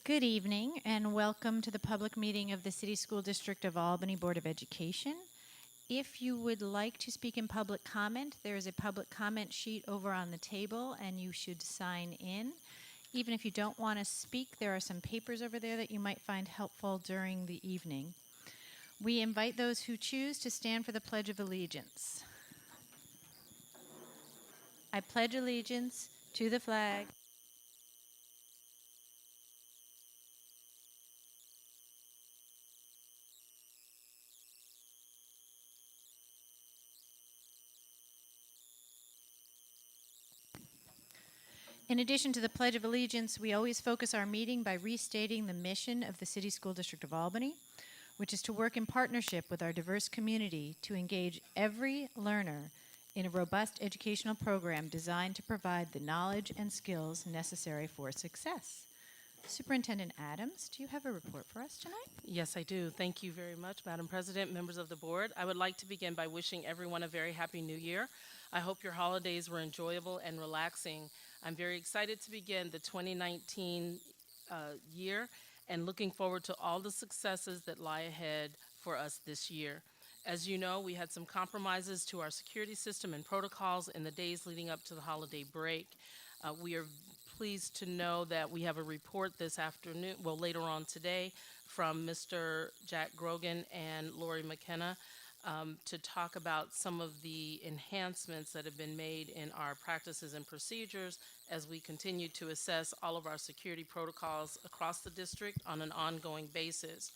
Good evening and welcome to the public meeting of the City School District of Albany Board of Education. If you would like to speak in public comment, there is a public comment sheet over on the table and you should sign in. Even if you don't want to speak, there are some papers over there that you might find helpful during the evening. We invite those who choose to stand for the Pledge of Allegiance. I pledge allegiance to the flag In addition to the Pledge of Allegiance, we always focus our meeting by restating the mission of the City School District of Albany, which is to work in partnership with our diverse community to engage every learner in a robust educational program designed to provide the knowledge and skills necessary for success. Superintendent Adams, do you have a report for us tonight? Yes, I do. Thank you very much, Madam President, members of the board. I would like to begin by wishing everyone a very happy new year. I hope your holidays were enjoyable and relaxing. I'm very excited to begin the 2019 year and looking forward to all the successes that lie ahead for us this year. As you know, we had some compromises to our security system and protocols in the days leading up to the holiday break. We are pleased to know that we have a report this afternoon, well, later on today, from Mr. Jack Grogan and Lori McKenna to talk about some of the enhancements that have been made in our practices and procedures as we continue to assess all of our security protocols across the district on an ongoing basis.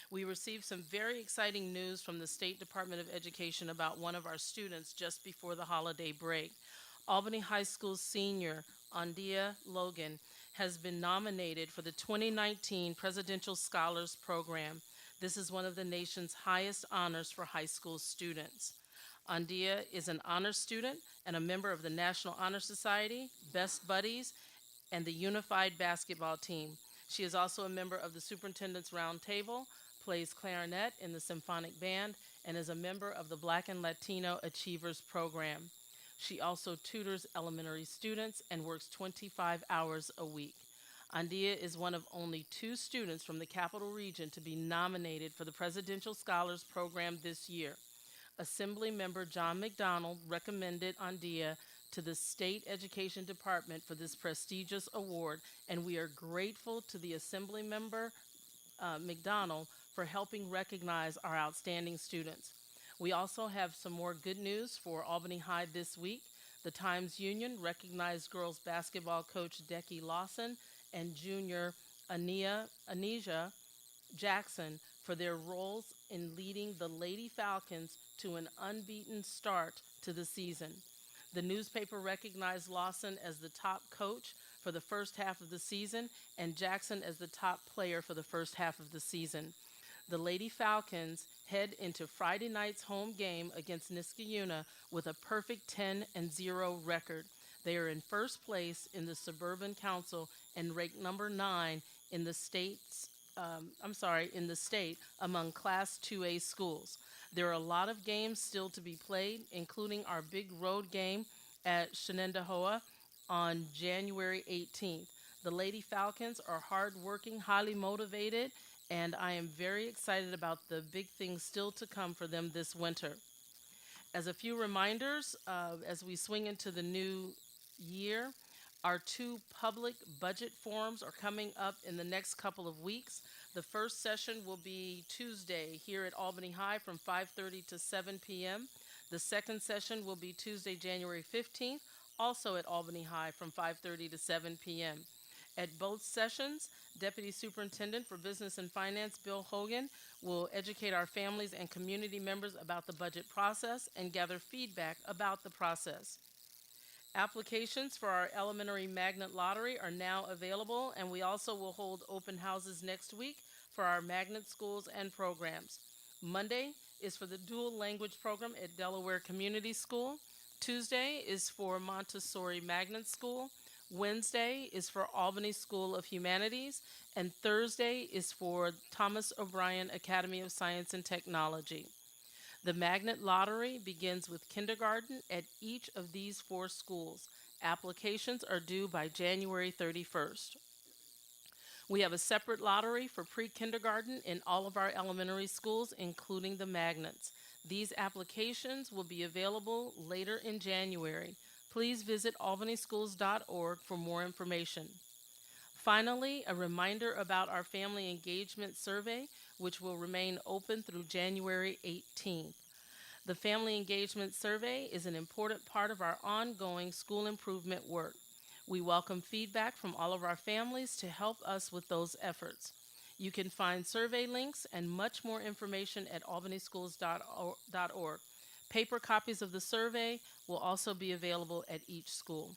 We received some very exciting news from the State Department of Education about one of our students just before the holiday break. Albany High School senior Andia Logan has been nominated for the 2019 Presidential Scholars Program. This is one of the nation's highest honors for high school students. Andia is an honor student and a member of the National Honor Society, Best Buddies, and the Unified Basketball Team. She is also a member of the Superintendent's Roundtable, plays clarinet in the Symphonic Band, and is a member of the Black and Latino Achievers Program. She also tutors elementary students and works 25 hours a week. Andia is one of only 2 students from the Capital Region to be nominated for the Presidential Scholars Program this year. Assembly member John McDonald recommended Andia to the State Education Department for this prestigious award, and we are grateful to the Assembly member McDonald for helping recognize our outstanding students. We also have some more good news for Albany High this week. The Times Union recognized girls basketball coach Decky Lawson and junior Anisha Jackson for their roles in leading the Lady Falcons to an unbeaten start to the season. The newspaper recognized Lawson as the top coach for the first half of the season and Jackson as the top player for the first half of the season. The Lady Falcons head into Friday night's home game against Niskayuna with a perfect 10-0 record. They are in first place in the Suburban Council and ranked number 9 in the state among Class 2A schools. There are a lot of games still to be played, including our big road game at Shenendehowa on January 18th. The Lady Falcons are hardworking, highly motivated, and I am very excited about the big things still to come for them this winter. As a few reminders, as we swing into the new year, our 2 public budget forums are coming up in the next couple of weeks. The first session will be Tuesday here at Albany High from 5:30 to 7 p.m. The second session will be Tuesday, January 15th, also at Albany High from 5:30 to 7 p.m. At both sessions, Deputy Superintendent for Business and Finance Bill Hogan will educate our families and community members about the budget process and gather feedback about the process. Applications for our elementary magnet lottery are now available, and we also will hold open houses next week for our magnet schools and programs. Monday is for the dual language program at Delaware Community School. Tuesday is for Montessori Magnet School. Wednesday is for Albany School of Humanities, and Thursday is for Thomas O'Brien Academy of Science and Technology. The Magnet Lottery begins with kindergarten at each of these 4 schools. Applications are due by January 31st. We have a separate lottery for pre-kindergarten in all of our elementary schools, including the magnets. These applications will be available later in January. Please visit albanyschools.org for more information. Finally, a reminder about our family engagement survey, which will remain open through January 18th. The Family Engagement Survey is an important part of our ongoing school improvement work. We welcome feedback from all of our families to help us with those efforts. You can find survey links and much more information at albanyschools.org. Paper copies of the survey will also be available at each school.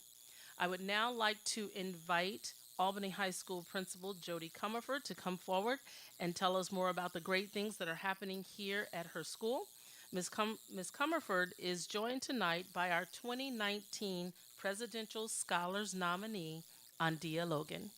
I would now like to invite Albany High School Principal Jody Comerford to come forward and tell us more about the great things that are happening here at her school. Ms. Comerford is joined tonight by our 2019 Presidential Scholars nominee, Andia Logan.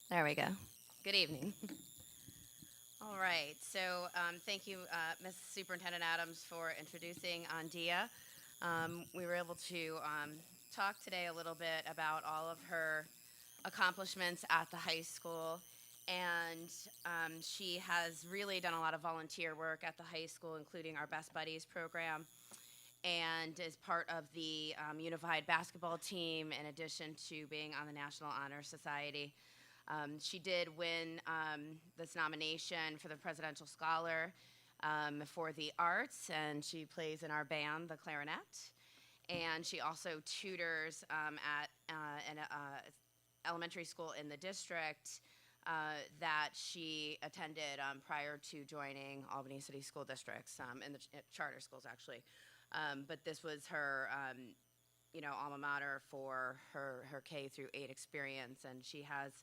There we go. Good evening. All right, so thank you, Ms. Superintendent Adams, for introducing Andia. We were able to talk today a little bit about all of her accomplishments at the high school, and she has really done a lot of volunteer work at the high school, including our Best Buddies program, and is part of the unified basketball team, in addition to being on the National Honor Society. She did win this nomination for the Presidential Scholar for the arts, and she plays in our band, the clarinet. And she also tutors at an elementary school in the district that she attended prior to joining Albany City School Districts, in the charter schools, actually. But this was her alma mater for her K through 8 experience, and she has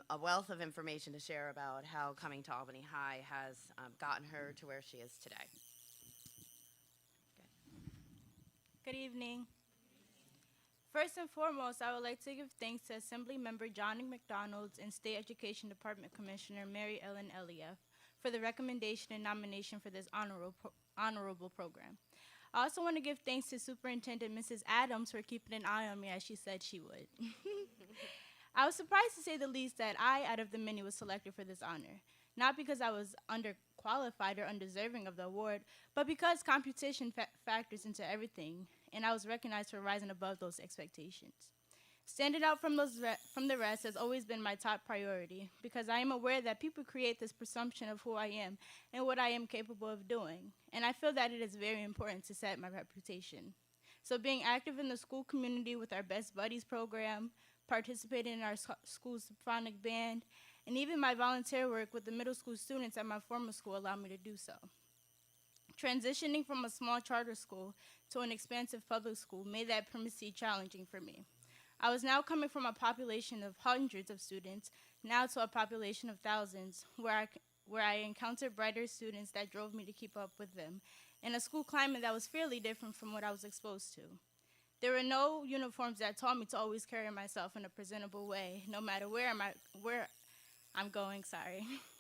a wealth of information to share about how coming to Albany High has gotten her to where she is today. Good evening. First and foremost, I would like to give thanks to Assembly Member Johnny McDonald and State Education Department Commissioner Mary Ellen Elief for the recommendation and nomination for this honorable program. I also want to give thanks to Superintendent Mrs. Adams for keeping an eye on me, as she said she would. I was surprised, to say the least, that I, out of the many, was selected for this honor. Not because I was underqualified or undeserving of the award, but because competition factors into everything, and I was recognized for rising above those expectations. Standing out from the rest has always been my top priority, because I am aware that people create this presumption of who I am and what I am capable of doing, and I feel that it is very important to set my reputation. So being active in the school community with our Best Buddies program, participating in our school's symphonic band, and even my volunteer work with the middle school students at my former school allowed me to do so. Transitioning from a small charter school to an expansive public school made that primacy challenging for me. I was now coming from a population of hundreds of students, now to a population of thousands, where I encountered brighter students that drove me to keep up with them, in a school climate that was fairly different from what I was exposed to. There were no uniforms that taught me to always carry myself in a presentable way, no matter where I'm going,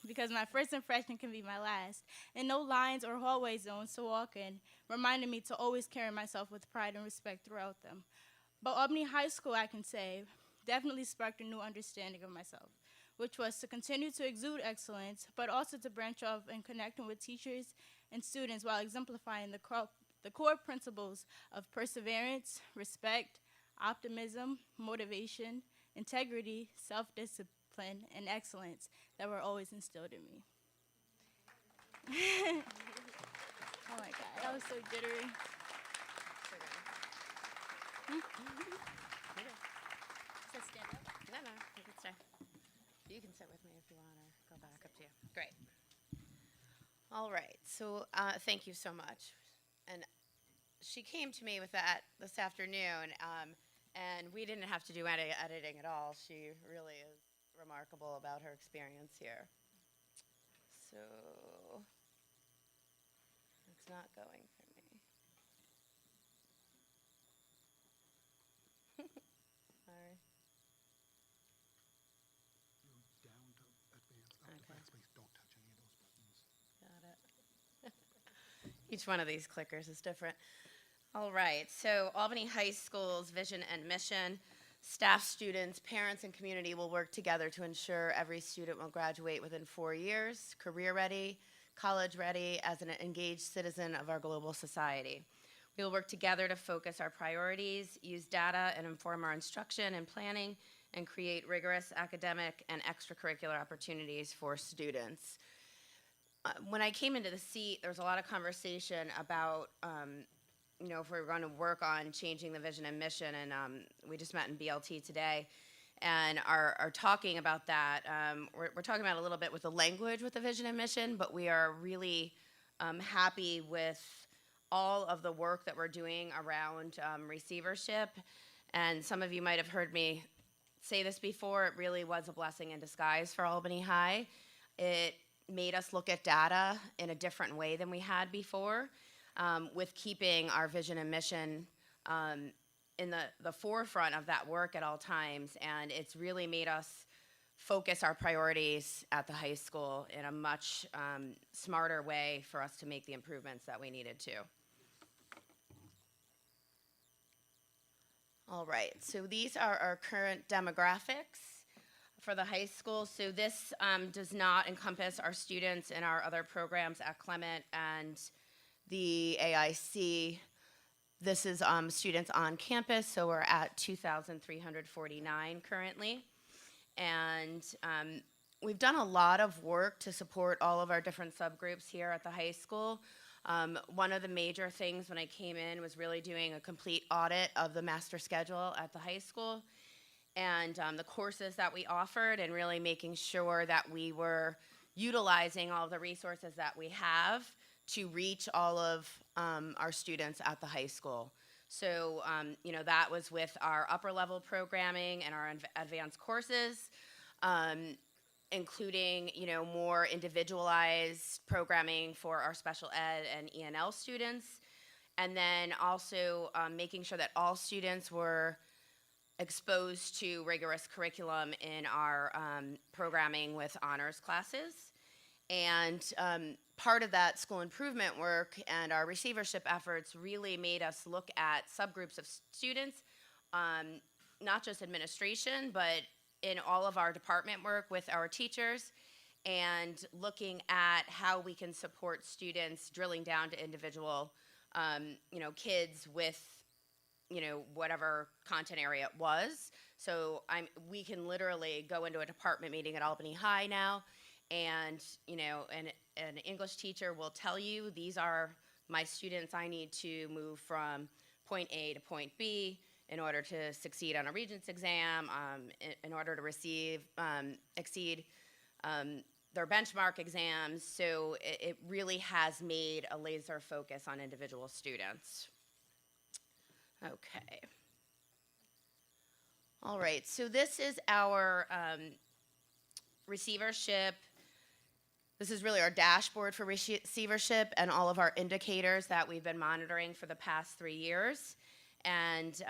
because my first impression can be my last, and no lines or hallway zones to walk in reminded me to always carry myself with pride and respect throughout them. But Albany High School, I can say, definitely sparked a new understanding of myself, which was to continue to exude excellence, but also to branch off and connecting with teachers and students while exemplifying the core principles of perseverance, respect, optimism, motivation, integrity, self-discipline, and excellence that were always instilled in me. Oh my God, that was so jittery. So stand up. No, you can stay. You can sit with me if you want, or go back, up to you. Great. All right, so thank you so much. And she came to me with that this afternoon, and we didn't have to do any editing at all. She really is remarkable about her experience here. So not going for me. Sorry. Down to advance, up to Okay. backspace, don't touch any of those buttons. Got it. Each one of these clickers is different. All right, so Albany High School's vision and mission. Staff, students, parents, and community will work together to ensure every student will graduate within 4 years, career ready, college ready, as an engaged citizen of our global society. We will work together to focus our priorities, use data and inform our instruction and planning, and create rigorous academic and extracurricular opportunities for students. When I came into the seat, there was a lot of conversation about if we were going to work on changing the vision and mission, and we just met in BLT today and are talking about that. We're talking about a little bit with the language with the vision and mission, but we are really happy with all of the work that we're doing around receivership. And some of you might have heard me say this before. It really was a blessing in disguise for Albany High. It made us look at data in a different way than we had before. With keeping our vision and mission in the forefront of that work at all times. And it's really made us focus our priorities at the high school in a much smarter way for us to make the improvements that we needed to. All right, so these are our current demographics for the high school. So this does not encompass our students in our other programs at Clement and the AIC. This is students on campus, so we're at 2,349 currently. And we've done a lot of work to support all of our different subgroups here at the high school. One of the major things when I came in was really doing a complete audit of the master schedule at the high school and the courses that we offered, and really making sure that we were utilizing all of the resources that we have to reach all of our students at the high school. So, that was with our upper level programming and our advanced courses, including, more individualized programming for our special ed and ENL students. And then also making sure that all students were exposed to rigorous curriculum in our programming with honors classes. And part of that school improvement work and our receivership efforts really made us look at subgroups of students, not just administration, but in all of our department work with our teachers, and looking at how we can support students, drilling down to individual, kids with, whatever content area it was. So we can literally go into a department meeting at Albany High now, and an English teacher will tell you, these are my students I need to move from point A to point B in order to succeed on a Regents exam, in order to exceed their benchmark exams. So it really has made a laser focus on individual students. Okay. All right, so this is our receivership. This is really our dashboard for receivership and all of our indicators that we've been monitoring for the past 3 years. And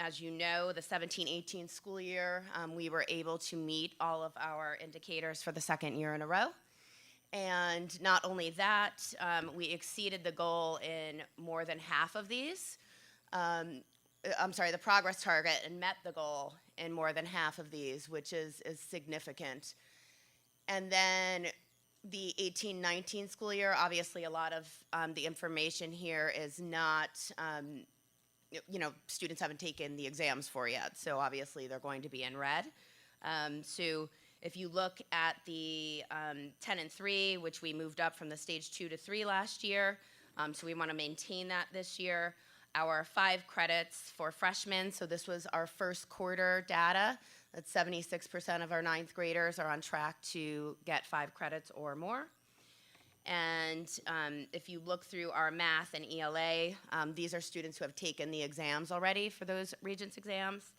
as you know, the 17-18 school year, we were able to meet all of our indicators for the second year in a row. And not only that, we exceeded the goal in more than half of these. The progress target, and met the goal in more than half of these, which is significant. And then the 18-19 school year, obviously a lot of the information here is not, students haven't taken the exams for yet, so obviously they're going to be in red. So if you look at the 10 and 3, which we moved up from the stage 2 to 3 last year, so we want to maintain that this year. Our 5 credits for freshmen, so this was our first quarter data. That's 76% of our 9th graders are on track to get 5 credits or more. And if you look through our math and ELA, these are students who have taken the exams already for those Regents exams.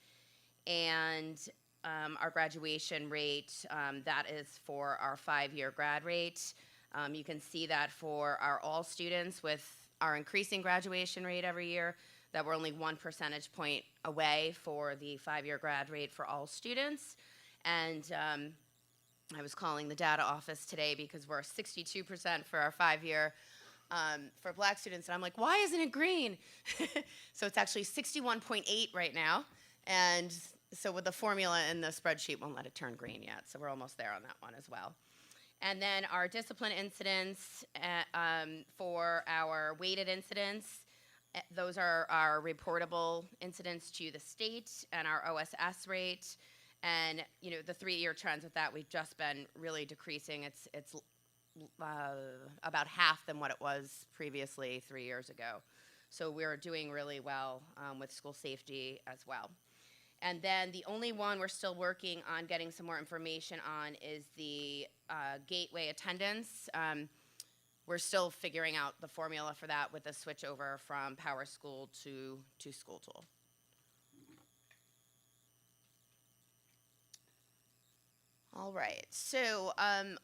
And our graduation rate, that is for our 5-year grad rate. You can see that for our all students with our increasing graduation rate every year, that we're only 1 percentage point away for the 5-year grad rate for all students. And I was calling the data office today because we're 62% for our 5-year for Black students, and I'm like, why isn't it green? So it's actually 61.8 right now, and so with the formula in the spreadsheet won't let it turn green yet, so we're almost there on that one as well. And then our discipline incidents for our weighted incidents, those are our reportable incidents to the state and our OSS rate. And you know, the 3-year trends with that, we've just been really decreasing. It's about half than what it was previously 3 years ago. So we're doing really well with school safety as well. And then the only one we're still working on getting some more information on is the gateway attendance. We're still figuring out the formula for that with the switch over from PowerSchool to School Tool. All right, so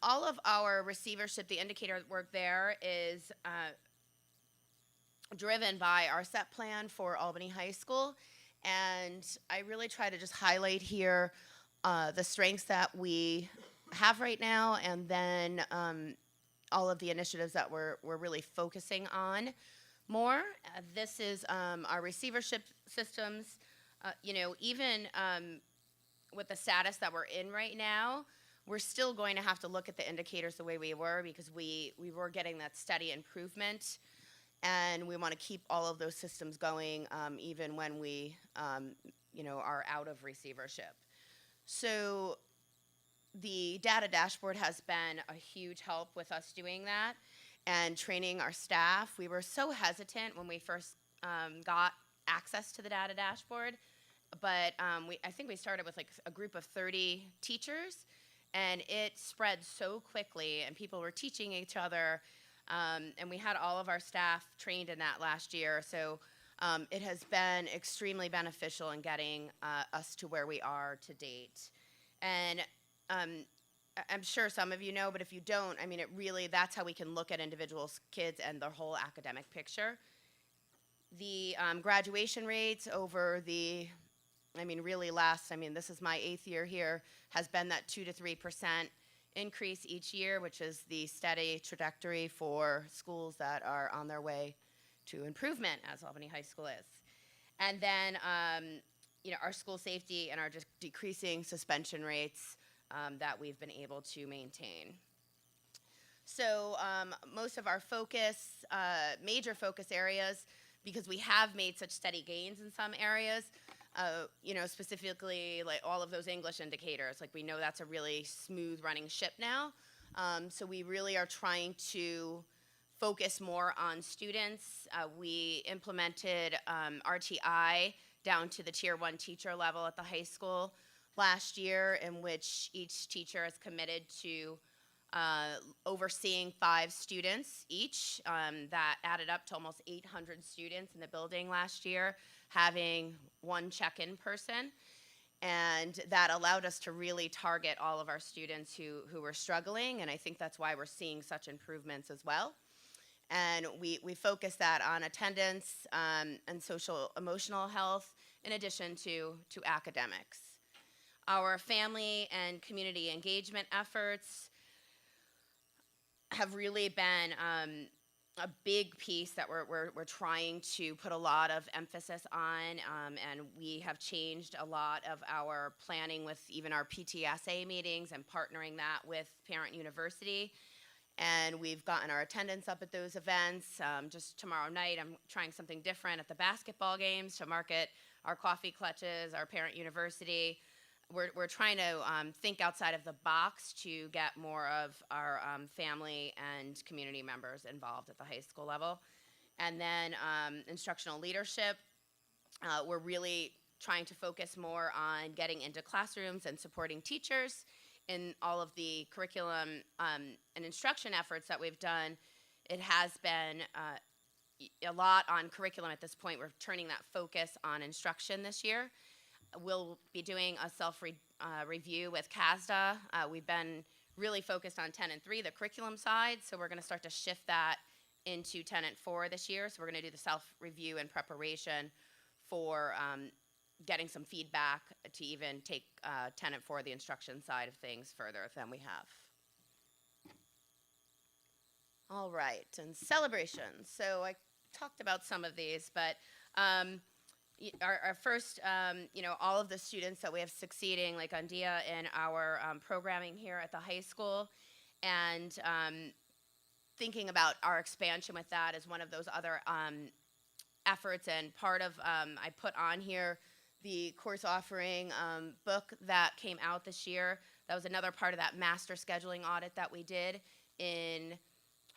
all of our receivership, the indicator work there is driven by our set plan for Albany High School. And I really try to just highlight here the strengths that we have right now, and then all of the initiatives that we're really focusing on more. This is our receivership systems. You know, even with the status that we're in right now, we're still going to have to look at the indicators the way we were, because we were getting that steady improvement, and we want to keep all of those systems going even when we you know, are out of receivership. So the data dashboard has been a huge help with us doing that and training our staff. We were so hesitant when we first got access to the data dashboard, but I think we started with like a group of 30 teachers, and it spread so quickly, and people were teaching each other, and we had all of our staff trained in that last year. So it has been extremely beneficial in getting us to where we are to date. And I'm sure some of you know, but if you don't, I mean, it really, that's how we can look at individual kids and their whole academic picture. The graduation rates over the, I mean, really this is my 8th year here, has been that 2 to 3% increase each year, which is the steady trajectory for schools that are on their way to improvement, as Albany High School is. And then, you know, our school safety and our just decreasing suspension rates that we've been able to maintain. So most of our focus, major focus areas, because we have made such steady gains in some areas, you know, specifically like all of those English indicators, like we know that's a really smooth running ship now. So we really are trying to focus more on students. We implemented RTI down to the Tier 1 teacher level at the high school last year, in which each teacher is committed to overseeing 5 students each. That added up to almost 800 students in the building last year, having one check-in person. And that allowed us to really target all of our students who were struggling, and I think that's why we're seeing such improvements as well. And we focus that on attendance and social emotional health, in addition to academics. Our family and community engagement efforts have really been a big piece that we're trying to put a lot of emphasis on, and we have changed a lot of our planning with even our PTSA meetings and partnering that with Parent University. And we've gotten our attendance up at those events. Just tomorrow night, I'm trying something different at the basketball games to market our coffee clutches, our Parent University. We're trying to think outside of the box to get more of our family and community members involved at the high school level. And then instructional leadership. We're really trying to focus more on getting into classrooms and supporting teachers in all of the curriculum and instruction efforts that we've done. It has been a lot on curriculum at this point. We're turning that focus on instruction this year. We'll be doing a self-review with CASDA. We've been really focused on Tenant 3, the curriculum side. So we're going to start to shift that into Tenant 4 this year. So we're going to do the self-review and preparation for getting some feedback to even take Tenant 4, the instruction side of things, further than we have. All right, and celebrations. So I talked about some of these, but our first, all of the students that we have succeeding, like Andia, in our programming here at the high school, and thinking about our expansion with that is one of those other efforts. And part of, I put on here the course offering book that came out this year. That was another part of that master scheduling audit that we did in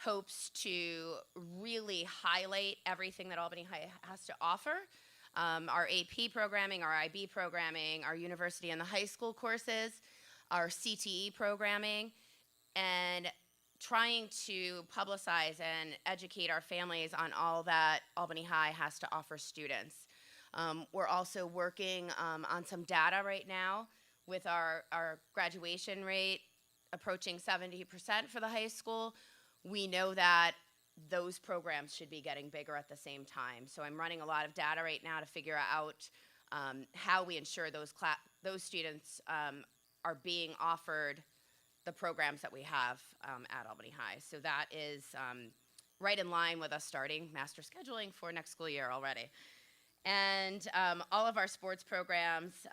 hopes to really highlight everything that Albany High has to offer. Our AP programming, our IB programming, our university and the high school courses, our CTE programming, and trying to publicize and educate our families on all that Albany High has to offer students. We're also working on some data right now with our graduation rate approaching 70% for the high school. We know that those programs should be getting bigger at the same time. So I'm running a lot of data right now to figure out how we ensure those students are being offered the programs that we have at Albany High. So that is right in line with us starting master scheduling for next school year already. And all of our sports programs,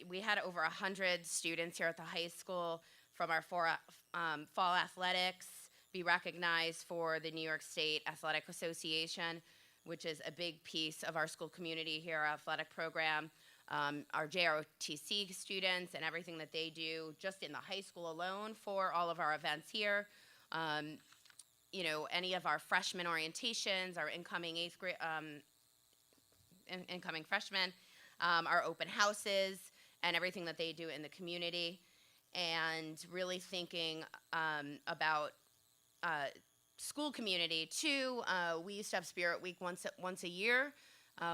we had over 100 students here at the high school from our fall athletics be recognized for the New York State Athletic Association, which is a big piece of our school community here, our athletic program. Our JROTC students and everything that they do just in the high school alone for all of our events here. Any of our freshman orientations, our incoming eighth grade, incoming freshmen, our open houses, and everything that they do in the community. And really thinking about school community too. We used to have Spirit Week once a year.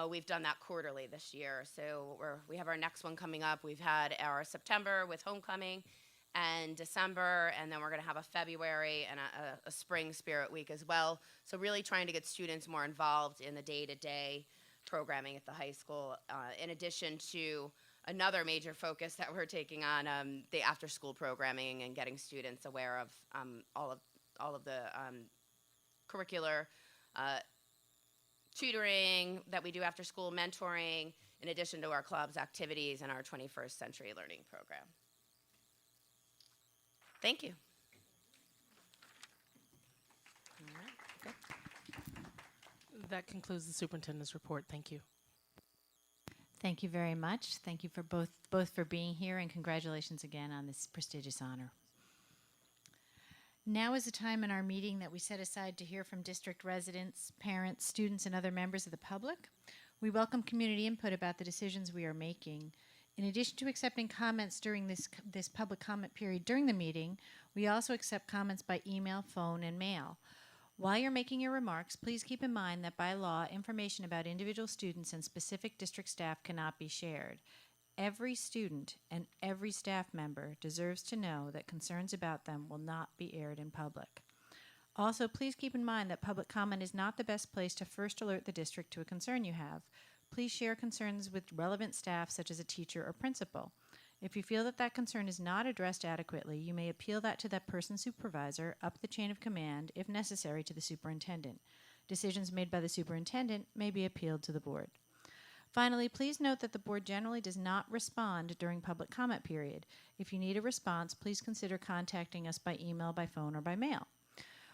We've done that quarterly this year. So we have our next one coming up. We've had our September with homecoming and December, and then we're gonna have a February and a spring Spirit Week as well. So really trying to get students more involved in the day-to-day programming at the high school, in addition to another major focus that we're taking on, the after-school programming and getting students aware of all of the curricular tutoring that we do after school, mentoring, in addition to our clubs, activities, and our 21st Century Learning Program. Thank you. All right, good. That concludes the superintendent's report. Thank you. Thank you very much. Thank you for both for being here, and congratulations again on this prestigious honor. Now is the time in our meeting that we set aside to hear from district residents, parents, students, and other members of the public. We welcome community input about the decisions we are making. In addition to accepting comments during this public comment period during the meeting, we also accept comments by email, phone, and mail. While you're making your remarks, please keep in mind that by law, information about individual students and specific district staff cannot be shared. Every student and every staff member deserves to know that concerns about them will not be aired in public. Also, please keep in mind that public comment is not the best place to first alert the district to a concern you have. Please share concerns with relevant staff, such as a teacher or principal. If you feel that that concern is not addressed adequately, you may appeal that to that person's supervisor up the chain of command, if necessary, to the superintendent. Decisions made by the superintendent may be appealed to the board. Finally, please note that the board generally does not respond during public comment period. If you need a response, please consider contacting us by email, by phone, or by mail.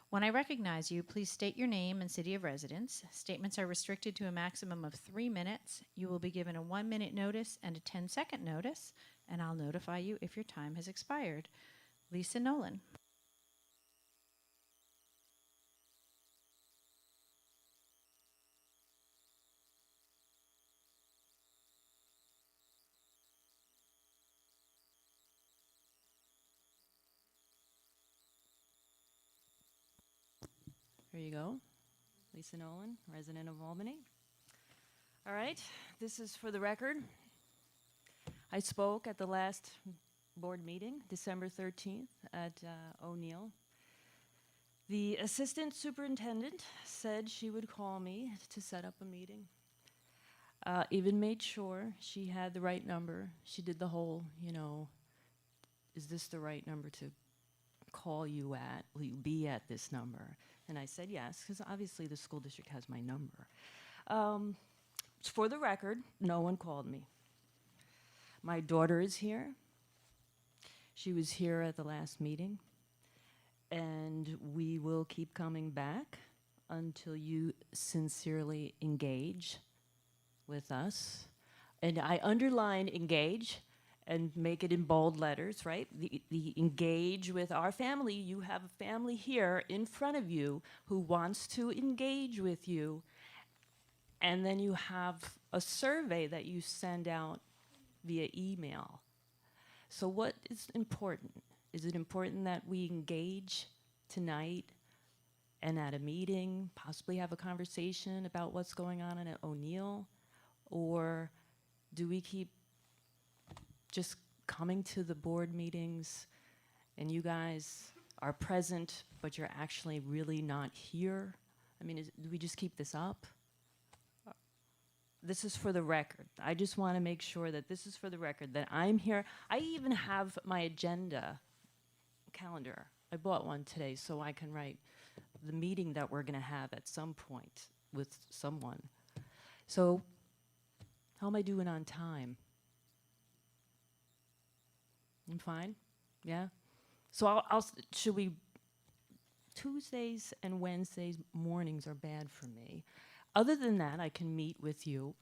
When I recognize you, please state your name and city of residence. Statements are restricted to a maximum of 3 minutes. You will be given a 1-minute notice and a 10-second notice, and I'll notify you if your time has expired. Lisa Nolan. Here you go. Lisa Nolan, resident of Albany. All right, this is for the record. I spoke at the last board meeting, December 13th at O'Neill. The assistant superintendent said she would call me to set up a meeting. Even made sure she had the right number. She did the whole, is this the right number to call you at? Will you be at this number? And I said yes, because obviously the school district has my number. For the record, no one called me. My daughter is here. She was here at the last meeting. And we will keep coming back until you sincerely engage with us. And I underline engage and make it in bold letters, right? The engage with our family. You have a family here in front of you who wants to engage with you. And then you have a survey that you send out via email. So what is important? Is it important that we engage tonight and at a meeting, possibly have a conversation about what's going on at O'Neill? Or do we keep just coming to the board meetings and you guys are present, but you're actually really not here? I mean, do we just keep this up? This is for the record. I just want to make sure that this is for the record, that I'm here. I even have my agenda calendar. I bought one today so I can write the meeting that we're going to have at some point with someone. So how am I doing on time? I'm fine? Yeah? So should we, Tuesdays and Wednesdays mornings are bad for me. Other than that, I can meet with you,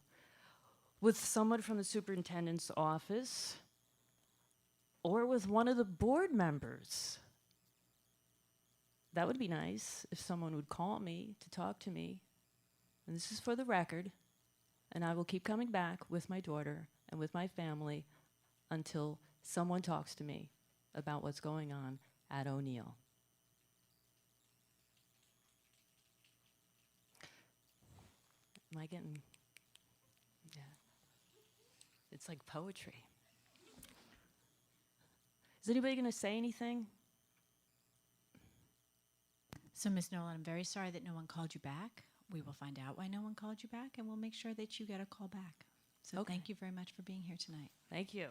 with someone from the superintendent's office, or with one of the board members. That would be nice if someone would call me to talk to me. And this is for the record. And I will keep coming back with my daughter and with my family until someone talks to me about what's going on at O'Neill. Am I getting, yeah. It's like poetry. Is anybody going to say anything? So, Ms. Nolan, I'm very sorry that no one called you back. We will find out why no one called you back, and we'll make sure that you get a call back. So Okay. thank you very much for being here tonight. Thank you.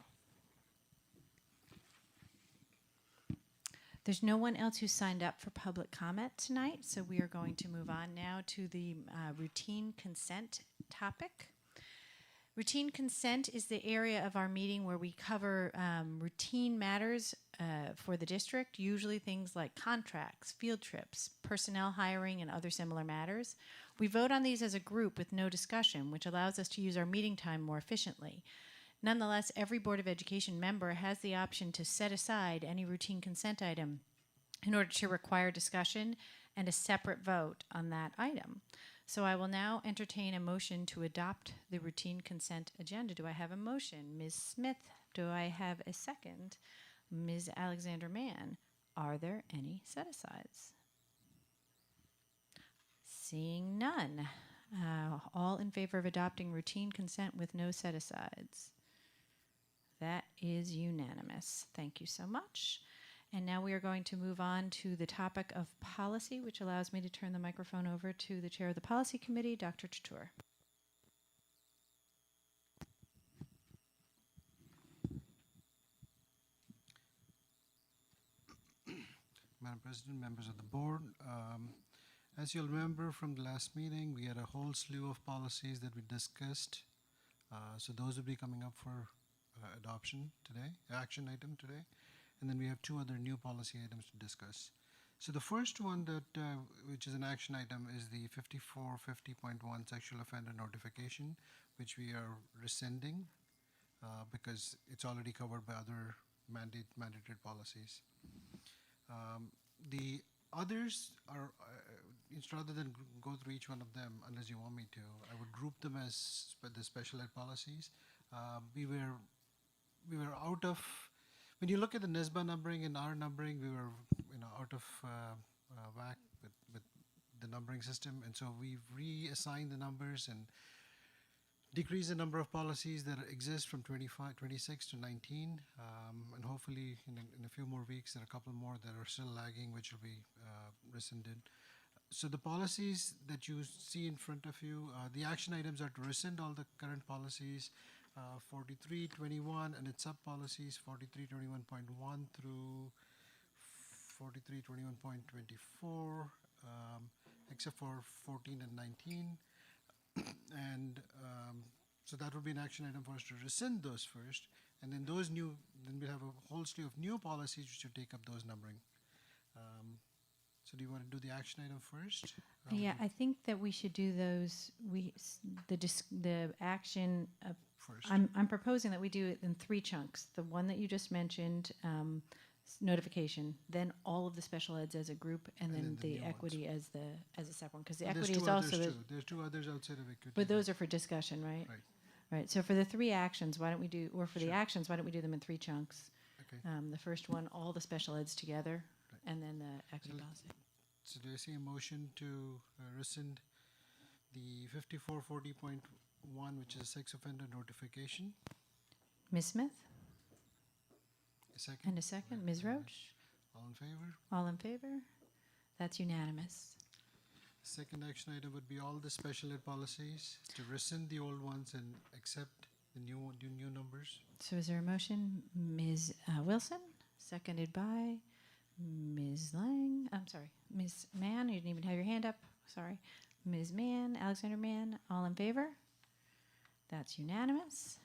There's no one else who signed up for public comment tonight, so we are going to move on now to the routine consent topic. Routine consent is the area of our meeting where we cover routine matters for the district, usually things like contracts, field trips, personnel hiring, and other similar matters. We vote on these as a group with no discussion, which allows us to use our meeting time more efficiently. Nonetheless, every Board of Education member has the option to set aside any routine consent item in order to require discussion and a separate vote on that item. So I will now entertain a motion to adopt the routine consent agenda. Do I have a motion? Ms. Smith, do I have a second? Ms. Alexander Mann, are there any set-asides? Seeing none. All in favor of adopting routine consent with no set-asides? That is unanimous. Thank you so much. And now we are going to move on to the topic of policy, which allows me to turn the microphone over to the chair of the policy committee, Dr. Chatoor. Madam President, members of the board, as you'll remember from the last meeting, we had a whole slew of policies that we discussed. So those will be coming up for adoption today, action item today. And then we have two other new policy items to discuss. So the first one that, which is an action item, is the 5450.1 sexual offender notification, which we are rescinding because it's already covered by other mandated policies. The others are, rather than go through each one of them, unless you want me to, I would group them as the special ed policies. We were out of, when you look at the NISBA numbering and our numbering, we were out of whack with the numbering system, and so we've reassigned the numbers and decrease the number of policies that exist from 26 to 19, and hopefully in a few more weeks, there are a couple more that are still lagging, which will be rescinded. So the policies that you see in front of you, the action items are to rescind all the current policies, 4321 and its sub-policies, 4321.1 through 4321.24, except for 14 and 19. And so that would be an action item for us to rescind those first, and then then we have a whole slew of new policies which will take up those numbering. So do you want to do the action item first? Yeah, I think that we should do those, the action, First. I'm proposing that we do it in 3 chunks. The one that you just mentioned, notification, then all of the special eds as a group, and then then the the new ones. equity as a separate one, because the Well, there's equity is two others also, too. There's 2 others outside of equity. but those are for discussion, right? Right. Right, so for the 3 actions, why don't we do, or for the Sure. actions, why don't we do them in 3 chunks? Okay. The first one, all the special eds together, Right. and then the equity So- policy. So do I see a motion to rescind the 5440.1, which is sex offender notification? Ms. Smith, A second? and a second, Ms. Roach, All in favor? all in favor? That's unanimous. Second action item would be all the special ed policies, to rescind the old ones and accept the new numbers. So is there a motion? Ms. Wilson, seconded by Ms. Lang, I'm sorry, Ms. Mann, you didn't even have your hand up, sorry. Ms. Mann, Alexander Mann, all in favor? That's unanimous.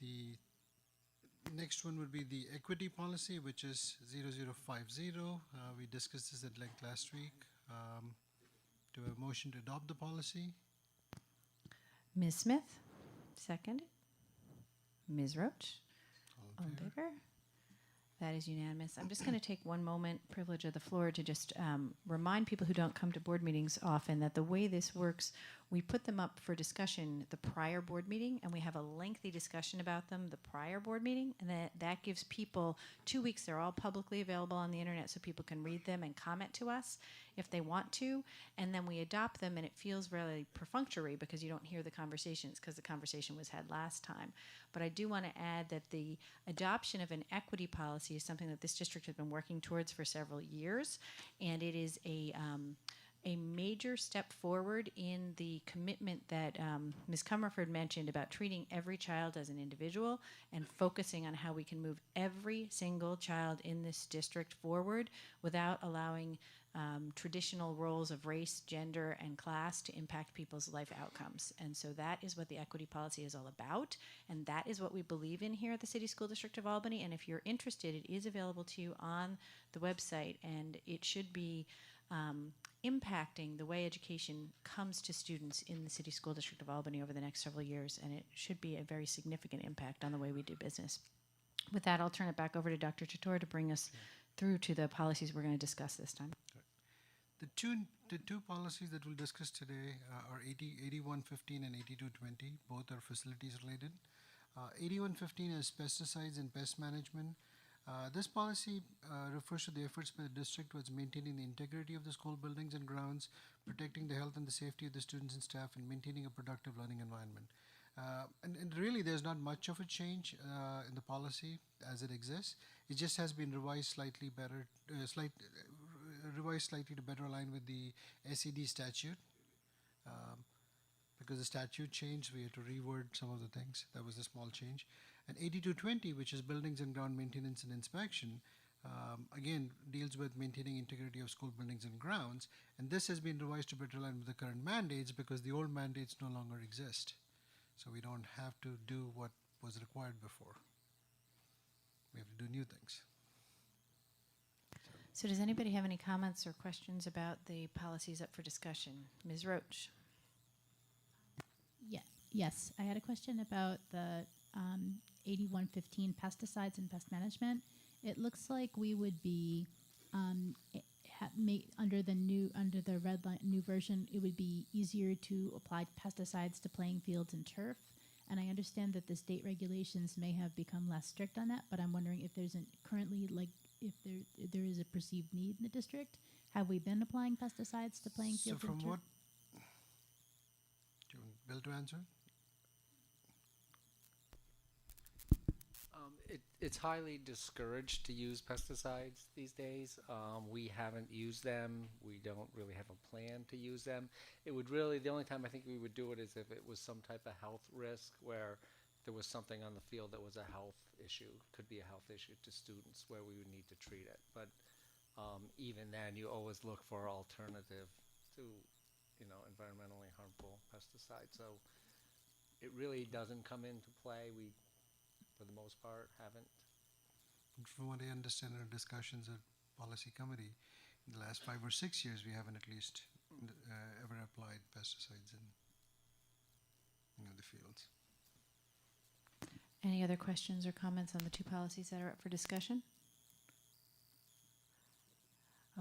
The next one would be the equity policy, which is 0050. We discussed this at length last week. Do a motion to adopt the policy? Ms. Smith, seconded. Ms. Roach, All all in in favor? favor? That is unanimous. I'm just going to take one moment, privilege of the floor, to just remind people who don't come to board meetings often that the way this works, we put them up for discussion the prior board meeting, and we have a lengthy discussion about them the prior board meeting, and that gives people 2 weeks. They're all publicly available on the internet, so people can read them and comment to us if they want to, and then we adopt them, and it feels really perfunctory because you don't hear the conversations because the conversation was had last time. But I do want to add that the adoption of an equity policy is something that this district has been working towards for several years, and it is a major step forward in the commitment that Ms. Comerford mentioned about treating every child as an individual and focusing on how we can move every single child in this district forward without allowing traditional roles of race, gender, and class to impact people's life outcomes. And so that is what the equity policy is all about, and that is what we believe in here at the City School District of Albany. And if you're interested, it is available to you on the website, and it should be impacting the way education comes to students in the City School District of Albany over the next several years, and it should be a very significant impact on the way we do business. With that, I'll turn it back over to Dr. Chator to bring us through to the policies we're going to discuss this time. The two policies that we'll discuss today are 8115 and 8220. Both are facilities related. 8115 is pesticides and pest management. This policy refers to the efforts by the district towards maintaining the integrity of the school buildings and grounds, protecting the health and the safety of the students and staff, and maintaining a productive learning environment. And really, there's not much of a change in the policy as it exists. It just has been revised slightly better, revised slightly to better align with the SED statute. Because the statute changed, we had to reword some of the things. That was a small change. And 8220, which is buildings and ground maintenance and inspection, again, deals with maintaining integrity of school buildings and grounds. And this has been revised to better align with the current mandates because the old mandates no longer exist. So we don't have to do what was required before. We have to do new things. So does anybody have any comments or questions about the policies up for discussion? Ms. Roach? Yes, I had a question about the 8115 pesticides and pest management. It looks like we would be under the red line new version. It would be easier to apply pesticides to playing fields and turf. And I understand that the state regulations may have become less strict on that, but I'm wondering if there's currently if there is a perceived need in the district. Have we been applying pesticides to playing So fields and from turf? what Bill to answer? It's highly discouraged to use pesticides these days. We haven't used them. We don't really have a plan to use them. It would really, the only time I think we would do it is if it was some type of health risk where there was something on the field that was a health issue, could be a health issue to students where we would need to treat it. But even then, you always look for alternative to, environmentally harmful pesticides. So it really doesn't come into play. We, for the most part, haven't. From what I understand in our discussions at policy committee, in the last 5 or 6 years, we haven't at least ever applied pesticides in the fields. Any other questions or comments on the two policies that are up for discussion?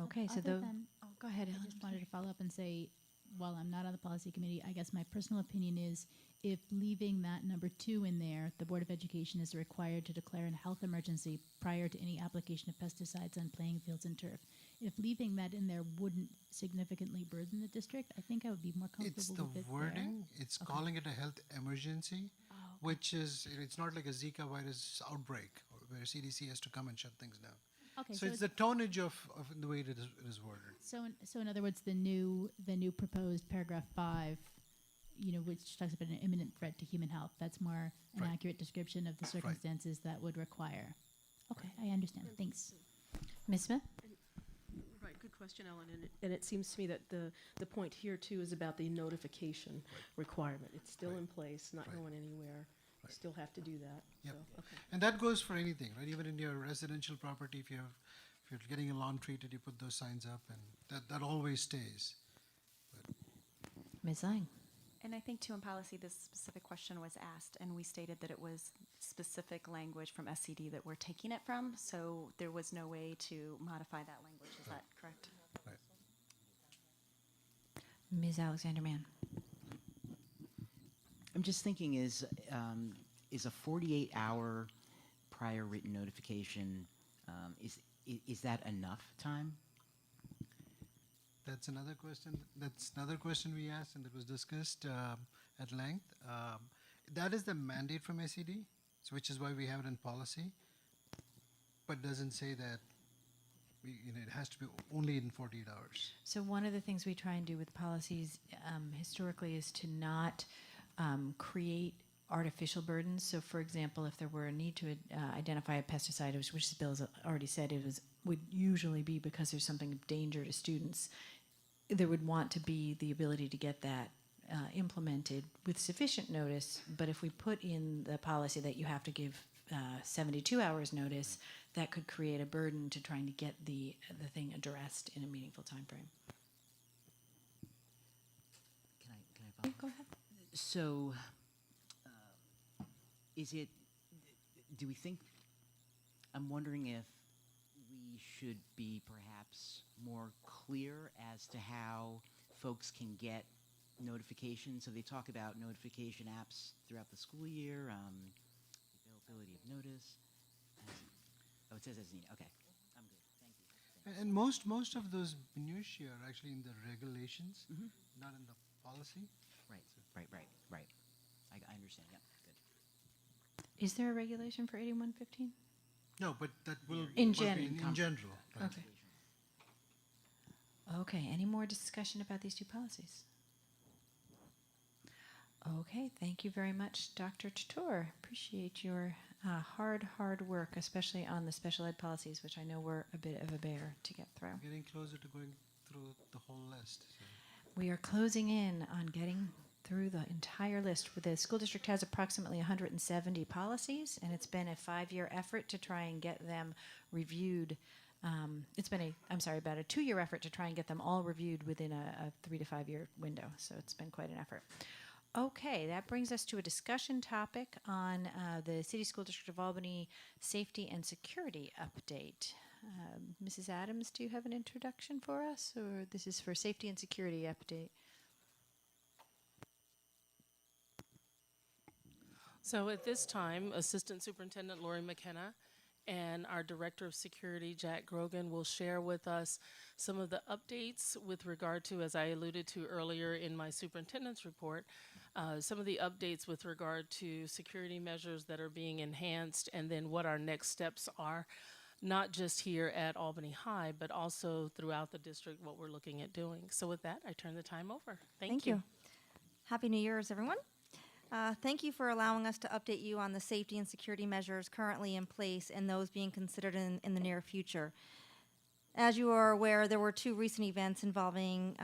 Okay, so Other the, than- oh, go ahead, I Ellen. just wanted to follow up and say, while I'm not on the policy committee, I guess my personal opinion is if leaving that number 2 in there, the Board of Education is required to declare a health emergency prior to any application of pesticides on playing fields and turf. If leaving that in there wouldn't significantly burden the district, I think I would be more It's comfortable the with it wording, it's Okay. calling it a health emergency, there. Oh, okay. which is, it's not like a Zika virus outbreak where CDC has to come and shut things down. Okay, So it's the tonnage of the way it is worded. So in other words, the new proposed paragraph 5, which talks about an imminent threat to human health, that's more an Right. accurate description of the circumstances that would require. Okay, I understand. Thanks. Ms. Smith? Right, good question, Ellen, and it seems to me that the point here too is about the notification requirement. It's still Right. in place, not Right. going anywhere. You Right. still have to do that. Yep. So, okay. And that goes for anything, right? Even in your residential property, if you're getting a lawn treated, you put those signs up, and that always stays. Ms. Lang? And I think too in policy, this specific question was asked, and we stated that it was specific language from SCD that we're taking it from, so there was no way to modify that language. Is that correct? Right. Ms. Alexander Mann? I'm just thinking, is a 48-hour prior written notification, is that enough time? That's another question. That's another question we asked, and that was discussed at length. That is the mandate from SED, so which is why we have it in policy, but doesn't say that it has to be only in 48 hours. So one of the things we try and do with policies historically is to not create artificial burdens. So for example, if there were a need to identify a pesticide, which Bill has already said would usually be because there's something of danger to students, there would want to be the ability to get that implemented with sufficient notice. But if we put in the policy that you have to give 72 hours notice, that could create a burden to trying to get the thing addressed in a meaningful time frame. Can I follow? Go ahead. So, do we think, I'm wondering if we should be perhaps more clear as to how folks can get notifications. So they talk about notification apps throughout the school year, availability of notice. Oh, it says as needed. Okay, I'm good. Thank you. And most of those minutiae are actually in the regulations, Mhm. not in the policy. Right. I understand. Yeah, good. Is there a regulation for 8115? No, but that will In will be gen- in general. Right. Okay. Okay, any more discussion about these two policies? Okay, thank you very much, Dr. Chatoor. Appreciate your hard work, especially on the special ed policies, which I know were a bit of a bear to get through. Getting closer to going through the whole list. So. We are closing in on getting through the entire list. The school district has approximately 170 policies, and it's been a 5-year effort to try and get them reviewed. It's been about a 2-year effort to try and get them all reviewed within a 3 to 5 year window. So it's been quite an effort. Okay, that brings us to a discussion topic on the City School District of Albany safety and security update. Mrs. Adams, do you have an introduction for us, or this is for safety and security update? So at this time, Assistant Superintendent Lori McKenna and our Director of Security, Jack Grogan, will share with us some of the updates with regard to, as I alluded to earlier in my superintendent's report, some of the updates with regard to security measures that are being enhanced, and then what our next steps are, not just here at Albany High, but also throughout the district, what we're looking at doing. So with that, I turn the time over. Thank you. Happy New Year's, everyone. Thank you for allowing us to update you on the safety and security measures currently in place and those being considered in the near future. As you are aware, there were 2 recent events involving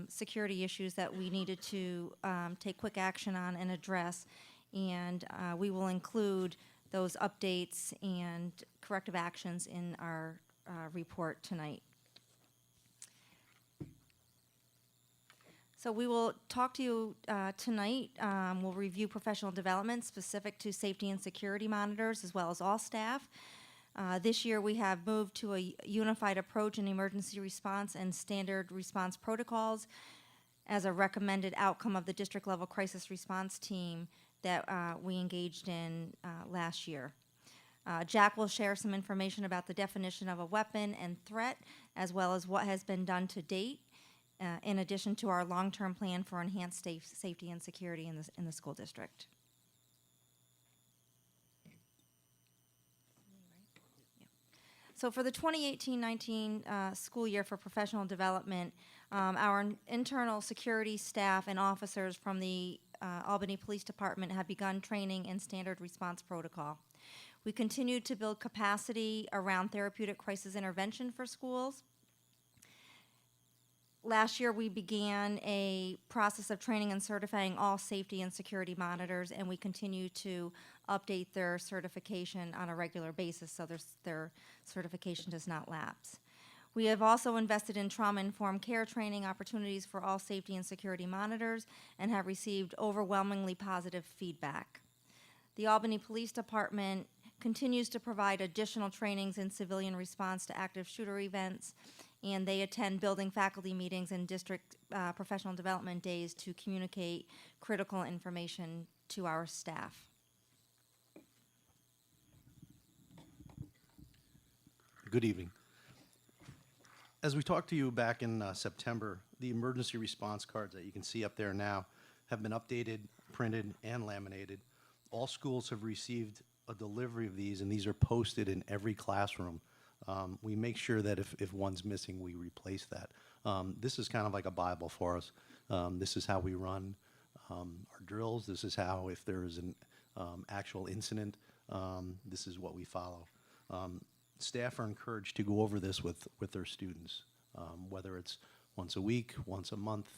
security issues that we needed to take quick action on and address, and we will include those updates and corrective actions in our report tonight. So we will talk to you tonight. We'll review professional development specific to safety and security monitors as well as all staff. This year we have moved to a unified approach in emergency response and standard response protocols as a recommended outcome of the district level crisis response team that we engaged in last year. Jack will share some information about the definition of a weapon and threat as well as what has been done to date. In addition to our long-term plan for enhanced safety and security in the school district. So for the 2018-19 school year for professional development, our internal security staff and officers from the Albany Police Department have begun training in standard response protocol. We continue to build capacity around therapeutic crisis intervention for schools. Last year, we began a process of training and certifying all safety and security monitors, and we continue to update their certification on a regular basis so their certification does not lapse. We have also invested in trauma-informed care training opportunities for all safety and security monitors and have received overwhelmingly positive feedback. The Albany Police Department continues to provide additional trainings in civilian response to active shooter events, and they attend building faculty meetings and district professional development days to communicate critical information to our staff. Good evening. As we talked to you back in September, the emergency response cards that you can see up there now have been updated, printed, and laminated. All schools have received a delivery of these, and these are posted in every classroom. We make sure that if one's missing, we replace that. This is kind of like a Bible for us. This is how we run our drills. This is how, if there is an actual incident, this is what we follow. Staff are encouraged to go over this with their students, whether it's once a week, once a month.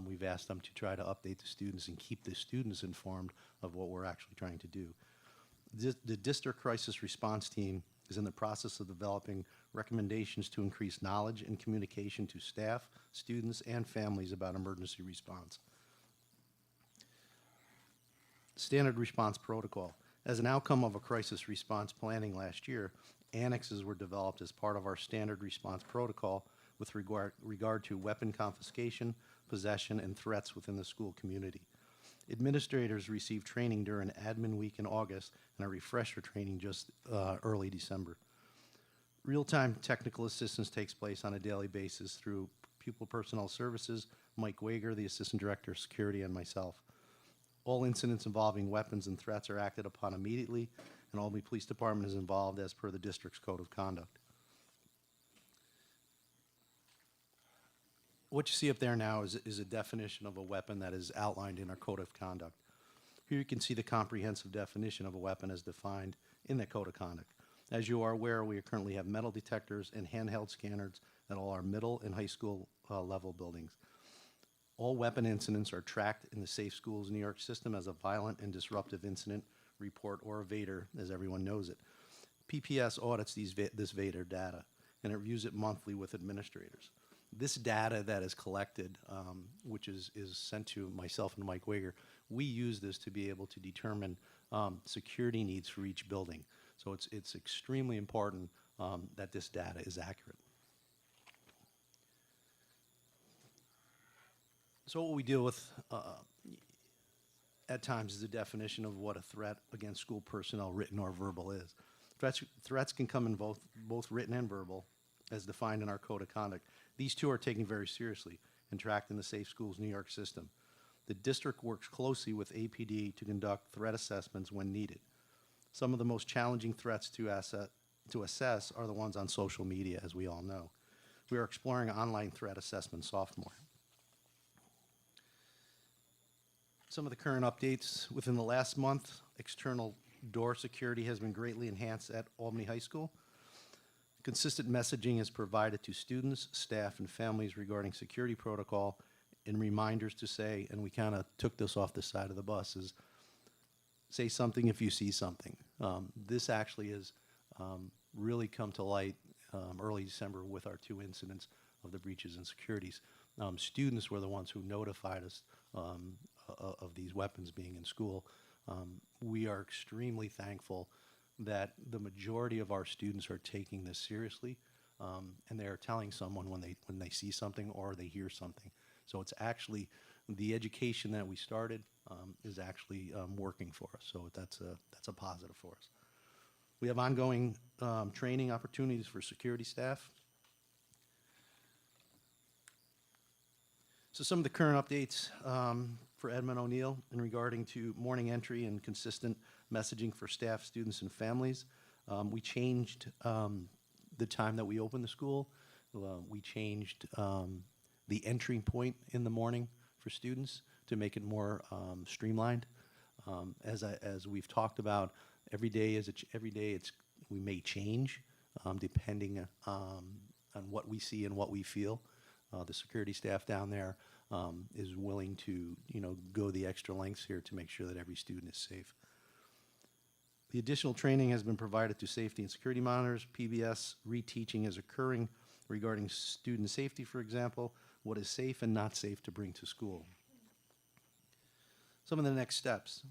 We've asked them to try to update the students and keep the students informed of what we're actually trying to do. The district crisis response team is in the process of developing recommendations to increase knowledge and communication to staff, students, and families about emergency response. Standard response protocol. As an outcome of a crisis response planning last year, annexes were developed as part of our standard response protocol with regard to weapon confiscation, possession, and threats within the school community. Administrators received training during Admin Week in August and a refresher training just early December. Real-time technical assistance takes place on a daily basis through Pupil Personnel Services, Mike Wager, the Assistant Director of Security, and myself. All incidents involving weapons and threats are acted upon immediately, and Albany Police Department is involved as per the district's code of conduct. What you see up there now is a definition of a weapon that is outlined in our code of conduct. Here you can see the comprehensive definition of a weapon as defined in the code of conduct. As you are aware, we currently have metal detectors and handheld scanners at all our middle and high school level buildings. All weapon incidents are tracked in the Safe Schools New York system as a violent and disruptive incident report, or a VADR, as everyone knows it. PPS audits this VADR data, and it reviews it monthly with administrators. This data that is collected, which is sent to myself and Mike Wager, we use this to be able to determine security needs for each building. So it's extremely important that this data is accurate. So what we deal with at times is the definition of what a threat against school personnel, written or verbal, is. Threats can come in both written and verbal, as defined in our code of conduct. These two are taken very seriously and tracked in the Safe Schools New York system. The district works closely with APD to conduct threat assessments when needed. Some of the most challenging threats to assess are the ones on social media, as we all know. We are exploring online threat assessment software. Some of the current updates within the last month: external door security has been greatly enhanced at Albany High School. Consistent messaging is provided to students, staff, and families regarding security protocol, and reminders to say, and we kind of took this off the side of the bus, is say something if you see something. This actually has really come to light early December with our 2 incidents of the breaches and securities. Students were the ones who notified us of these weapons being in school. We are extremely thankful that the majority of our students are taking this seriously, and they are telling someone when they see something or they hear something. So it's actually the education that we started is actually working for us. So that's a positive for us. We have ongoing training opportunities for security staff. So some of the current updates for Edmund O'Neill in regarding to morning entry and consistent messaging for staff, students, and families. We changed the time that we open the school. We changed the entry point in the morning for students to make it more streamlined. As we've talked about, every day we may change depending on what we see and what we feel. The security staff down there is willing to, go the extra lengths here to make sure that every student is safe. The additional training has been provided to safety and security monitors. PBS reteaching is occurring regarding student safety, for example, what is safe and not safe to bring to school. Some of the next steps.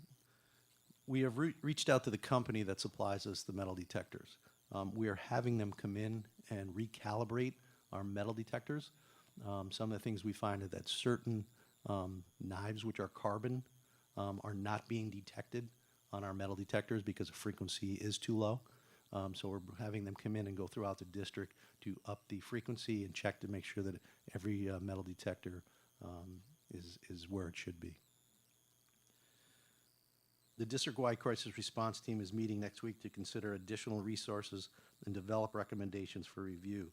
We have reached out to the company that supplies us the metal detectors. We are having them come in and recalibrate our metal detectors. Some of the things we find are that certain knives, which are carbon, are not being detected on our metal detectors because the frequency is too low. So we're having them come in and go throughout the district to up the frequency and check to make sure that every metal detector is where it should be. The district-wide crisis response team is meeting next week to consider additional resources and develop recommendations for review.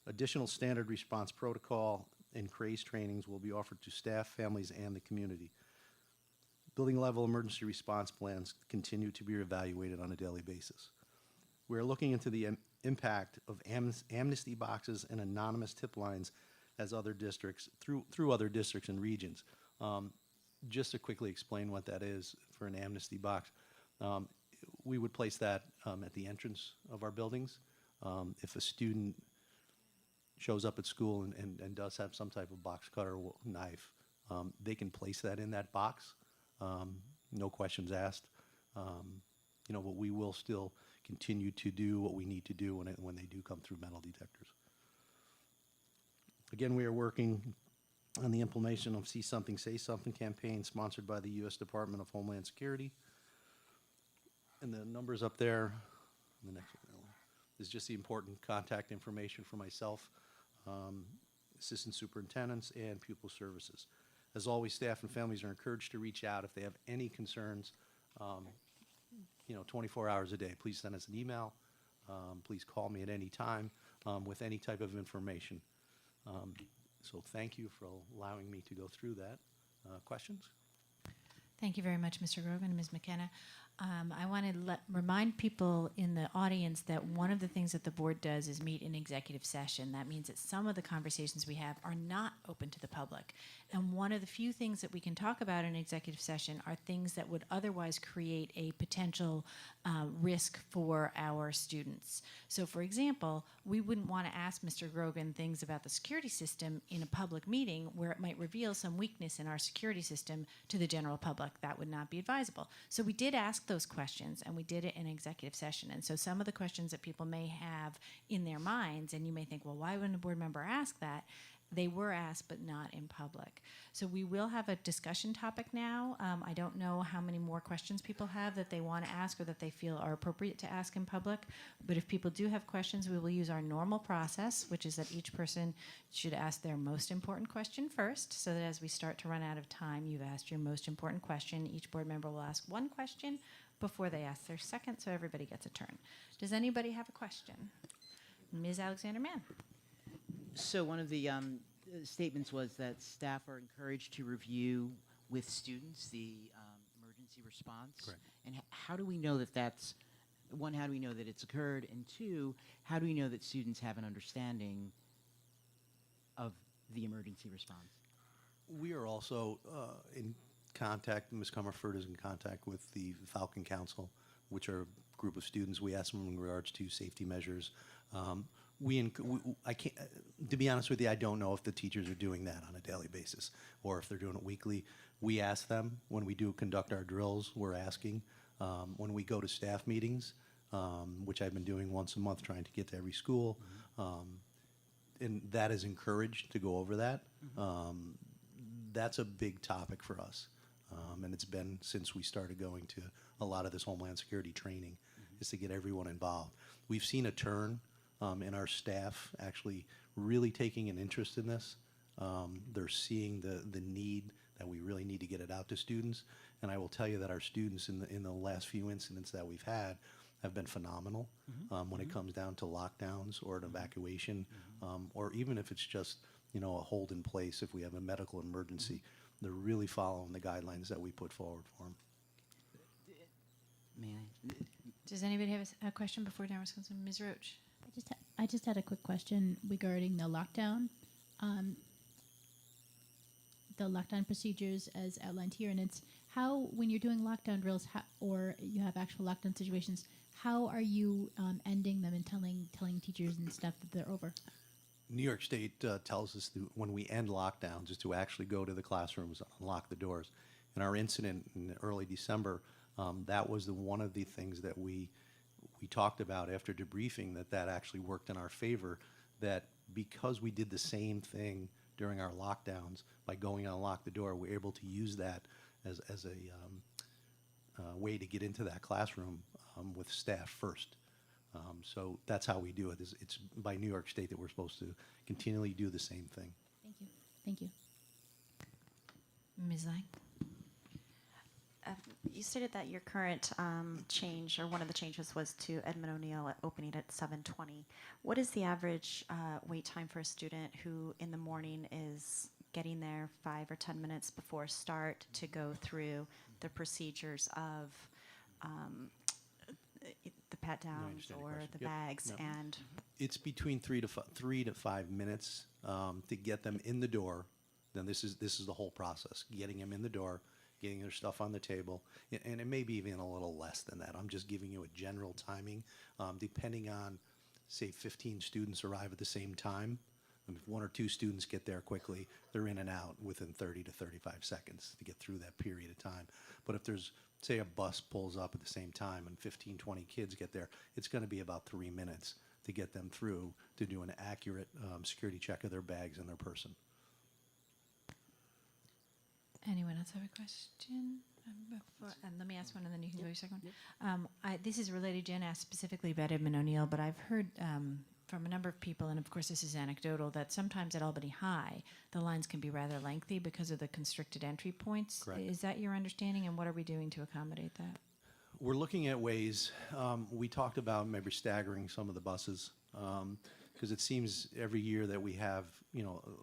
Additional standard response protocol and CRAZE trainings will be offered to staff, families, and the community. Building level emergency response plans continue to be evaluated on a daily basis. We're looking into the impact of amnesty boxes and anonymous tip lines as other districts, through other districts and regions. Just to quickly explain what that is for an amnesty box, we would place that at the entrance of our buildings. If a student shows up at school and does have some type of box cutter or knife, they can place that in that box, no questions asked. But we will still continue to do what we need to do when they do come through metal detectors. Again, we are working on the implementation of See Something, Say Something campaign sponsored by the U.S. Department of Homeland Security. And the numbers up there, the next one, is just the important contact information for myself, assistant superintendents, and pupil services. As always, staff and families are encouraged to reach out if they have any concerns, 24 hours a day. Please send us an email. Please call me at any time with any type of information. So thank you for allowing me to go through that. Questions? Thank you very much, Mr. Grogan and Ms. McKenna. I want to remind people in the audience that one of the things that the board does is meet in executive session. That means that some of the conversations we have are not open to the public. And one of the few things that we can talk about in executive session are things that would otherwise create a potential risk for our students. So for example, we wouldn't want to ask Mr. Grogan things about the security system in a public meeting where it might reveal some weakness in our security system to the general public. That would not be advisable. So we did ask those questions, and we did it in executive session. And so some of the questions that people may have in their minds, and you may think, well, why wouldn't a board member ask that? They were asked, but not in public. So we will have a discussion topic now. I don't know how many more questions people have that they want to ask or that they feel are appropriate to ask in public. But if people do have questions, we will use our normal process, which is that each person should ask their most important question first, so that as we start to run out of time, you've asked your most important question. Each board member will ask one question before they ask their second, so everybody gets a turn. Does anybody have a question? Ms. Alexander-Mann. So one of the statements was that staff are encouraged to review with students the emergency response. Correct. And how do we know that that's, one, how do we know that it's occurred? And two, how do we know that students have an understanding of the emergency response? We are also in contact, Ms. Comerford is in contact with the Falcon Council, which are a group of students. We ask them in regards to safety measures. I can't, to be honest with you, I don't know if the teachers are doing that on a daily basis or if they're doing it weekly. We ask them when we do conduct our drills, we're asking. When we go to staff meetings, which I've been doing once a month, trying to get to every school, and that is encouraged to go over that. That's a big topic for us. And it's been since we started going to a lot of this Homeland Security training, is to get everyone involved. We've seen a turn in our staff actually really taking an interest in this. They're seeing the need that we really need to get it out to students. And I will tell you that our students in the last few incidents that we've had have been phenomenal when it comes down to lockdowns or an evacuation, or even if it's just, a hold in place if we have a medical emergency. They're really following the guidelines that we put forward for them. May I? Does anybody have a question before Darren Wisconsin? Ms. Roach? I just had a quick question regarding the lockdown. The lockdown procedures as outlined here, and it's how, when you're doing lockdown drills, or you have actual lockdown situations, how are you ending them and telling teachers and staff that they're over? New York State tells us that when we end lockdowns is to actually go to the classrooms and unlock the doors. In our incident in early December, that was one of the things that we talked about after debriefing, that actually worked in our favor, that because we did the same thing during our lockdowns by going and unlock the door, we're able to use that as a way to get into that classroom with staff first. So that's how we do it. It's by New York State that we're supposed to continually do the same thing. Thank you. Thank you. Ms. Lang? You stated that your current change, or one of the changes, was to Edmund O'Neill opening at 7:20. What is the average wait time for a student who in the morning is getting there 5 or 10 minutes before start to go through the procedures of the pat downs understand your or question. the Yep. bags Yep. and It's between 3 to 5 minutes to get them in the door. Then this is the whole process: getting them in the door, getting their stuff on the table, and it may be even a little less than that. I'm just giving you a general timing, depending on, say, 15 students arrive at the same time. And if 1 or 2 students get there quickly, they're in and out within 30 to 35 seconds to get through that period of time. But if there's, say, a bus pulls up at the same time and 15, 20 kids get there, it's going to be about 3 minutes to get them through to do an accurate security check of their bags and their person. Anyone else have a question? And let me ask one, and then you can go your second one. This is related. Jen asked specifically about Edmund O'Neill, but I've heard from a number of people, and of course this is anecdotal, that sometimes at Albany High, the lines can be rather lengthy because of the constricted entry points. Correct. Is that your understanding, and what are we doing to accommodate that? We're looking at ways, we talked about maybe staggering some of the buses, because it seems every year that we have,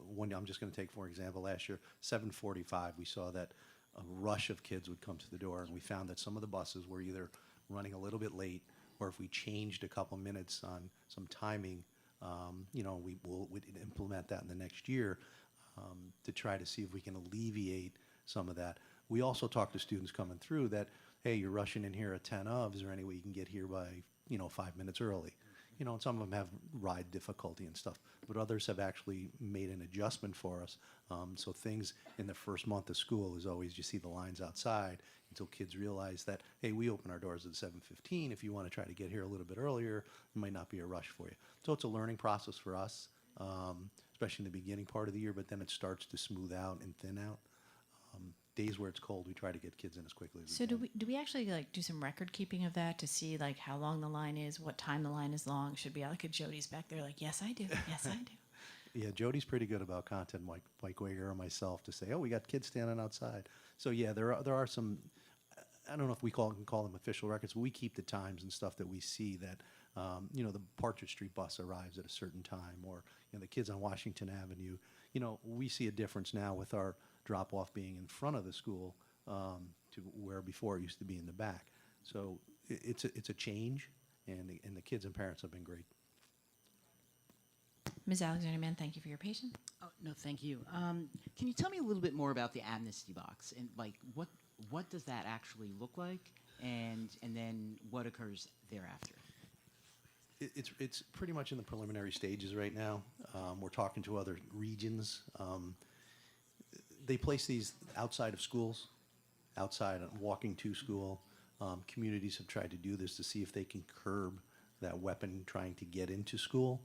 one, I'm just going to take, for example, last year, 7:45, we saw that a rush of kids would come to the door, and we found that some of the buses were either running a little bit late, or if we changed a couple minutes on some timing, we'd implement that in the next year to try to see if we can alleviate some of that. We also talk to students coming through that, hey, you're rushing in here at 10 of, is there any way you can get here by, 5 minutes early? And some of them have ride difficulty and stuff, but others have actually made an adjustment for us. So things in the first month of school is always, you see the lines outside until kids realize that, hey, we open our doors at 7:15. If you want to try to get here a little bit earlier, it might not be a rush for you. So it's a learning process for us especially in the beginning part of the year, but then it starts to smooth out and thin out. Days where it's cold, we try to get kids in as quickly as we So can. do we actually like do some record keeping of that to see like how long the line is, what time the line is long? Should be like a Jody's back there like, yes, I do. Yes, I do. Yeah, Jody's pretty good about content, Mike Wager or myself, to say, oh, we got kids standing outside. So yeah, there are some, I don't know if we can call them official records, but we keep the times and stuff that we see that, the Partridge Street bus arrives at a certain time, or, the kids on Washington Avenue. We see a difference now with our drop-off being in front of the school to where before it used to be in the back. So it's a change, and the kids and parents have been great. Ms. Alexander Mann, thank you for your patience. Oh, no, thank you. Can you tell me a little bit more about the amnesty box and like what does that actually look like, and then what occurs thereafter? It's pretty much in the preliminary stages right now. We're talking to other regions. They place these outside of schools, outside and walking to school. Communities have tried to do this to see if they can curb that weapon trying to get into school.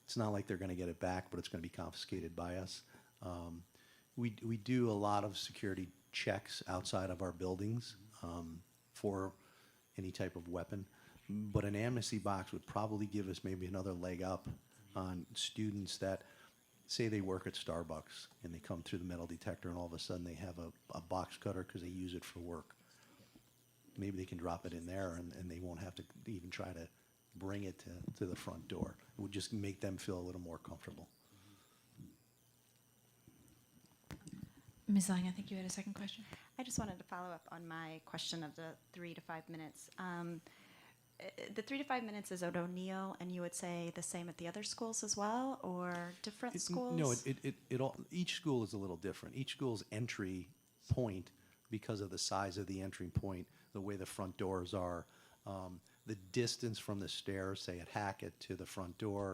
It's not like they're going to get it back, but it's going to be confiscated by us. We do a lot of security checks outside of our buildings for any type of weapon, but an amnesty box would probably give us maybe another leg up on students that say they work at Starbucks and they come through the metal detector and all of a sudden they have a box cutter because they use it for work. Maybe they can drop it in there and they won't have to even try to bring it to the front door. It would just make them feel a little more comfortable. Ms. Lang, I think you had a second question. I just wanted to follow up on my question of the 3 to 5 minutes. The 3 to 5 minutes is at O'Neill, and you would say the same at the other schools as well, or different schools? No, each school is a little different. Each school's entry point, because of the size of the entry point, the way the front doors are, the distance from the stairs, say at Hackett to the front door.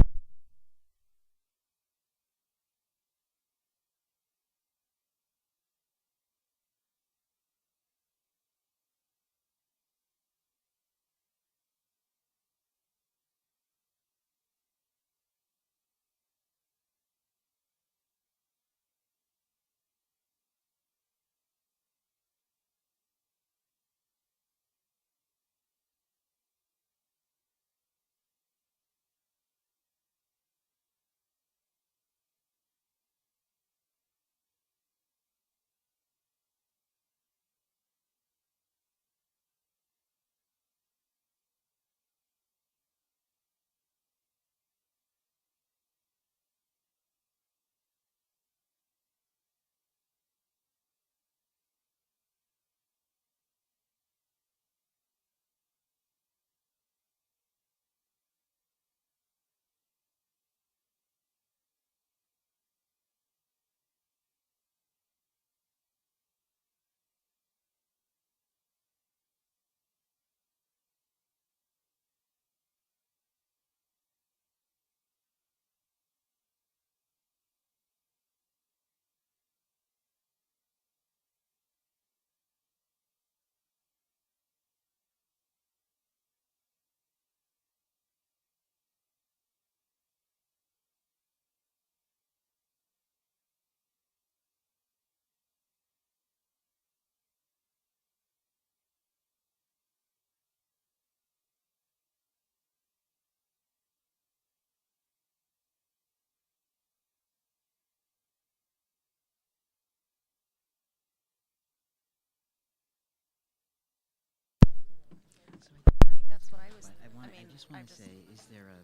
Right, that's what I was, I just want to say, is there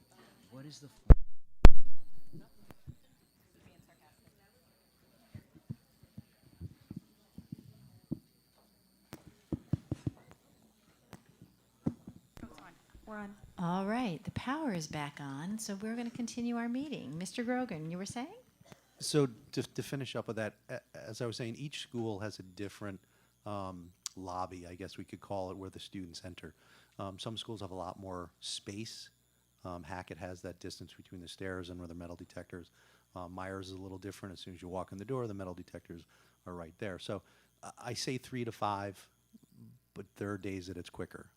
what is the We're on. All right, the power is back on, so we're going to continue our meeting. Mr. Grogan, you were saying? So to finish up with that, as I was saying, each school has a different lobby, I guess we could call it, where the students enter. Some schools have a lot more space. Hackett has that distance between the stairs and where the metal detectors. Myers is a little different. As soon as you walk in the door, the metal detectors are right there. So I say 3 to 5, but there are days that it's quicker.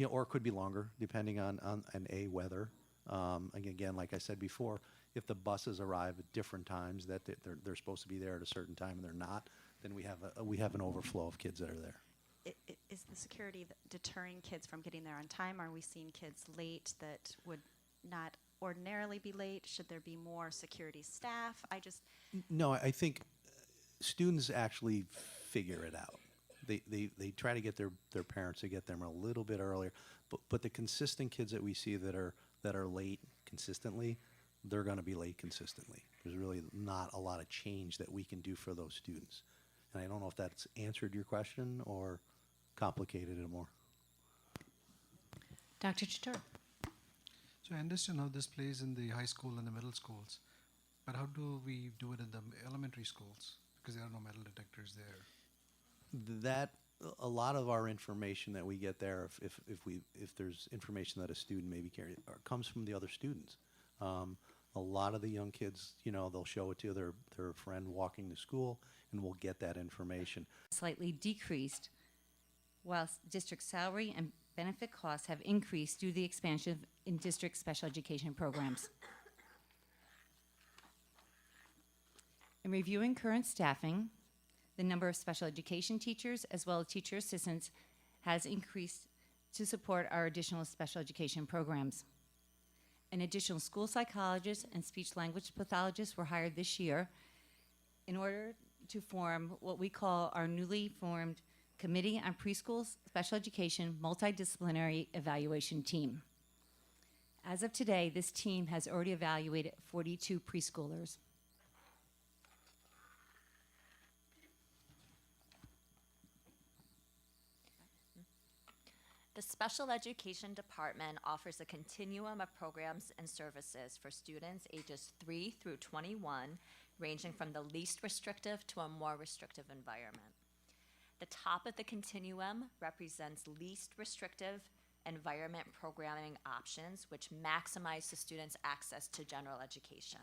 Or it could be longer, depending on weather. Again, like I said before, if the buses arrive at different times, that they're supposed to be there at a certain time and they're not, then we have an overflow of kids that are there. Is the security deterring kids from getting there on time? Are we seeing kids late that would not ordinarily be late? Should there be more security staff? No, I think students actually figure it out. They try to get their parents to get them a little bit earlier, but the consistent kids that we see that are late consistently, they're going to be late consistently. There's really not a lot of change that we can do for those students. And I don't know if that's answered your question or complicated it more. Dr. Chatur. So I understand how this plays in the high school and the middle schools, but how do we do it in the elementary schools? Because there are no metal detectors there. That a lot of our information that we get there, if there's information that a student maybe carries, comes from the other students. A lot of the young kids, they'll show it to their friend walking to school, and we'll get that information. Slightly decreased, while district salary and benefit costs have increased due to the expansion in district special education programs. In reviewing current staffing, the number of special education teachers as well as teacher assistants has increased to support our additional special education programs. An additional school psychologist and speech language pathologist were hired this year in order to form what we call our newly formed Committee on Preschool Special Education Multidisciplinary Evaluation Team. As of today, this team has already evaluated 42 preschoolers. The Special Education Department offers a continuum of programs and services for students ages 3 through 21, ranging from the least restrictive to a more restrictive environment. The top of the continuum represents least restrictive environment programming options, which maximize the students' access to general education.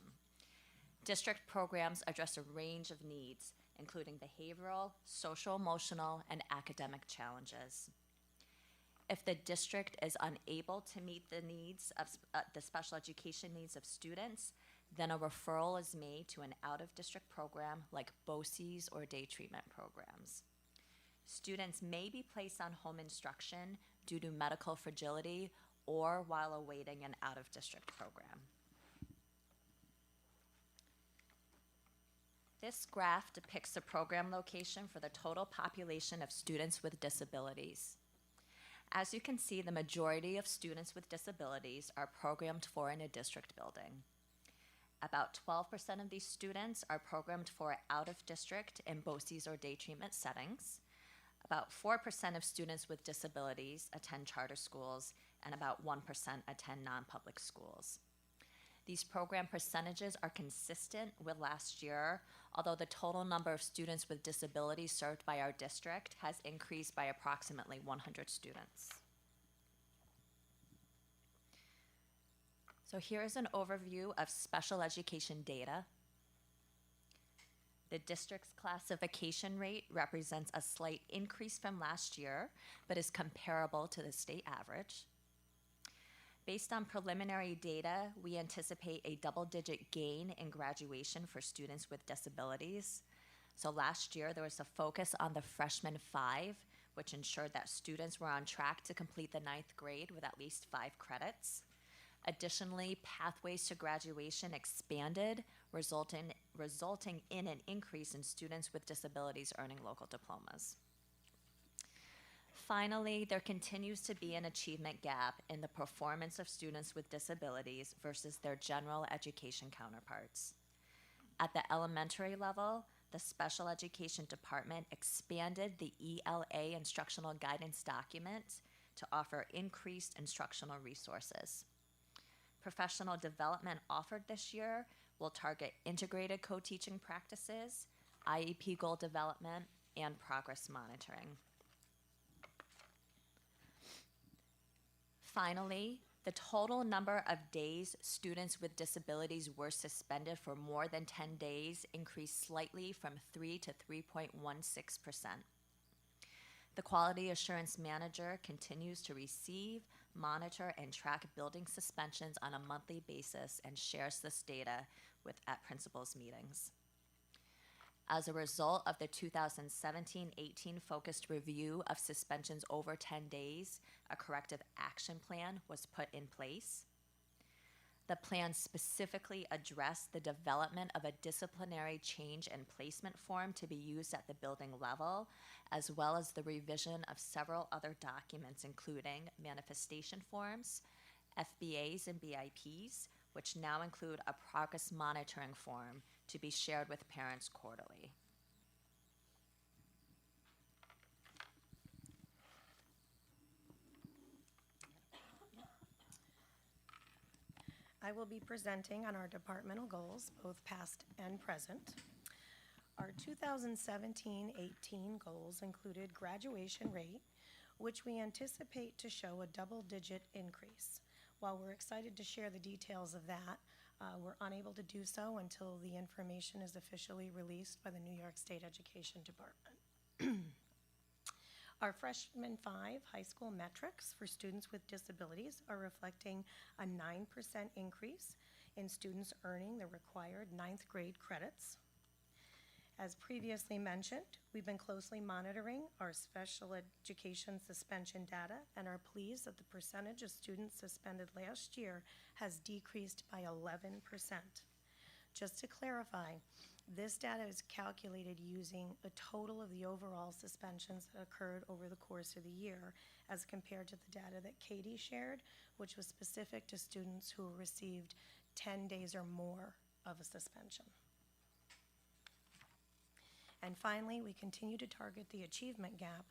District programs address a range of needs, including behavioral, social, emotional, and academic challenges. If the district is unable to meet the needs of the special education needs of students, then a referral is made to an out-of-district program like BOCES or day treatment programs. Students may be placed on home instruction due to medical fragility or while awaiting an out-of-district program. This graph depicts the program location for the total population of students with disabilities. As you can see, the majority of students with disabilities are programmed for in a district building. About 12% of these students are programmed for out-of-district in BOCES or day treatment settings. About 4% of students with disabilities attend charter schools, and about 1% attend non-public schools. These program percentages are consistent with last year, although the total number of students with disabilities served by our district has increased by approximately 100 students. So here is an overview of special education data. The district's classification rate represents a slight increase from last year, but is comparable to the state average. Based on preliminary data, we anticipate a double-digit gain in graduation for students with disabilities. So last year, there was a focus on the freshman 5, which ensured that students were on track to complete the 9th grade with at least 5 credits. Additionally, pathways to graduation expanded, resulting in an increase in students with disabilities earning local diplomas. Finally, there continues to be an achievement gap in the performance of students with disabilities versus their general education counterparts. At the elementary level, the Special Education Department expanded the ELA instructional guidance document to offer increased instructional resources. Professional development offered this year will target integrated co-teaching practices, IEP goal development, and progress monitoring. Finally, the total number of days students with disabilities were suspended for more than 10 days increased slightly from 3 to 3.16%. The Quality Assurance Manager continues to receive, monitor and track building suspensions on a monthly basis, and shares this data at principals' meetings. As a result of the 2017-18 focused review of suspensions over 10 days, a corrective action plan was put in place. The plan specifically addressed the development of a disciplinary change and placement form to be used at the building level, as well as the revision of several other documents, including manifestation forms, FBAs and BIPs, which now include a progress monitoring form to be shared with parents quarterly. I will be presenting on our departmental goals, both past and present. Our 2017-18 goals included graduation rate, which we anticipate to show a double-digit increase. While we're excited to share the details of that, we're unable to do so until the information is officially released by the New York State Education Department. Our freshman 5 high school metrics for students with disabilities are reflecting a 9% increase in students earning the required 9th grade credits. As previously mentioned, we've been closely monitoring our special education suspension data and are pleased that the percentage of students suspended last year has decreased by 11%. Just to clarify, this data is calculated using a total of the overall suspensions that occurred over the course of the year as compared to the data that Katie shared, which was specific to students who received 10 days or more of a suspension. And finally, we continue to target the achievement gap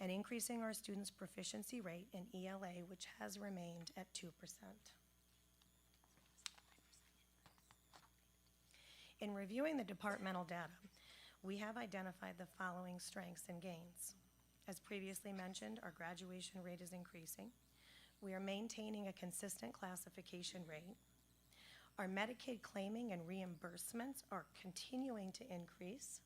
and increasing our students' proficiency rate in ELA, which has remained at 2%. In reviewing the departmental data, we have identified the following strengths and gains. As previously mentioned, our graduation rate is increasing. We are maintaining a consistent classification rate. Our Medicaid claiming and reimbursements are continuing to increase.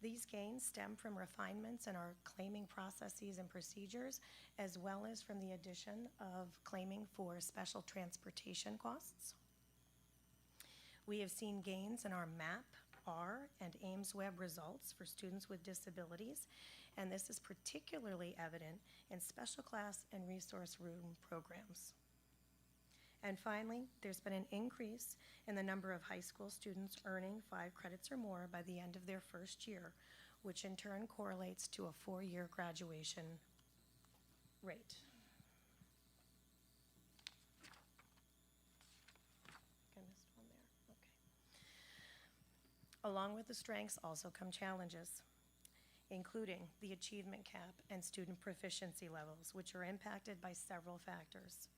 These gains stem from refinements in our claiming processes and procedures, as well as from the addition of claiming for special transportation costs. We have seen gains in our MAP, R, and Ames Web results for students with disabilities, and this is particularly evident in special class and resource room programs. And finally, there's been an increase in the number of high school students earning 5 credits or more by the end of their first year, which in turn correlates to a 4-year graduation rate. I missed one there. Okay. Along with the strengths also come challenges, including the achievement cap and student proficiency levels, which are impacted by several factors.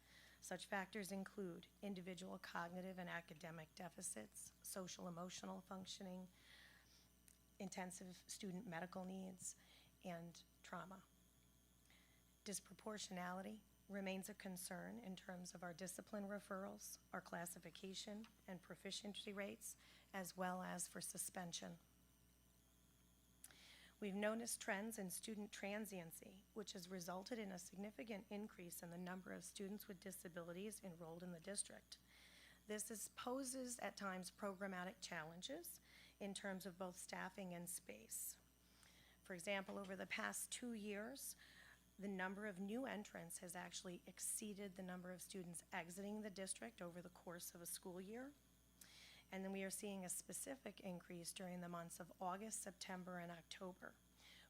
Such factors include individual cognitive and academic deficits, social emotional functioning, intensive student medical needs, and trauma. Disproportionality remains a concern in terms of our discipline referrals, our classification and proficiency rates, as well as for suspension. We've noticed trends in student transiency, which has resulted in a significant increase in the number of students with disabilities enrolled in the district. This poses at times programmatic challenges in terms of both staffing and space. For example, over the past 2 years, the number of new entrants has actually exceeded the number of students exiting the district over the course of a school year. And then we are seeing a specific increase during the months of August, September, and October,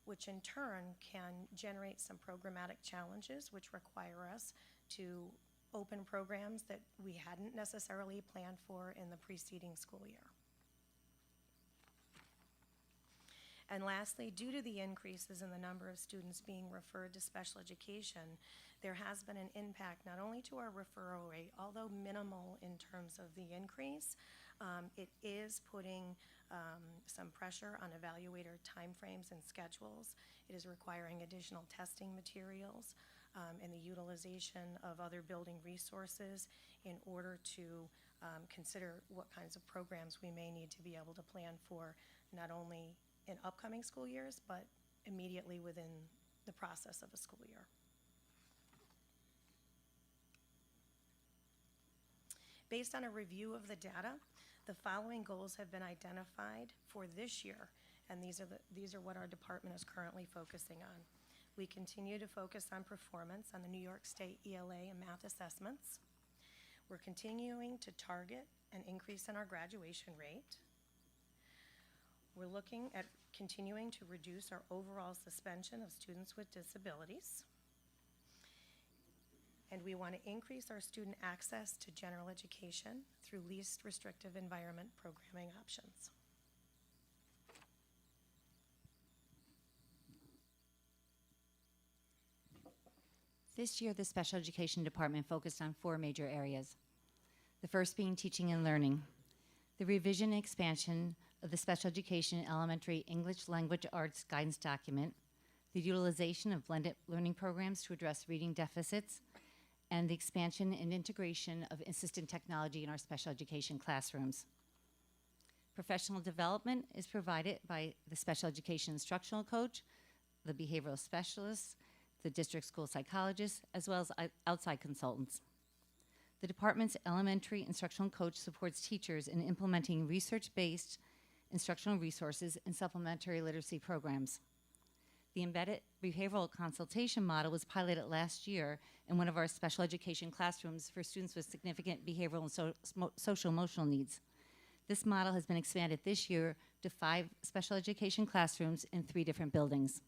which in turn can generate some programmatic challenges which require us to open programs that we hadn't necessarily planned for in the preceding school year. And lastly, due to the increases in the number of students being referred to special education, there has been an impact not only to our referral rate, although minimal in terms of the increase, it is putting some pressure on evaluator timeframes and schedules. It is requiring additional testing materials and the utilization of other building resources in order to consider what kinds of programs we may need to be able to plan for, not only in upcoming school years, but immediately within the process of a school year. Based on a review of the data, the following goals have been identified for this year, and these are what our department is currently focusing on. We continue to focus on performance on the New York State ELA and math assessments. We're continuing to target an increase in our graduation rate. We're looking at continuing to reduce our overall suspension of students with disabilities. And we want to increase our student access to general education through least restrictive environment programming options. This year, the Special Education Department focused on 4 major areas. The first being teaching and learning. The revision and expansion of the Special Education Elementary English Language Arts Guidance Document, the utilization of blended learning programs to address reading deficits, and the expansion and integration of assistive technology in our special education classrooms. Professional development is provided by the special education instructional coach, the behavioral specialists, the district school psychologists, as well as outside consultants. The department's elementary instructional coach supports teachers in implementing research-based instructional resources and supplementary literacy programs. The embedded behavioral consultation model was piloted last year in one of our special education classrooms for students with significant behavioral and social emotional needs. This model has been expanded this year to 5 special education classrooms in 3 different buildings.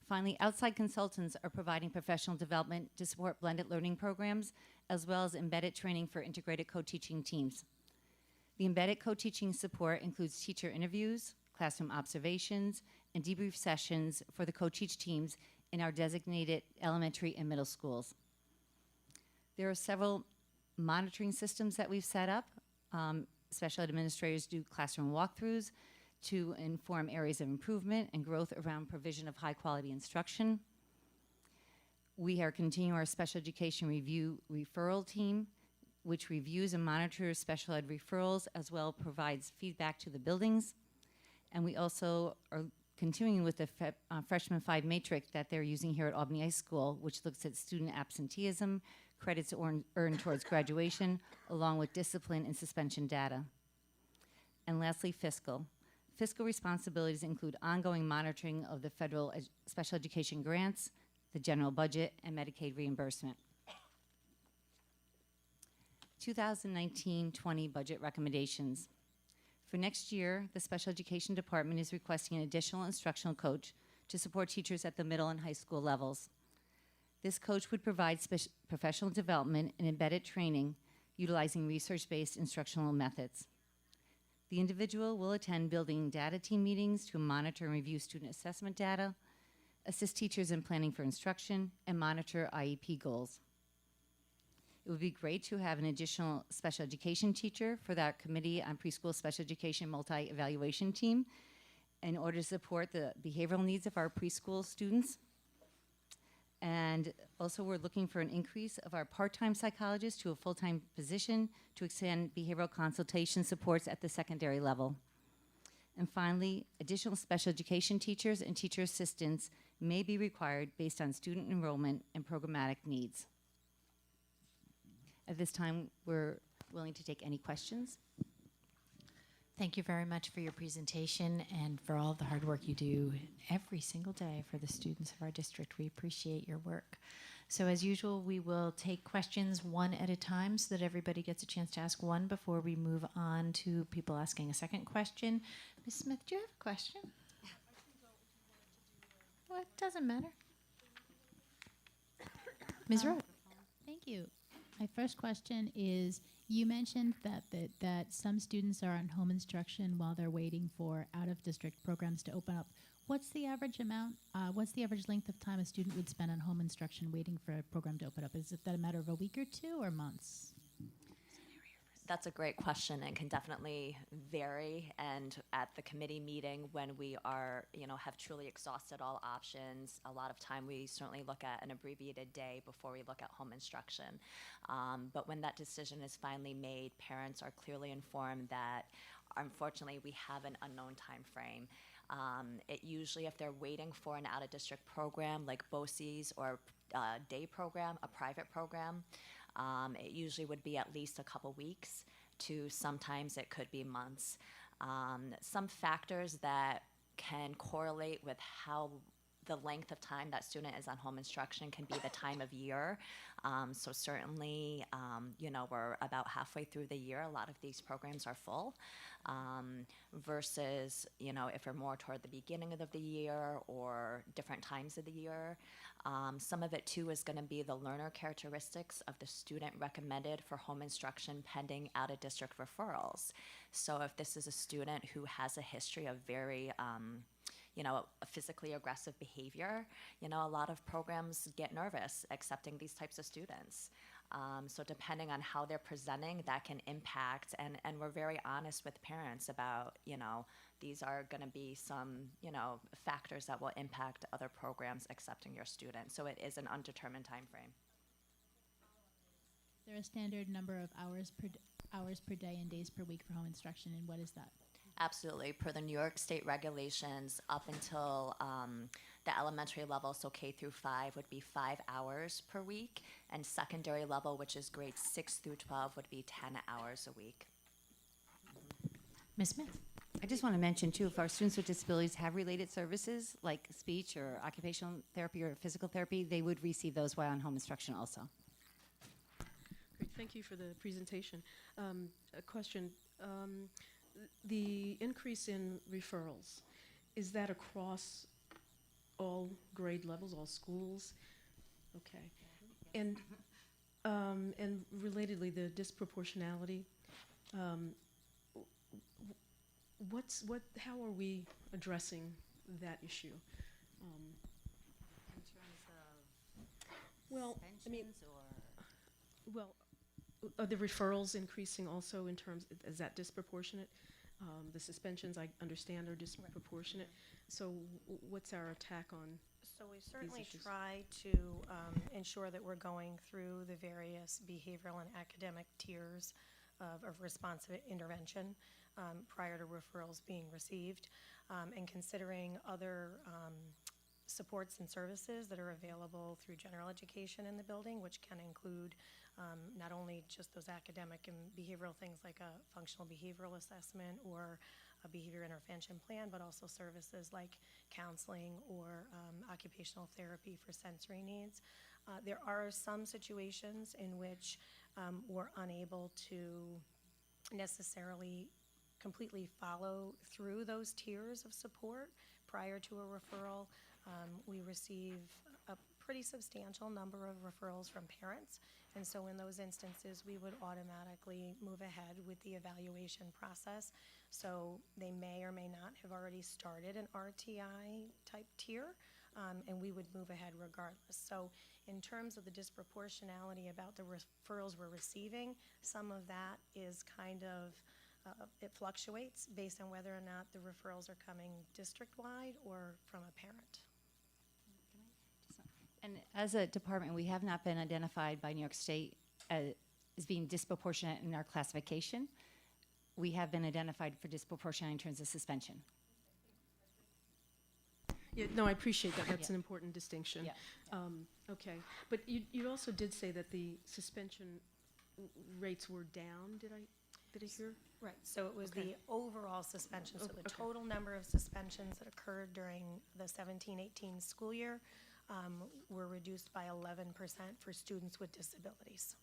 Finally, outside consultants are providing professional development to support blended learning programs, as well as embedded training for integrated co-teaching teams. The embedded co-teaching support includes teacher interviews, classroom observations, and debrief sessions for the co-teach teams in our designated elementary and middle schools. There are several monitoring systems that we've set up. Special administrators do classroom walkthroughs to inform areas of improvement and growth around provision of high-quality instruction. We are continuing our special education review referral team, which reviews and monitors special ed referrals, as well provides feedback to the buildings. And we also are continuing with the Freshman 5 matrix that they're using here at Albany High School, which looks at student absenteeism, credits earned towards graduation, along with discipline and suspension data. And lastly, fiscal. Fiscal responsibilities include ongoing monitoring of the federal special education grants, the general budget, and Medicaid reimbursement. 2019-20 budget recommendations. For next year, the Special Education Department is requesting an additional instructional coach to support teachers at the middle and high school levels. This coach would provide professional development and embedded training utilizing research-based instructional methods. The individual will attend building data team meetings to monitor and review student assessment data, assist teachers in planning for instruction, and monitor IEP goals. It would be great to have an additional special education teacher for that Committee on Preschool Special Education Multi-Evaluation Team in order to support the behavioral needs of our preschool students. And also we're looking for an increase of our part-time psychologists to a full-time position to extend behavioral consultation supports at the secondary level. And finally, additional special education teachers and teacher assistants may be required based on student enrollment and programmatic needs. At this time, we're willing to take any questions. Thank you very much for your presentation and for all the hard work you do every single day for the students of our district. We appreciate your work. So as usual, we will take questions one at a time so that everybody gets a chance to ask one before we move on to people asking a second question. Ms. Smith, do you have a question? Well, it doesn't matter. Ms. Rowe. Thank you. My first question is, you mentioned that some students are on home instruction while they're waiting for out-of-district programs to open up. What's the average length of time a student would spend on home instruction waiting for a program to open up? Is it that a matter of a week or 2 or months? That's a great question and can definitely vary. And at the committee meeting, when we are, have truly exhausted all options, a lot of time we certainly look at an abbreviated day before we look at home instruction. But when that decision is finally made, parents are clearly informed that unfortunately we have an unknown time frame. It usually, if they're waiting for an out-of-district program like BOCES or day program, a private program, It usually would be at least a couple weeks to sometimes it could be months. Some factors that can correlate with how the length of time that student is on home instruction can be the time of year. So certainly, we're about halfway through the year. A lot of these programs are full versus, if you're more toward the beginning of the year or different times of the year. Some of it too is going to be the learner characteristics of the student recommended for home instruction pending out-of-district referrals. So if this is a student who has a history of very a physically aggressive behavior, a lot of programs get nervous accepting these types of students. So depending on how they're presenting, that can impact, and we're very honest with parents about, these are going to be some, factors that will impact other programs accepting your students. So it is an undetermined time frame. Is there a standard number of hours per day and days per week for home instruction, and what is that? Absolutely. Per the New York State regulations, up until the elementary level, so K through 5, would be 5 hours per week, and secondary level, which is grades 6 through 12, would be 10 hours a week. Ms. Smith? I just want to mention, too, if our students with disabilities have related services, like speech or occupational therapy or physical therapy, they would receive those while on home instruction also. Great, thank you for the presentation. A question. The increase in referrals, is that across all grade levels, all schools? Okay. And relatedly, the disproportionality, how are we addressing that issue? In terms of well, I mean, or well, are the referrals increasing also in terms, is that disproportionate? The suspensions, I understand, are disproportionate. So what's our attack on? So we certainly issues? try to ensure that we're going through the various behavioral and academic tiers of responsive intervention prior to referrals being received, and considering other supports and services that are available through general education in the building, which can include not only just those academic and behavioral things like a functional behavioral assessment or a behavior intervention plan, but also services like counseling or occupational therapy for sensory needs. There are some situations in which we're unable to necessarily completely follow through those tiers of support prior to a referral. We receive a pretty substantial number of referrals from parents, and so in those instances, we would automatically move ahead with the evaluation process. So they may or may not have already started an RTI type tier, and we would move ahead regardless. So in terms of the disproportionality about the referrals we're receiving, some of that is kind of it fluctuates based on whether or not the referrals are coming district-wide or from a parent. And as a department, we have not been identified by New York State as being disproportionate in our classification. We have been identified for disproportionate in terms of suspension. Yeah, no, I appreciate that. That's Yeah. an important distinction. Yeah. Okay, but you also did say that the suspension rates were down. Did I hear? Right, so it was Okay. the overall suspension, so the Okay. total number of suspensions that occurred during the 17-18 school year were reduced by 11% for students with disabilities.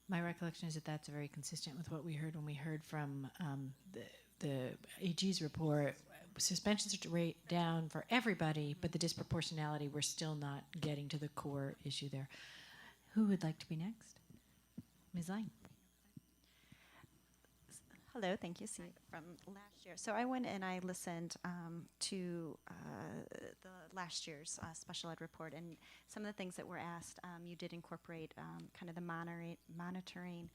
My recollection is that that's very consistent with what we heard when we heard from the AG's report. Suspensions are rate down for everybody, but the disproportionality, we're still not getting to the core issue there. Who would like to be next? Ms. Lang. Hello, thank you, Steve, from last year. So I went and I listened to the last year's special ed report, and some of the things that were asked, you did incorporate kind of the monitoring.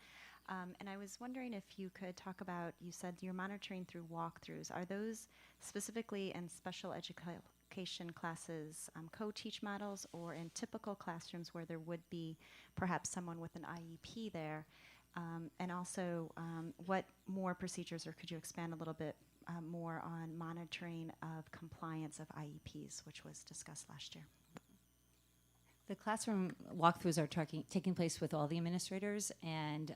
And I was wondering if you could talk about, you said you're monitoring through walkthroughs. Are those specifically in special education classes, co-teach models, or in typical classrooms where there would be perhaps someone with an IEP there? And also, what more procedures, or could you expand a little bit more on monitoring of compliance of IEPs, which was discussed last year? The classroom walkthroughs are taking place with all the administrators, and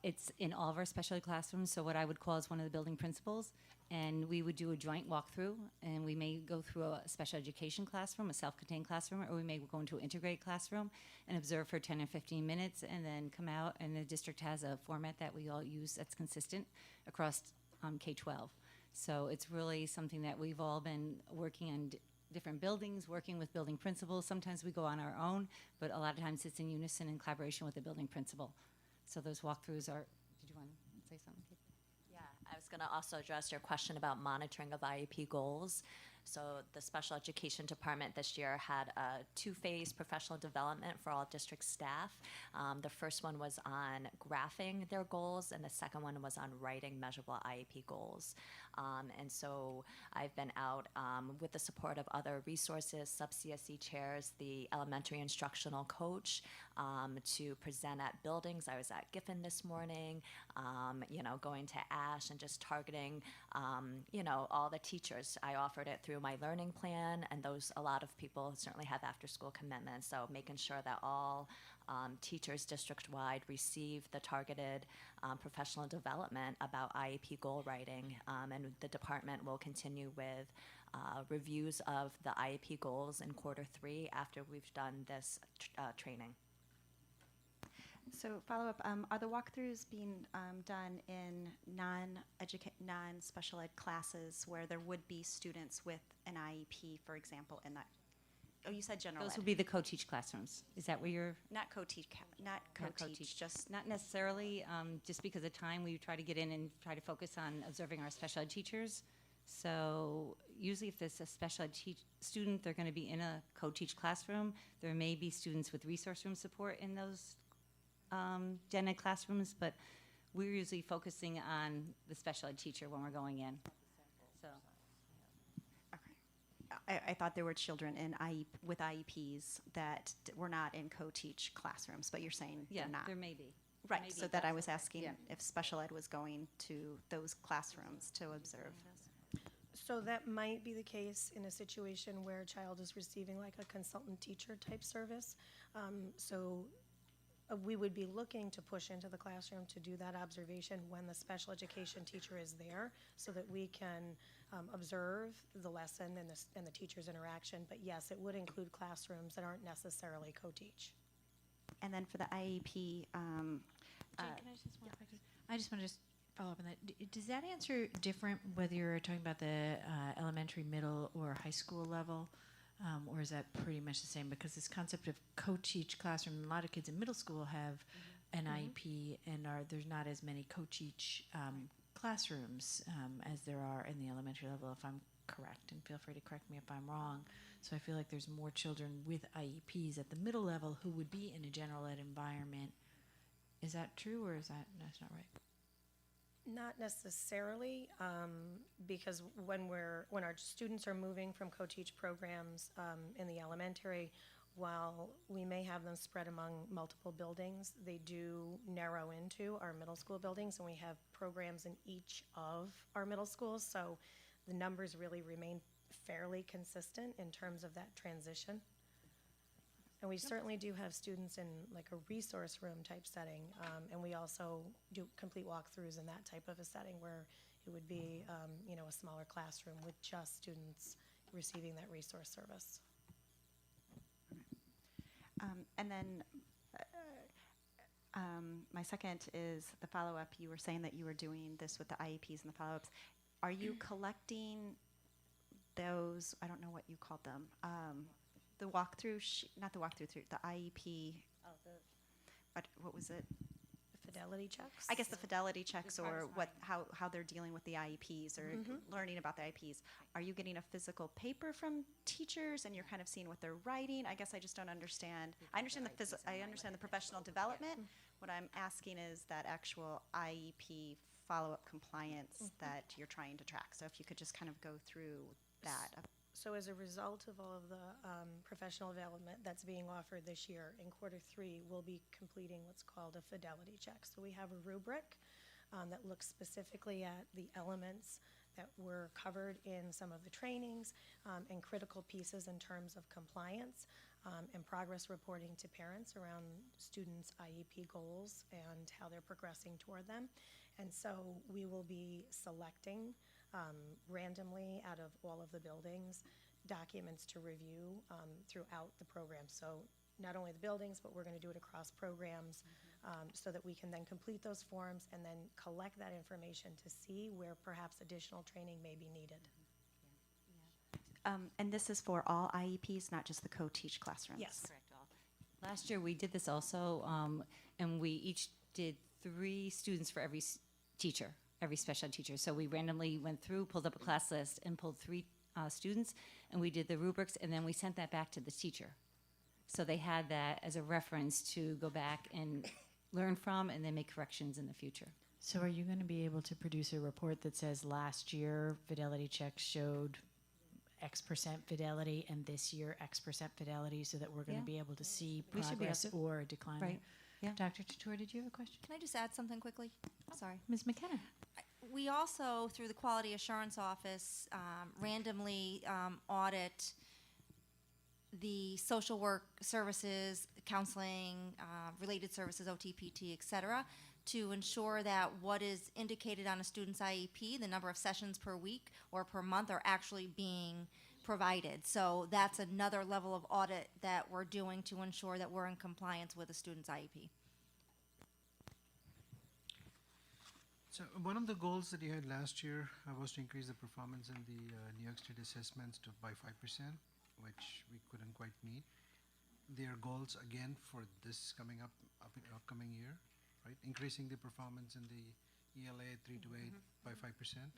it's in all of our special ed classrooms, so what I would call is one of the building principals, and we would do a joint walkthrough, and we may go through a special education classroom, a self-contained classroom, or we may go into an integrated classroom and observe for 10 or 15 minutes, and then come out, and the district has a format that we all use that's consistent across K-12. So it's really something that we've all been working on different buildings, working with building principals. Sometimes we go on our own, but a lot of times it's in unison in collaboration with the building principal. So those walkthroughs are, did you want to say something, Kate? Yeah, I was going to also address your question about monitoring of IEP goals. So the special education department this year had a two-phase professional development for all district staff. The first one was on graphing their goals, and the second one was on writing measurable IEP goals. And so I've been out with the support of other resources, sub-CSE chairs, the elementary instructional coach, to present at buildings. I was at Giffen this morning, going to ASH and just targeting, all the teachers. I offered it through my learning plan, and a lot of people certainly have after-school commitments, so making sure that all teachers district-wide receive the targeted professional development about IEP goal writing, and the department will continue with reviews of the IEP goals in quarter 3 after we've done this training. So follow up, are the walkthroughs being done in non-special ed classes where there would be students with an IEP, for example, in that? Oh, you said general Those ed. would be the co-teach classrooms. Is that where you're? Not co-teach, not co-teach, just Not necessarily, just because of time, we try to get in and try to focus on observing our special ed teachers. So usually if there's a special ed student, they're going to be in a co-teach classroom. There may be students with resource room support in those gen ed classrooms, but we're usually focusing on the special ed teacher when we're going in. So. I thought there were children with IEPs that were not in co-teach classrooms, but you're saying Yeah, they're not. there may be. Right, Maybe so that I was that's- asking yeah. if special ed was going to those classrooms to observe. So that might be the case in a situation where a child is receiving like a consultant teacher type service. We would be looking to push into the classroom to do that observation when the special education teacher is there, so that we can observe the lesson and the teacher's interaction. But yes, it would include classrooms that aren't necessarily co-teach. And then for the IEP, Jane, can I just I just want to follow up on that. Does that answer different whether you're talking about the elementary, middle, or high school level? Or is that pretty much the same? Because this concept of co-teach classroom, a lot of kids in middle school have an IEP, and there's not as many co-teach classrooms as there are in the elementary level, if I'm correct. And feel free to correct me if I'm wrong. So I feel like there's more children with IEPs at the middle level who would be in a general ed environment. Is that true, or is that's not right? Not necessarily, because when our students are moving from co-teach programs in the elementary, while we may have them spread among multiple buildings, they do narrow into our middle school buildings, and we have programs in each of our middle schools, so the numbers really remain fairly consistent in terms of that transition. And we certainly do have students in like a resource room type setting, and we also do complete walkthroughs in that type of a setting where it would be, a smaller classroom with just students receiving that resource service. And then my second is the follow-up. You were saying that you were doing this with the IEPs and the follow-ups. Are you collecting those, I don't know what you called them, the walkthrough, not the walkthrough, the IEP, what was it? The fidelity checks? I guess the fidelity checks, or how they're dealing with the IEPs, or learning about the IEPs. Are you getting a physical paper from teachers and you're kind of seeing what they're writing? I guess I just don't understand. I understand the professional development. What I'm asking is that actual IEP follow-up compliance that you're trying to track. So if you could just kind of go through that. So as a result of all of the professional development that's being offered this year, in quarter 3, we'll be completing what's called a fidelity check. So we have a rubric that looks specifically at the elements that were covered in some of the trainings and critical pieces in terms of compliance. and progress reporting to parents around students' IEP goals and how they're progressing toward them. And so we will be selecting randomly out of all of the buildings documents to review throughout the program. So not only the buildings, but we're going to do it across programs so that we can then complete those forms and then collect that information to see where perhaps additional training may be needed. And this is for all IEPs, not just the co-teach classrooms? Yes. Correct all. Last year, we did this also, and we each did 3 students for every teacher, every special teacher. So we randomly went through, pulled up a class list, and pulled 3 students, and we did the rubrics, and then we sent that back to the teacher. So they had that as a reference to go back and learn from, and then make corrections in the future. So are you going to be able to produce a report that says last year fidelity checks showed X% fidelity and this year X% fidelity, so that we're going Yeah. to be able to see We should be able progress to. or decline? Right. Yeah. Dr. Tutor, did you have a question? Can I just add something quickly? Sorry. Ms. McKenna? We also, through the Quality Assurance Office, randomly audit the social work services, counseling, related services, OTPT, et cetera, to ensure that what is indicated on a student's IEP, the number of sessions per week or per month, are actually being provided. So that's another level of audit that we're doing to ensure that we're in compliance with a student's IEP. So one of the goals that you had last year was to increase the performance in the New York State assessments by 5%, which we couldn't quite meet. There are goals again for this upcoming year, right? Increasing the performance in the ELA 3 to 8 by 5%.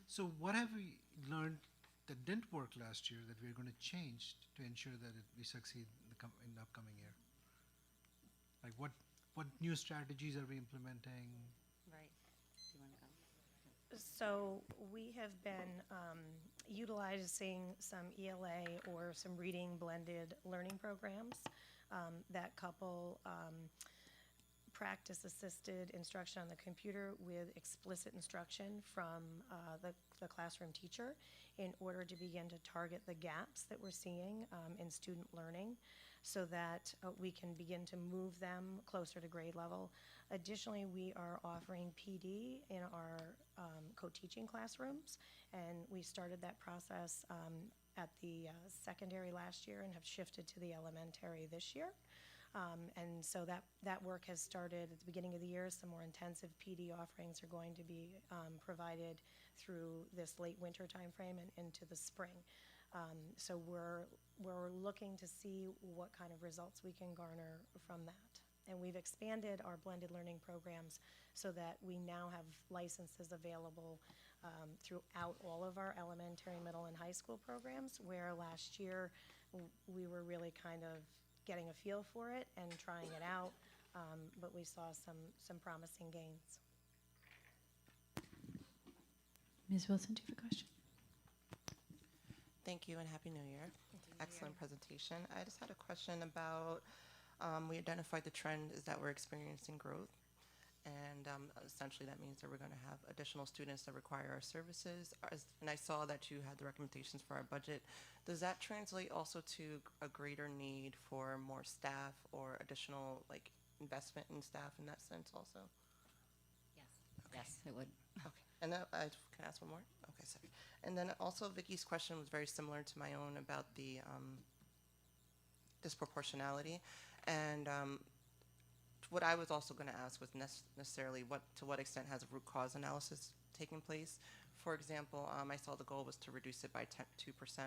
So what have we learned that didn't work last year that we're going to change to ensure that we succeed in the upcoming year? Like what new strategies are we implementing? Right. Do you want to go? So we have been utilizing some ELA or some reading blended learning programs that couple practice-assisted instruction on the computer with explicit instruction from the classroom teacher in order to begin to target the gaps that we're seeing in student learning so that we can begin to move them closer to grade level. Additionally, we are offering PD in our co-teaching classrooms, and we started that process at the secondary last year and have shifted to the elementary this year. And so that work has started at the beginning of the year. Some more intensive PD offerings are going to be provided through this late winter timeframe and into the spring. So we're looking to see what kind of results we can garner from that. And we've expanded our blended learning programs so that we now have licenses available throughout all of our elementary, middle, and high school programs, where last year we were really kind of getting a feel for it and trying it out, but we saw some promising gains. Ms. Wilson, do you have a question? Thank you and Happy New Year. Excellent presentation. I just had a question about, we identified the trend is that we're experiencing growth. And essentially that means that we're going to have additional students that require our services. And I saw that you had the recommendations for our budget. Does that translate also to a greater need for more staff or additional like investment in staff in that sense also? Yes. Yes, it would. Okay. And then I can I ask one more? Okay, sorry. And then also Vicky's question was very similar to my own about the disproportionality. And what I was also going to ask was necessarily to what extent has a root cause analysis taken place? For example, I saw the goal was to reduce it by 2%.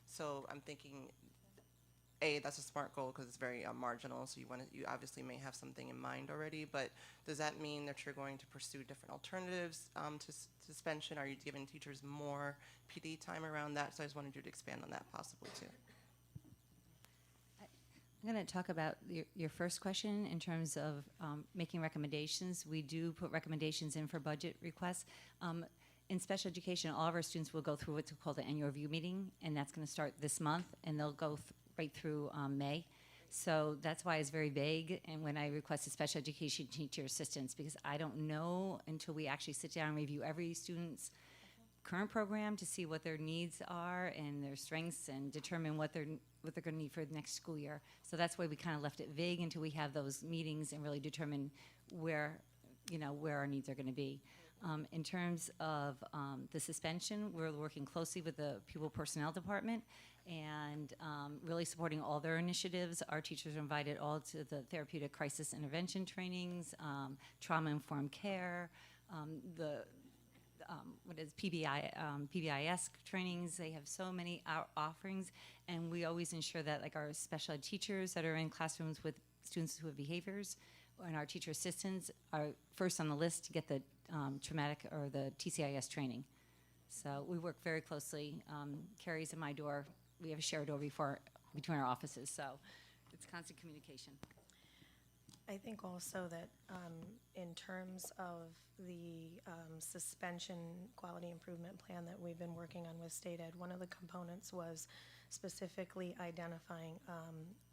So I'm thinking, A, that's a smart goal because it's very marginal. So you obviously may have something in mind already. But does that mean that you're going to pursue different alternatives to suspension? Are you giving teachers more PD time around that? So I just wanted you to expand on that possibly too. I'm going to talk about your first question in terms of making recommendations. We do put recommendations in for budget requests. In special education, all of our students will go through what's called the annual review meeting, and that's going to start this month, and they'll go right through May. So that's why it's very vague, and when I request a special education teacher assistance, because I don't know until we actually sit down and review every student's current program to see what their needs are and their strengths and determine what they're going to need for the next school year. So that's why we kind of left it vague until we have those meetings and really determine where our needs are going to be. In terms of the suspension, we're working closely with the Pupil Personnel Department and really supporting all their initiatives. Our teachers are invited all to the therapeutic crisis intervention trainings, trauma-informed care, PBIS trainings. They have so many offerings, and we always ensure that like our special ed teachers that are in classrooms with students who have behaviors and our teacher assistants are first on the list to get the traumatic or the TCIS training. So we work very closely. Carrie's in my door. We have a shared door between our offices, so it's constant communication. I think also that in terms of the suspension quality improvement plan that we've been working on with State Ed, one of the components was specifically identifying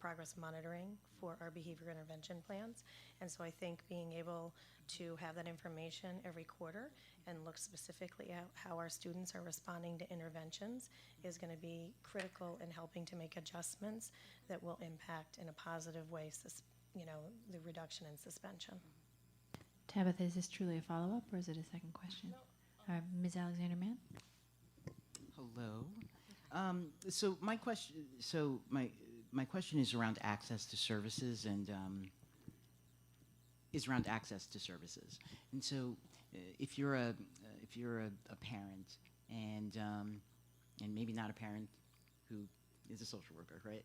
progress monitoring for our behavior intervention plans. And so I think being able to have that information every quarter and look specifically at how our students are responding to interventions is going to be critical in helping to make adjustments that will impact in a positive way the reduction in suspension. Tabitha, is this truly a follow-up, or is it a second question? Ms. Alexander-Mann? Hello. So my question is around access to services and And so, if you're a parent and maybe not a parent who is a social worker, right?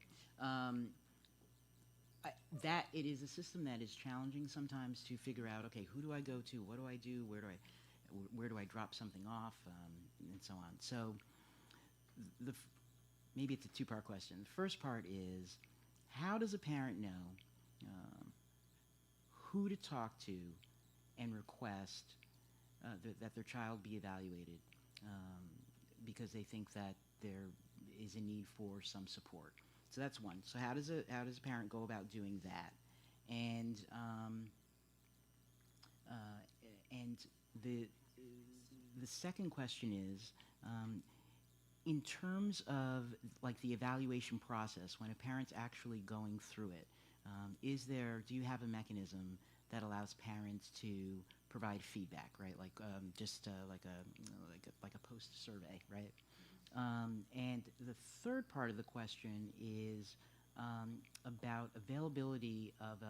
That it is a system that is challenging sometimes to figure out. Okay, who do I go to? What do I do? Where do I drop something off? And so on. So, maybe it's a two-part question. The first part is, how does a parent know who to talk to and request that their child be evaluated because they think that there is a need for some support? So that's one. So how does a parent go about doing that? And the second question is, in terms of like the evaluation process, when a parent's actually going through it, do you have a mechanism that allows parents to provide feedback, right? Like like a post survey, right? And the third part of the question is about availability of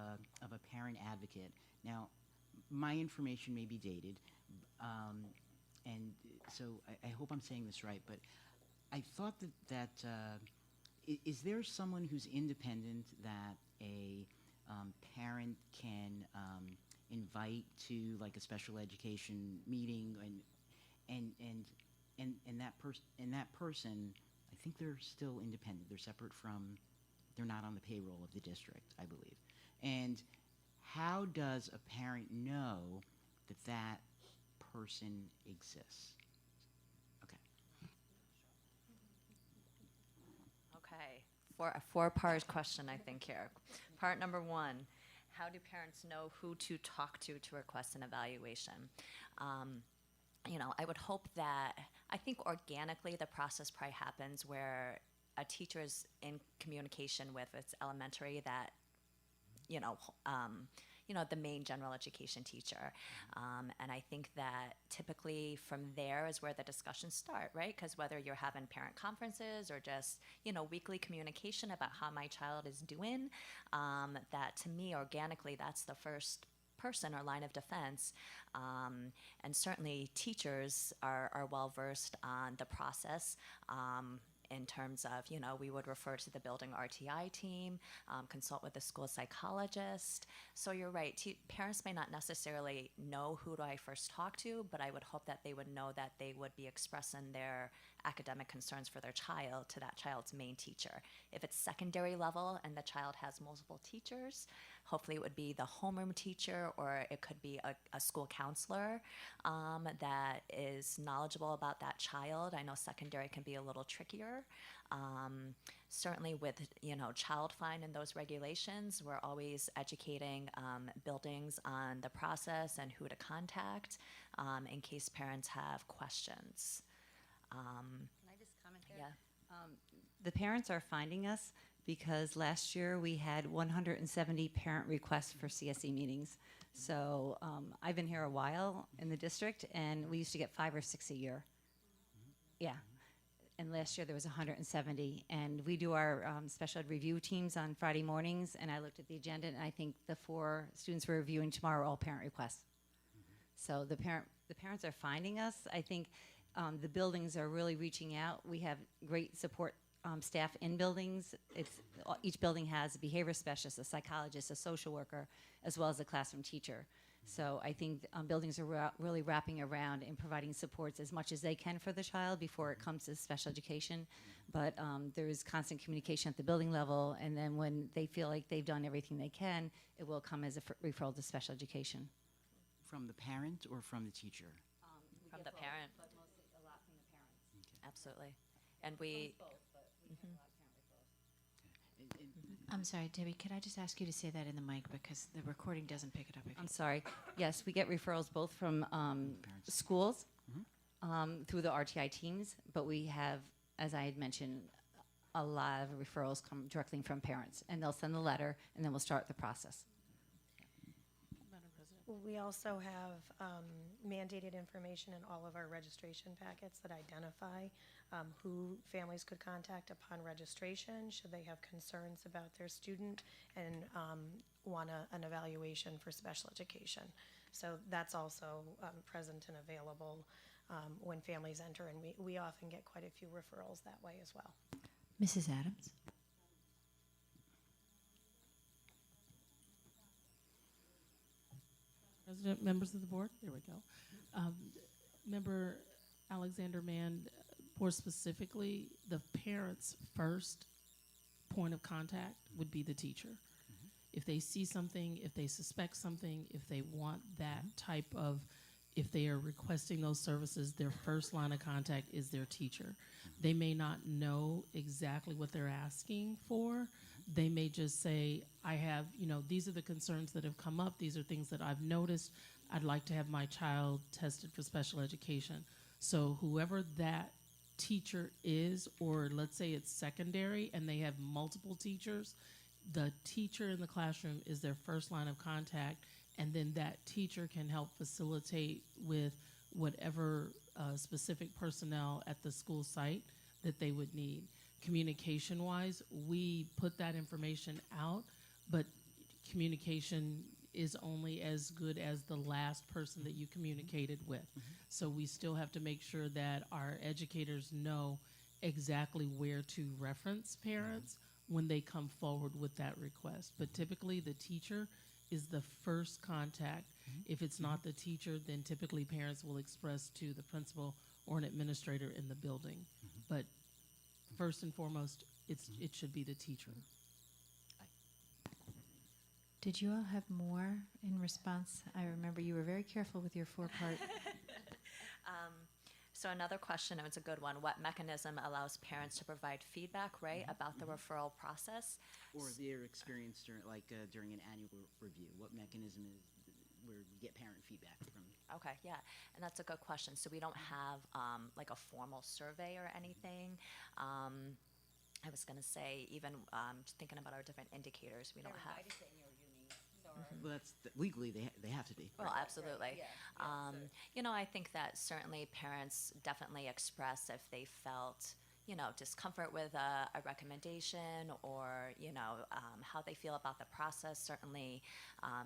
a parent advocate. Now, my information may be dated, and so I hope I'm saying this right, but I thought that is there someone who's independent that a parent can invite to like a special education meeting and that person, I think they're still independent. They're separate they're not on the payroll of the district, I believe. And how does a parent know that person exists? Okay. Okay, a four-part question, I think, here. Part number one, how do parents know who to talk to request an evaluation? I would hope that, I think organically the process probably happens where a teacher is in communication with its elementary that, the main general education teacher. And I think that typically from there is where the discussions start, right? Because whether you're having parent conferences or just, weekly communication about how my child is doing, that to me, organically, that's the first person or line of defense. And certainly teachers are well versed on the process. In terms of, we would refer to the building RTI team, consult with the school psychologist. So you're right, parents may not necessarily know who do I first talk to, but I would hope that they would know that they would be expressing their academic concerns for their child to that child's main teacher. If it's secondary level and the child has multiple teachers, hopefully it would be the homeroom teacher, or it could be a school counselor that is knowledgeable about that child. I know secondary can be a little trickier. Certainly with, child find and those regulations, we're always educating buildings on the process and who to contact in case parents have questions. Can I just comment there? Yeah. The parents are finding us because last year we had 170 parent requests for CSE meetings. So I've been here a while in the district, and we used to get 5 or 6 a year. Yeah. And last year there was 170. And we do our special ed review teams on Friday mornings, and I looked at the agenda, and I think the 4 students we're reviewing tomorrow are all parent requests. So the parents are finding us. I think the buildings are really reaching out. We have great support staff in buildings. Each building has a behavior specialist, a psychologist, a social worker, as well as a classroom teacher. So I think buildings are really wrapping around and providing supports as much as they can for the child before it comes to special education. But there is constant communication at the building level, and then when they feel like they've done everything they can, it will come as a referral to special education. From the parent or from the teacher? From the parent. But mostly a lot from the parents. Absolutely. And we, I'm sorry, Debbie, could I just ask you to say that in the mic because the recording doesn't pick it up? I'm sorry. Yes, we get referrals both from schools through the RTI teams, but we have, as I had mentioned, a lot of referrals come directly from parents, and they'll send the letter, and then we'll start the process. Madam President. We also have mandated information in all of our registration packets that identify who families could contact upon registration should they have concerns about their student and want an evaluation for special education. So that's also present and available when families enter, and we often get quite a few referrals that way as well. Mrs. Adams? President, members of the board, there we go. Member Alexander Mann, more specifically, the parent's first point of contact would be the teacher. If they see something, if they suspect something, if they want that type of, if they are requesting those services, their first line of contact is their teacher. They may not know exactly what they're asking for. They may just say, I have, these are the concerns that have come up. These are things that I've noticed. I'd like to have my child tested for special education. So whoever that teacher is, or let's say it's secondary and they have multiple teachers, the teacher in the classroom is their first line of contact, and then that teacher can help facilitate with whatever specific personnel at the school site that they would need. Communication-wise, we put that information out, but communication is only as good as the last person that you communicated with. So we still have to make sure that our educators know exactly where to reference parents when they come forward with that request. But typically the teacher is the first contact. If it's not the teacher, then typically parents will express to the principal or an administrator in the building. But first and foremost, it should be the teacher. Did you all have more in response? I remember you were very careful with your 4-part. So another question, and it's a good one, what mechanism allows parents to provide feedback, right, about the referral process? Or their experience during an annual review? What mechanism is where we get parent feedback from? Okay, yeah, and that's a good question. So we don't have like a formal survey or anything. I was going to say, even just thinking about our different indicators, we don't have. Well, that's legally they have to be. Well, absolutely. I think that certainly parents definitely express if they felt, discomfort with a recommendation or, how they feel about the process. Certainly,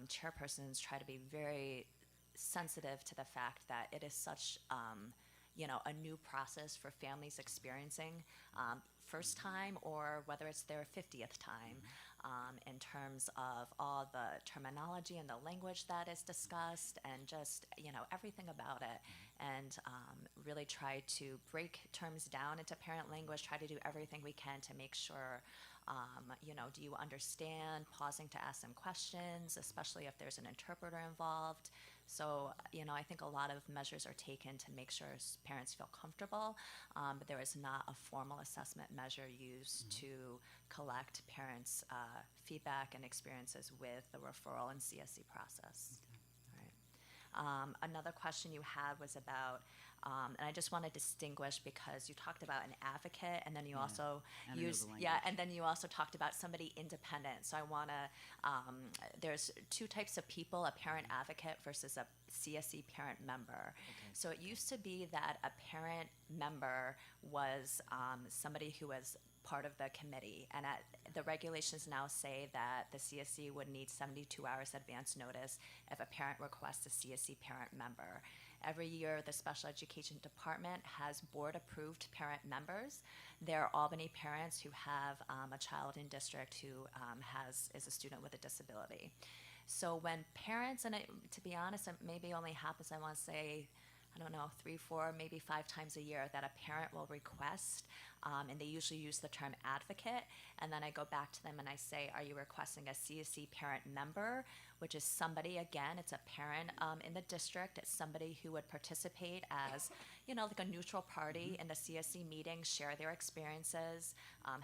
chairpersons try to be very sensitive to the fact that it is such, a new process for families experiencing first time or whether it's their 50th time. In terms of all the terminology and the language that is discussed and just, everything about it. And really try to break terms down into parent language, try to do everything we can to make sure, do you understand, pausing to ask them questions, especially if there's an interpreter involved. So, I think a lot of measures are taken to make sure parents feel comfortable, but there is not a formal assessment measure used to collect parents' feedback and experiences with the referral and CSE process. Right. Another question you had was about, and I just want to distinguish because you talked about an advocate, and then you also I don't know used, the yeah, language. and then you also talked about somebody independent. So I want to, there's two types of people: a parent advocate versus a CSE parent member. So it used to be that a parent member was somebody who was part of the committee, and the regulations now say that the CSE would need 72 hours advance notice if a parent requests a CSE parent member. Every year, the special education department has board-approved parent members. They're Albany parents who have a child in district who is a student with a disability. So when parents, and to be honest, it maybe only happens, I want to say, I don't know, 3, 4, maybe 5 times a year that a parent will request, and they usually use the term advocate, and then I go back to them and I say, are you requesting a CSE parent member, which is somebody, again, it's a parent in the district, it's somebody who would participate as, like a neutral party in the CSE meeting, share their experiences,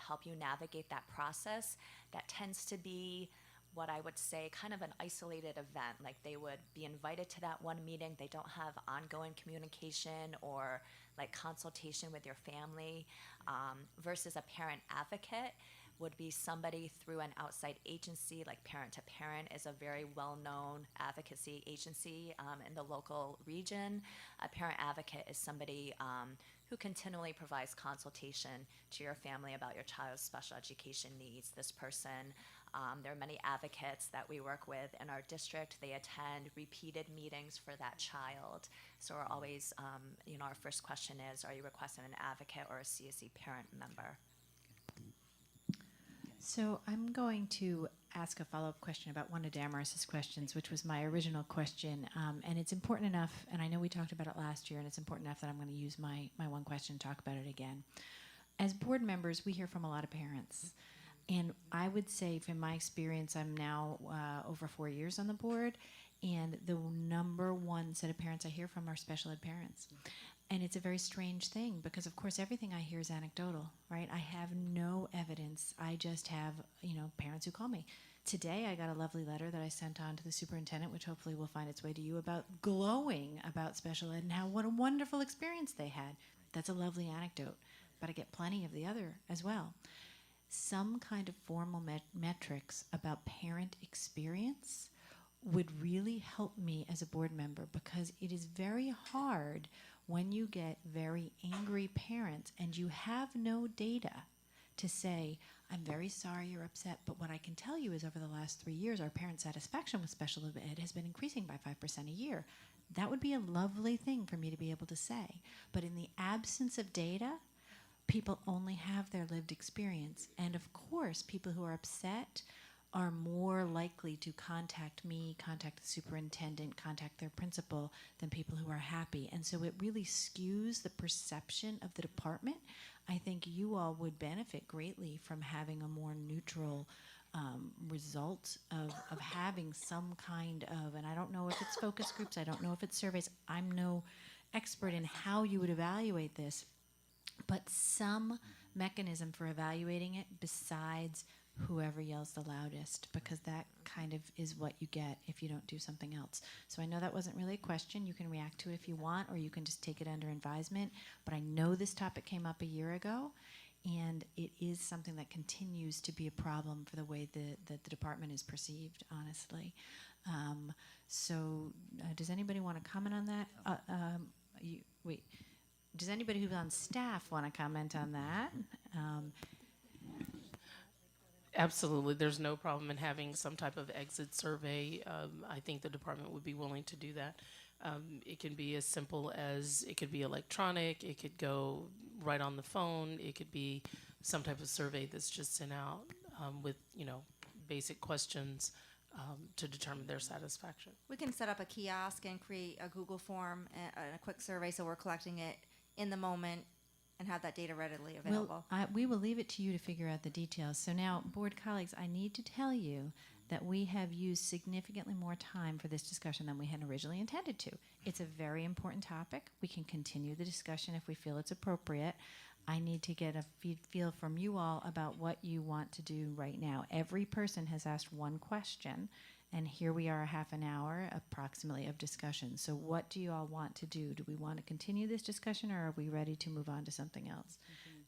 help you navigate that process. That tends to be what I would say kind of an isolated event. Like they would be invited to that one meeting. They don't have ongoing communication or like consultation with your family, versus a parent advocate would be somebody through an outside agency, like Parent to Parent is a very well-known advocacy agency in the local region. A parent advocate is somebody who continually provides consultation to your family about your child's special education needs. This person, there are many advocates that we work with in our district. They attend repeated meetings for that child. So we're always, our first question is, are you requesting an advocate or a CSE parent member? So I'm going to ask a follow-up question about one of Damaris's questions, which was my original question, and it's important enough, and I know we talked about it last year, and it's important enough that I'm going to use my one question to talk about it again. As board members, we hear from a lot of parents, and I would say from my experience, I'm now over 4 years on the board, and the number one set of parents I hear from are special ed parents. And it's a very strange thing because, of course, everything I hear is anecdotal, right? I have no evidence. I just have, parents who call me. Today, I got a lovely letter that I sent on to the superintendent, which hopefully will find its way to you, about glowing about special ed and what a wonderful experience they had. That's a lovely anecdote, but I get plenty of the other as well. Some kind of formal metrics about parent experience would really help me as a board member, because it is very hard when you get very angry parents and you have no data to say, I'm very sorry you're upset, but what I can tell you is over the last 3 years, our parent satisfaction with special ed has been increasing by 5% a year. That would be a lovely thing for me to be able to say. But in the absence of data, people only have their lived experience. And of course, people who are upset are more likely to contact me, contact the superintendent, contact their principal than people who are happy. And so it really skews the perception of the department. I think you all would benefit greatly from having a more neutral result of having some kind of, and I don't know if it's focus groups, I don't know if it's surveys, I'm no expert in how you would evaluate this, but some mechanism for evaluating it besides whoever yells the loudest, because that kind of is what you get if you don't do something else. So I know that wasn't really a question. You can react to it if you want, or you can just take it under advisement. But I know this topic came up a year ago, and it is something that continues to be a problem for the way that the department is perceived, honestly. Does anybody want to comment on that? Does anybody who's on staff want to comment on that? Absolutely. There's no problem in having some type of exit survey. I think the department would be willing to do that. It can be as simple as, it could be electronic, it could go right on the phone, it could be some type of survey that's just sent out with, basic questions to determine their satisfaction. We can set up a kiosk and create a Google form and a quick survey, so we're collecting it in the moment and have that data readily available. Well, we will leave it to you to figure out the details. So now, board colleagues, I need to tell you that we have used significantly more time for this discussion than we had originally intended to. It's a very important topic. We can continue the discussion if we feel it's appropriate. I need to get a feel from you all about what you want to do right now. Every person has asked one question, And here we are, a half an hour approximately of discussion. So what do you all want to do? Do we want to continue this discussion, or are we ready to move on to something else?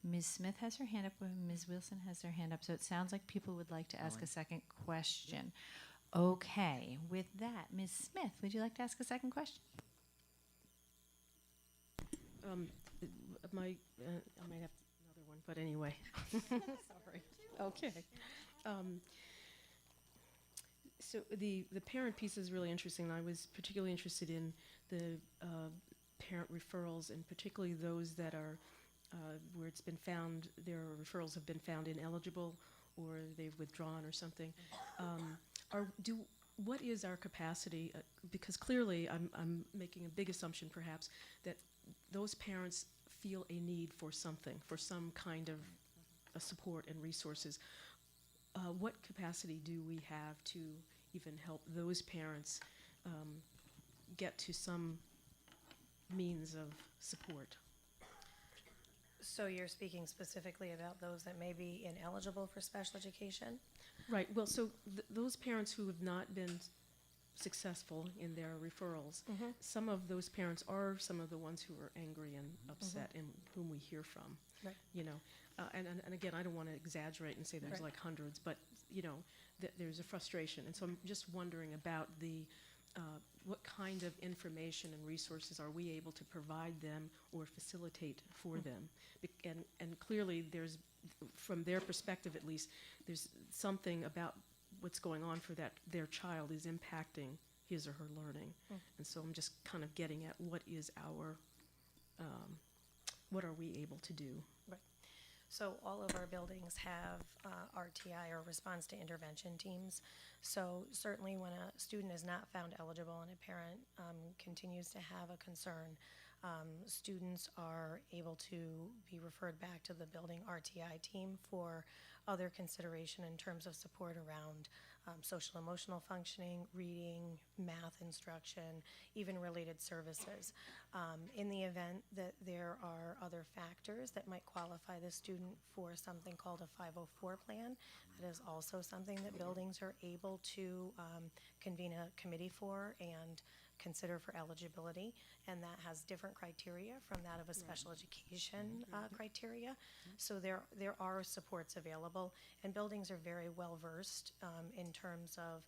Ms. Smith has her hand up, and Ms. Wilson has her hand up. So it sounds like people would like to ask a second question. Okay, with that, Ms. Smith, would you like to ask a second question? I might have another one, but anyway. Sorry. Okay. So the parent piece is really interesting. I was particularly interested in the parent referrals, and particularly those that are where it's been found, their referrals have been found ineligible, or they've withdrawn or something. What is our capacity? Because clearly, I'm making a big assumption, perhaps, that those parents feel a need for something, for some kind of support and resources. What capacity do we have to even help those parents get to some means of support? So you're speaking specifically about those that may be ineligible for special education? Right. Well, so those parents who have not been successful in their referrals, some of those parents are some of the ones who are angry and upset, and whom we hear from. Right. You know, and again, I don't want to exaggerate and say there's Right. like hundreds, but you know, there's a frustration, and so I'm just wondering about the what kind of information and resources are we able to provide them or facilitate for them? And clearly, there's, from their perspective at least, there's something about what's going on for their child is impacting his or her learning. And so I'm just kind of getting at what is our, what are we able to do? Right. So all of our buildings have RTI, or response to intervention teams. So certainly when a student is not found eligible and a parent continues to have a concern, students are able to be referred back to the building RTI team for other consideration in terms of support around social emotional functioning, reading, math instruction, even related services. In the event that there are other factors that might qualify the student for something called a 504 plan, that is also something that buildings are able to convene a committee for and consider for eligibility, and that has different criteria from that of a special education criteria. So there are supports available, and buildings are very well versed in terms of,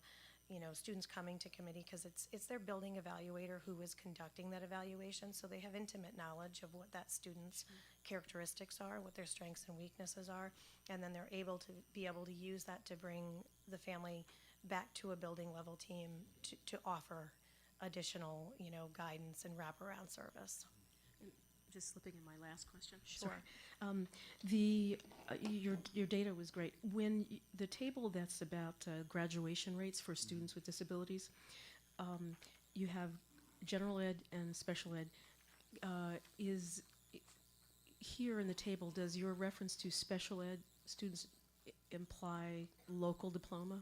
you know, students coming to committee, because it's their building evaluator who is conducting that evaluation, so they have intimate knowledge of what that student's characteristics are, what their strengths and weaknesses are, and then they're able to use that to bring the family back to a building level team to offer additional, you know, guidance and wraparound service. Just slipping in my last question. Sure. Sorry. Your data was great. When the table that's about graduation rates for students with disabilities, you have general ed and special ed. Is here in the table, does your reference to special ed students imply local diploma?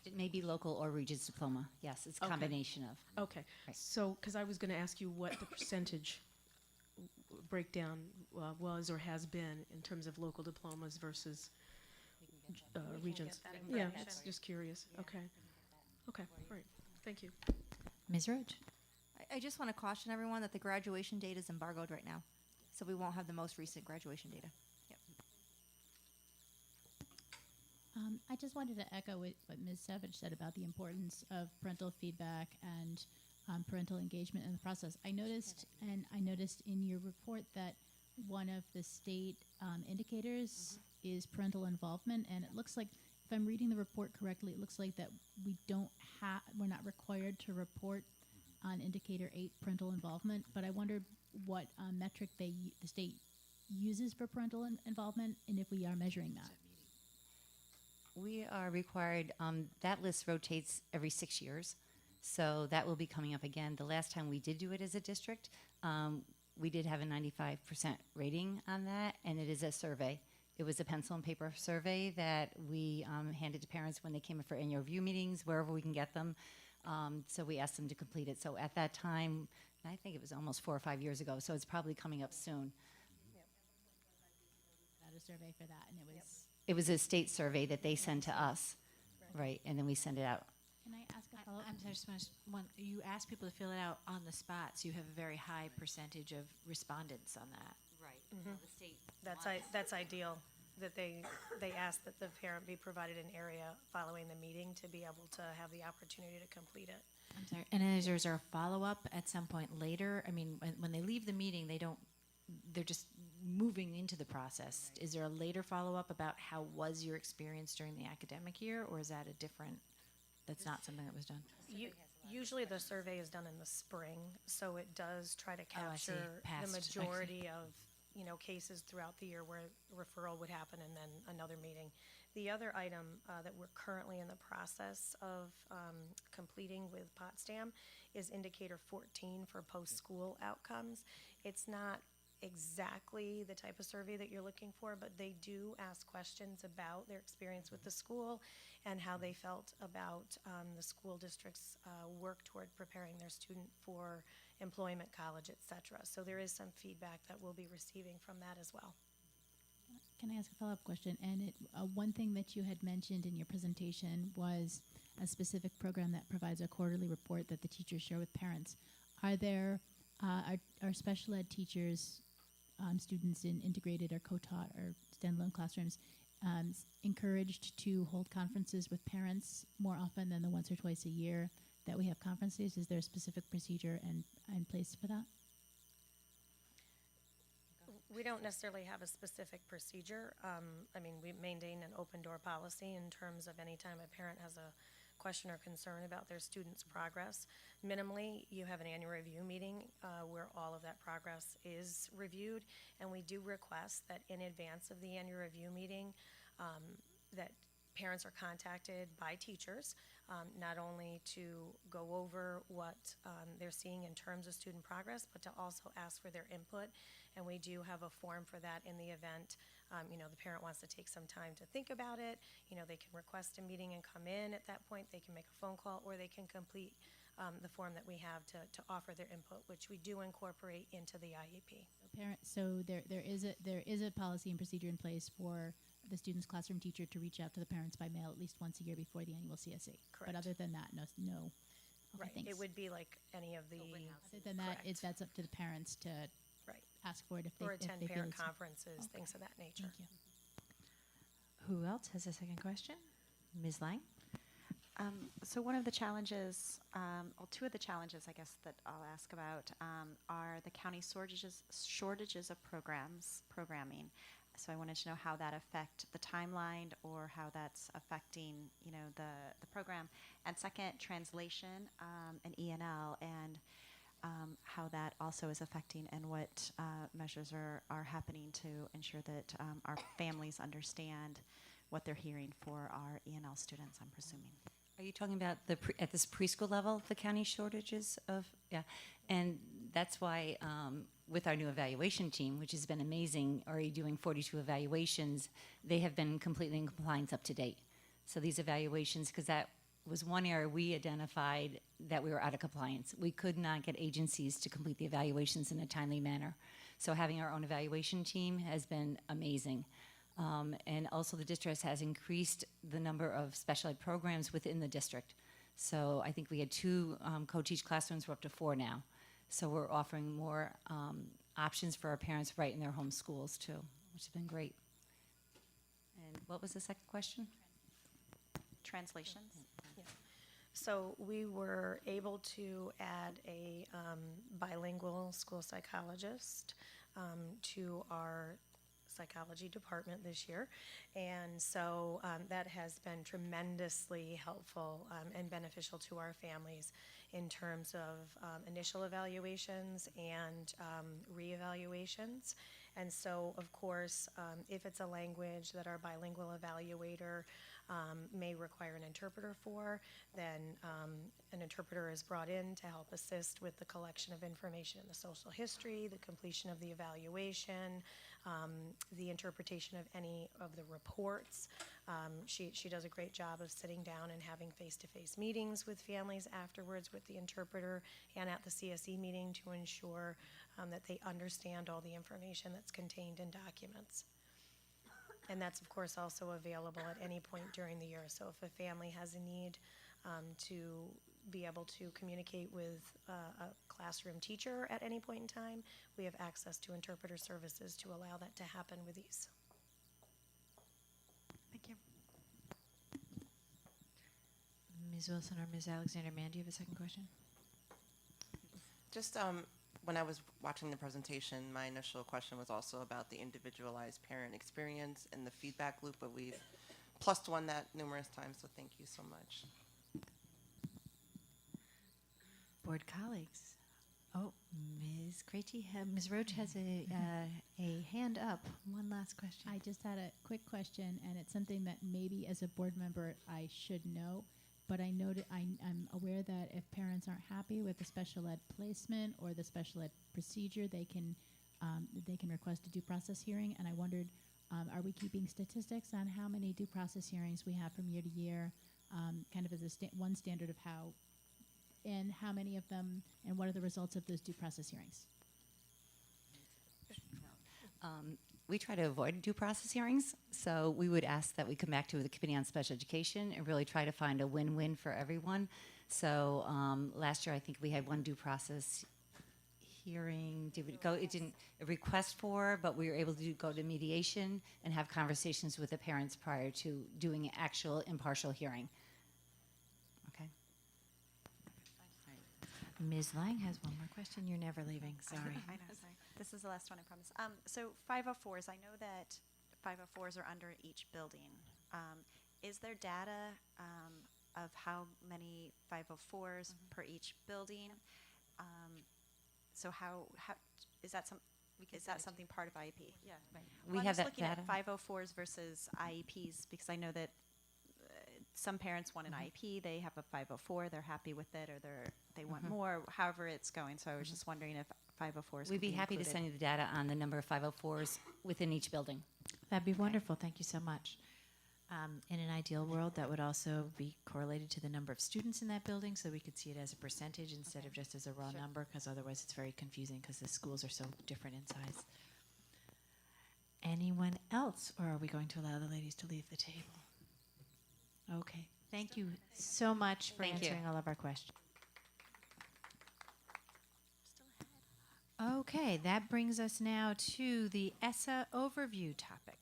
It may be local or Regents diploma. Yes, it's a Okay. combination of. Okay. Right. So, because I was going to ask you what the percentage breakdown was or has been in terms of local diplomas versus Regents. get that Yeah, information. it's just curious. Okay. Okay, great. Thank you. Ms. Roach? I just want to caution everyone that the graduation date is embargoed right now, so we won't have the most recent graduation data. I just wanted to echo what Ms. Savage said about the importance of parental feedback and parental engagement in the process. I noticed in your report that one of the state indicators is parental involvement, and it looks like, if I'm reading the report correctly, it looks like that we're not required to report on indicator 8 parental involvement, but I wondered what metric the state uses for parental involvement, and if we are measuring that. We are required, that list rotates every 6 years, so that will be coming up again. The last time we did do it as a district, we did have a 95% rating on that, and it is a survey. It was a pencil and paper survey that we handed to parents when they came in for annual review meetings, wherever we can get them. So we asked them to complete it. So at that time, I think it was almost 4 or 5 years ago, so it's probably coming up soon. That a survey for that, and it was It was a state survey that they sent to us. right, and then we send it out. Can I ask a follow-up? I'm sorry, just you ask people to fill it out on the spot, so you have a very high percentage of respondents on that. Right. Mhm. The state That's ideal, that they ask that the parent be provided an area following the meeting to be able to have the opportunity to complete it. I'm sorry, and is there a follow-up at some point later? I mean, when they leave the meeting, they're just moving into the process. Is there a later follow-up about how was your experience during the academic year, or is that that's not something that was done? Usually the survey is done in the spring, so it does try to Oh, I see. capture the Past, I see. majority of, cases throughout the year where referral would happen and then another meeting. The other item that we're currently in the process of completing with Potsdam is indicator 14 for post-school outcomes. It's not exactly the type of survey that you're looking for, but they do ask questions about their experience with the school and how they felt about the school district's work toward preparing their student for employment, college, et cetera. So there is some feedback that we'll be receiving from that as well. Can I ask a follow-up question? And one thing that you had mentioned in your presentation was a specific program that provides a quarterly report that the teachers share with parents. Are special ed teachers, students in integrated or co-taught or standalone classrooms, encouraged to hold conferences with parents more often than the once or twice a year that we have conferences? Is there a specific procedure in place for that? We don't necessarily have a specific procedure. We maintain an open door policy in terms of any time a parent has a question or concern about their student's progress. Minimally, you have an annual review meeting where all of that progress is reviewed, and we do request that in advance of the annual review meeting, that parents are contacted by teachers, not only to go over what they're seeing in terms of student progress, but to also ask for their input. And we do have a form for that in the event, the parent wants to take some time to think about it. They can request a meeting and come in at that point. They can make a phone call, or they can complete the form that we have to offer their input, which we do incorporate into the IEP. So there is a policy and procedure in place for the student's classroom teacher to reach out to the parents by mail at least once a year before the annual CSE. Correct. But other than that, no. Okay, Right. thanks. It would be like any of the. Other than that, correct. that's up to the parents to Right. ask for it if they Or if attend they feel parent it's- conferences, Okay. things of that nature. Thank you. Who else has a second question? Ms. Lang? So one of the challenges, two of the challenges, I guess, that I'll ask about are the county shortages of programming. So I wanted to know how that affect the timeline or how that's affecting, the program. And second, translation and ENL, and how that also is affecting and what measures are happening to ensure that our families understand what they're hearing for our ENL students, I'm presuming. Are you talking about at this preschool level, the county shortages of, yeah, and that's why with our new evaluation team, which has been amazing, already doing 42 evaluations, they have been completely in compliance up to date. So these evaluations, because that was one area we identified that we were out of compliance. We could not get agencies to complete the evaluations in a timely manner. So having our own evaluation team has been amazing. And also the district has increased the number of special ed programs within the district. So I think we had 2 co-teach classrooms, we're up to 4 now. So we're offering more options for our parents right in their home schools too, which has been great. And what was the second question? Translations? Yeah. So we were able to add a bilingual school psychologist to our psychology department this year, and so that has been tremendously helpful and beneficial to our families in terms of initial evaluations and reevaluations. And so, of course, if it's a language that our bilingual evaluator may require an interpreter for, then an interpreter is brought in to help assist with the collection of information in the social history, the completion of the evaluation, the interpretation of any of the reports. She does a great job of sitting down and having face-to-face meetings with families afterwards with the interpreter and at the CSE meeting to ensure that they understand all the information that's contained in documents. And that's, of course, also available at any point during the year. So if a family has a need to be able to communicate with a classroom teacher at any point in time, we have access to interpreter services to allow that to happen with ease. Thank you. Ms. Wilson or Ms. Alexander Mann, do you have a second question? Just when I was watching the presentation, my initial question was also about the individualized parent experience and the feedback loop, but we've plus one that numerous times, so thank you so much. Board colleagues. Oh, Ms. Krejci, Ms. Roach has a hand up. One last question. I just had a quick question, and it's something that maybe as a board member I should know, but I noted I'm aware that if parents aren't happy with the special ed placement or the special ed procedure, they can request a due process hearing. And I wondered, are we keeping statistics on how many due process hearings we have from year to year, kind of as a one standard of how, and how many of them, and what are the results of those due process hearings? We try to avoid due process hearings, so we would ask that we come back to the Committee on Special Education and really try to find a win-win for everyone. So last year, I think we had one due process hearing. Did we go? It didn't a request for, but we were able to go to mediation and have conversations with the parents prior to doing an actual impartial hearing. Okay. Ms. Lang has one more question. You're never leaving. Sorry. I know, sorry. This is the last one, I promise. So 504s, I know that 504s are under each building. Is there data of how many 504s per each building? So how is that something part of IEP? Yeah, right. We have that data. I'm just looking at 504s versus IEPs because I know that some parents want an IEP, they have a 504, they're happy with it, or they want more, however it's going. So I was just wondering if 504s We'd could be happy included. to send you the data on the number of 504s within each building. That'd be wonderful. Thank you so much. In an ideal world, that would also be correlated to the number of students in that building, so we could see it as a percentage instead of just as a raw number, because otherwise it's very confusing because the schools are so different in size. Anyone else, or are we going to allow the ladies to leave the table? Okay. Thank you so much for Thank you. answering all of our questions. Okay, that brings us now to the ESSA overview topic.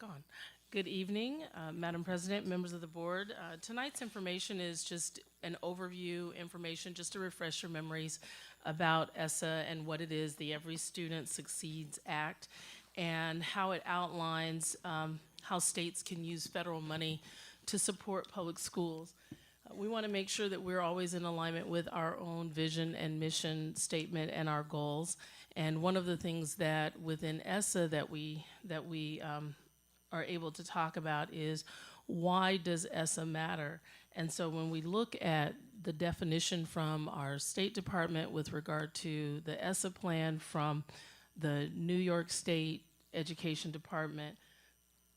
Back on. Good evening, Madam President, members of the board. Tonight's information is just an overview information, just to refresh your memories about ESSA and what it is, the Every Student Succeeds Act, and how it outlines how states can use federal money to support public schools. We want to make sure that we're always in alignment with our own vision and mission statement and our goals. And one of the things that within ESSA that we are able to talk about is, why does ESSA matter? And so when we look at the definition from our State Department with regard to the ESSA plan from the New York State Education Department,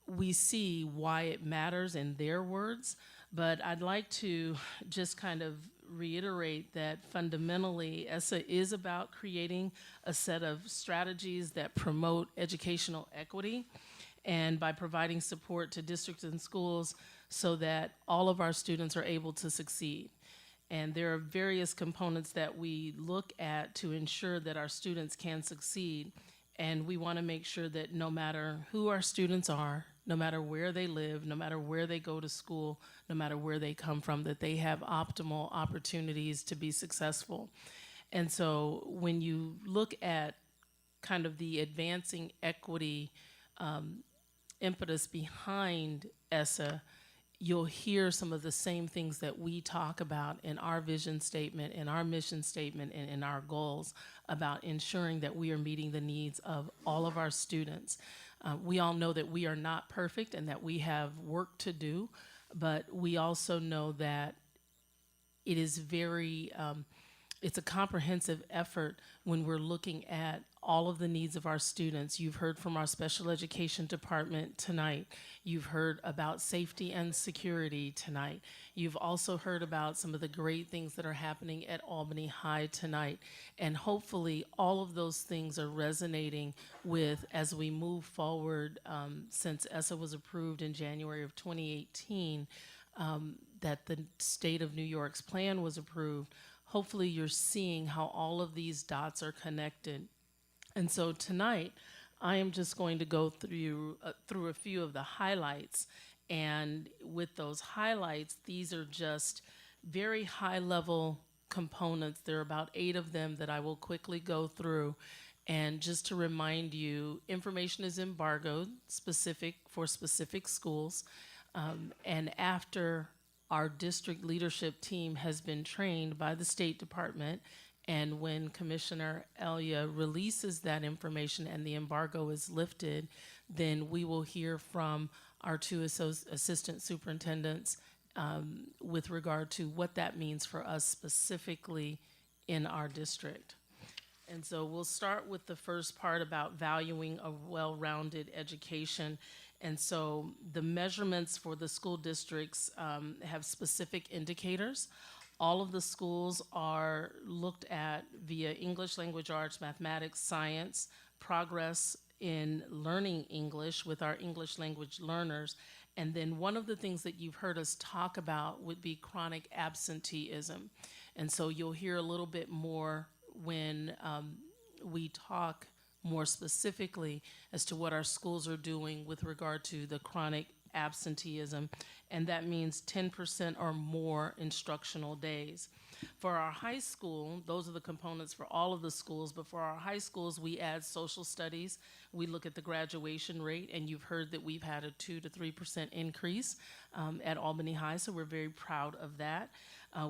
we see why it matters in their words. But I'd like to just kind of reiterate that fundamentally ESSA is about creating a set of strategies that promote educational equity, and by providing support to districts and schools so that all of our students are able to succeed. And there are various components that we look at to ensure that our students can succeed. And we want to make sure that no matter who our students are, no matter where they live, no matter where they go to school, no matter where they come from, that they have optimal opportunities to be successful. And so when you look at kind of the advancing equity impetus behind ESSA, you'll hear some of the same things that we talk about in our vision statement, in our mission statement, and in our goals about ensuring that we are meeting the needs of all of our students. We all know that we are not perfect and that we have work to do, but we also know that it is it's a comprehensive effort when we're looking at all of the needs of our students. You've heard from our special education department tonight. You've heard about safety and security tonight. You've also heard about some of the great things that are happening at Albany High tonight. And hopefully all of those things are resonating with, as we move forward, since ESSA was approved in January of 2018, that the state of New York's plan was approved. Hopefully you're seeing how all of these dots are connected. And so tonight, I am just going to go through a few of the highlights. And with those highlights, these are just very high-level components. There are about 8 of them that I will quickly go through. And just to remind you, information is embargoed for specific schools. And after our district leadership team has been trained by the State Department, and when Commissioner Elia releases that information and the embargo is lifted, then we will hear from our 2 assistant superintendents with regard to what that means for us specifically in our district. And so we'll start with the first part about valuing a well-rounded education. And so the measurements for the school districts have specific indicators. All of the schools are looked at via English, language arts, mathematics, science, progress in learning English with our English language learners. And then one of the things that you've heard us talk about would be chronic absenteeism. And so you'll hear a little bit more when we talk more specifically as to what our schools are doing with regard to the chronic absenteeism, and that means 10% or more instructional days. For our high school, those are the components for all of the schools, but for our high schools, we add social studies. We look at the graduation rate, and you've heard that we've had a 2 to 3% increase at Albany High, so we're very proud of that.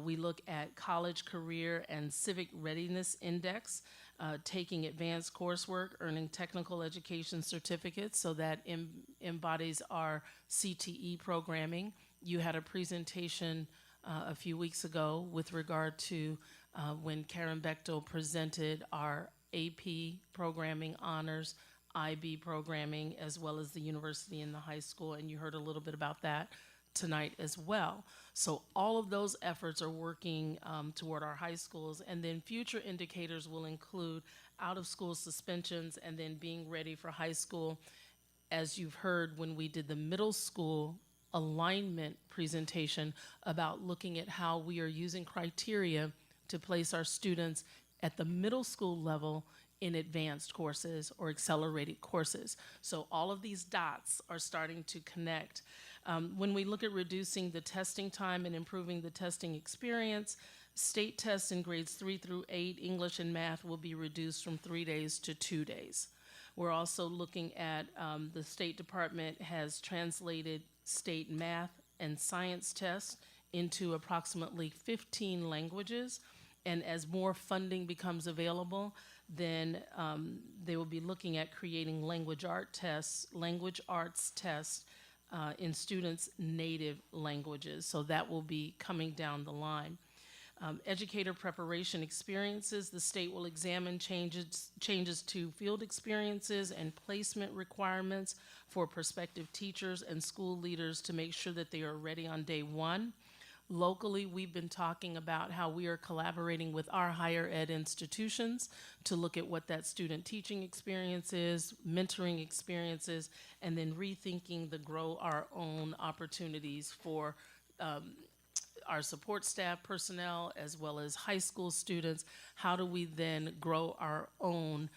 We look at college, career, and civic readiness index, taking advanced coursework, earning technical education certificates, so that embodies our CTE programming. You had a presentation a few weeks ago with regard to when Karen Bechtel presented our AP programming honors, IB programming, as well as the university and the high school, and you heard a little bit about that tonight as well. So all of those efforts are working toward our high schools, and then future indicators will include out-of-school suspensions and then being ready for high school. As you've heard when we did the middle school alignment presentation about looking at how we are using criteria to place our students at the middle school level in advanced courses or accelerated courses. So all of these dots are starting to connect. When we look at reducing the testing time and improving the testing experience, state tests in grades 3 through 8, English and math, will be reduced from 3 days to 2 days. We're also looking at the State Department has translated state math and science tests into approximately 15 languages. And as more funding becomes available, then they will be looking at creating language arts tests in students' native languages. So that will be coming down the line. Educator preparation experiences, the state will examine changes to field experiences and placement requirements for prospective teachers and school leaders to make sure that they are ready on day one. Locally, we've been talking about how we are collaborating with our higher ed institutions to look at what that student teaching experience is, mentoring experiences, and then rethinking the grow our own opportunities for our support staff personnel as well as high school students. How do we then grow our own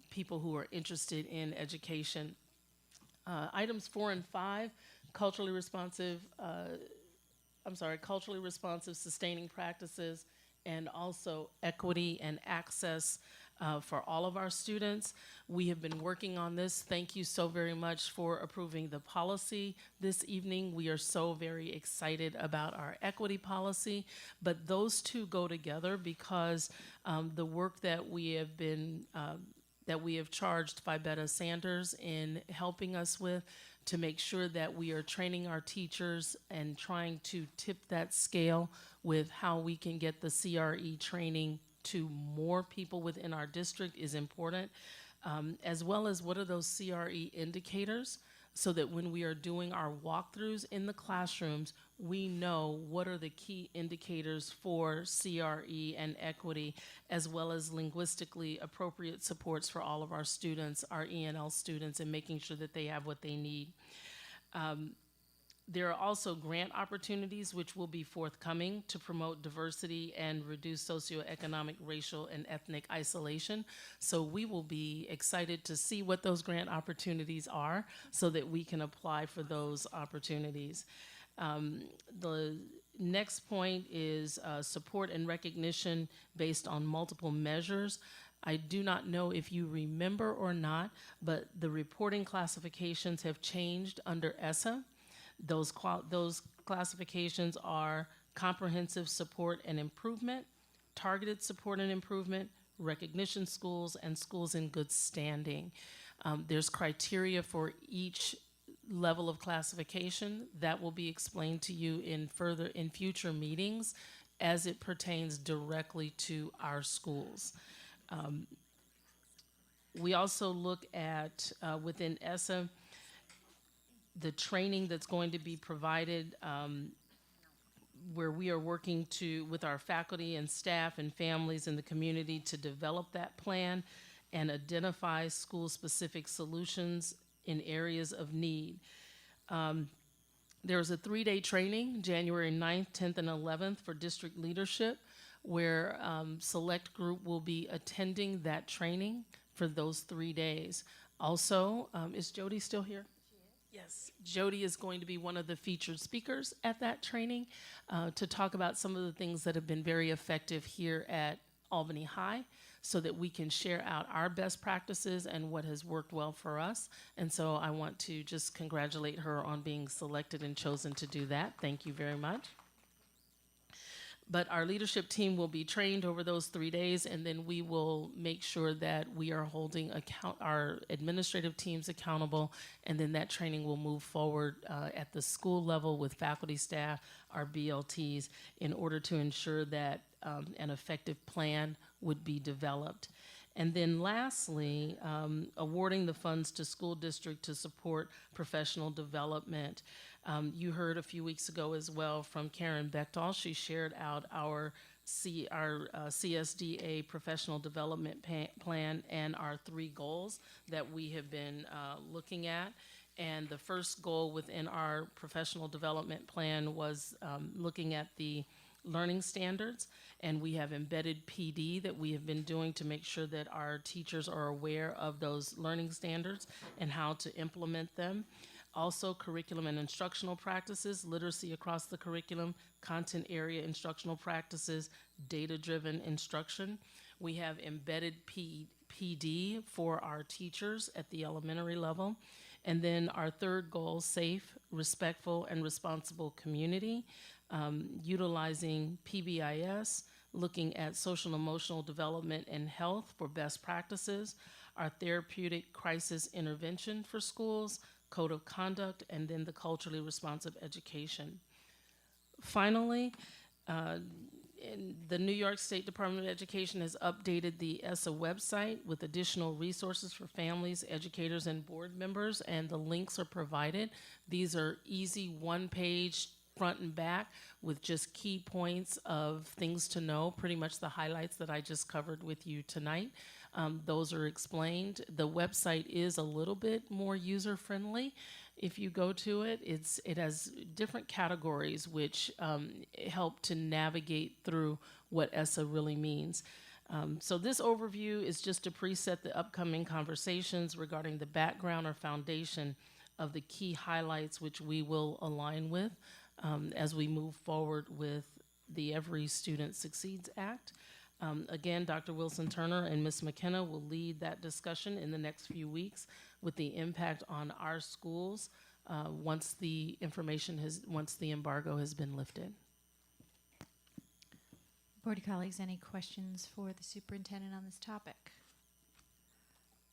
people who are interested in education? Items 4 and 5, culturally responsive sustaining practices, and also equity and access for all of our students. We have been working on this. Thank you so very much for approving the policy this evening. We are so very excited about our equity policy, but those two go together because the work that we have been that we have charged Vibetta Sanders in helping us with to make sure that we are training our teachers and trying to tip that scale with how we can get the CRE training to more people within our district is important, as well as what are those CRE indicators so that when we are doing our walkthroughs in the classrooms, we know what are the key indicators for CRE and equity, as well as linguistically appropriate supports for all of our students, our ENL students, and making sure that they have what they need. There are also grant opportunities which will be forthcoming to promote diversity and reduce socioeconomic, racial, and ethnic isolation. So we will be excited to see what those grant opportunities are so that we can apply for those opportunities. The next point is support and recognition based on multiple measures. I do not know if you remember or not, but the reporting classifications have changed under ESSA. Those classifications are comprehensive support and improvement, targeted support and improvement, recognition schools, and schools in good standing. There's criteria for each level of classification that will be explained to you in future meetings as it pertains directly to our schools. We also look at within ESSA the training that's going to be provided, where we are working with our faculty and staff and families in the community to develop that plan and identify school-specific solutions in areas of need. There's a 3-day training, January 9th, 10th, and 11th for district leadership, where select group will be attending that training for those 3 days. Also, is Jody still here? Yes, Jody is going to be one of the featured speakers at that training to talk about some of the things that have been very effective here at Albany High so that we can share out our best practices and what has worked well for us. And so I want to just congratulate her on being selected and chosen to do that. Thank you very much. But our leadership team will be trained over those 3 days, and then we will make sure that we are holding our administrative teams accountable, and then that training will move forward at the school level with faculty, staff, our BLTs, in order to ensure that an effective plan would be developed. And then lastly, awarding the funds to school district to support professional development. You heard a few weeks ago as well from Karen Bechtel. She shared out our CSDA professional development plan and our 3 goals that we have been looking at. And the first goal within our professional development plan was looking at the learning standards, and we have embedded PD that we have been doing to make sure that our teachers are aware of those learning standards and how to implement them. Also, curriculum and instructional practices, literacy across the curriculum, content area instructional practices, data-driven instruction. We have embedded PD for our teachers at the elementary level. And then our third goal, safe, respectful, and responsible community, utilizing PBIS, looking at social and emotional development and health for best practices, our therapeutic crisis intervention for schools, code of conduct, and then the culturally responsive education. Finally, the New York State Department of Education has updated the ESSA website with additional resources for families, educators, and board members, and the links are provided. These are easy one-page front and back with just key points of things to know, pretty much the highlights that I just covered with you tonight. Those are explained. The website is a little bit more user-friendly. If you go to it, it has different categories which help to navigate through what ESSA really means. So this overview is just to preset the upcoming conversations regarding the background or foundation of the key highlights which we will align with as we move forward with the Every Student Succeeds Act. Again, Dr. Wilson Turner and Ms. McKenna will lead that discussion in the next few weeks with the impact on our schools once the embargo has been lifted. Board colleagues, any questions for the superintendent on this topic?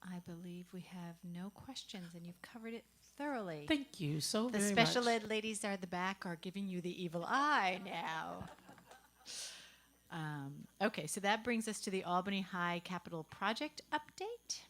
I believe we have no questions, and you've covered it thoroughly. Thank you so The very special much. ed ladies are at the back are giving you the evil eye now. Okay, so that brings us to the Albany High Capital Project update.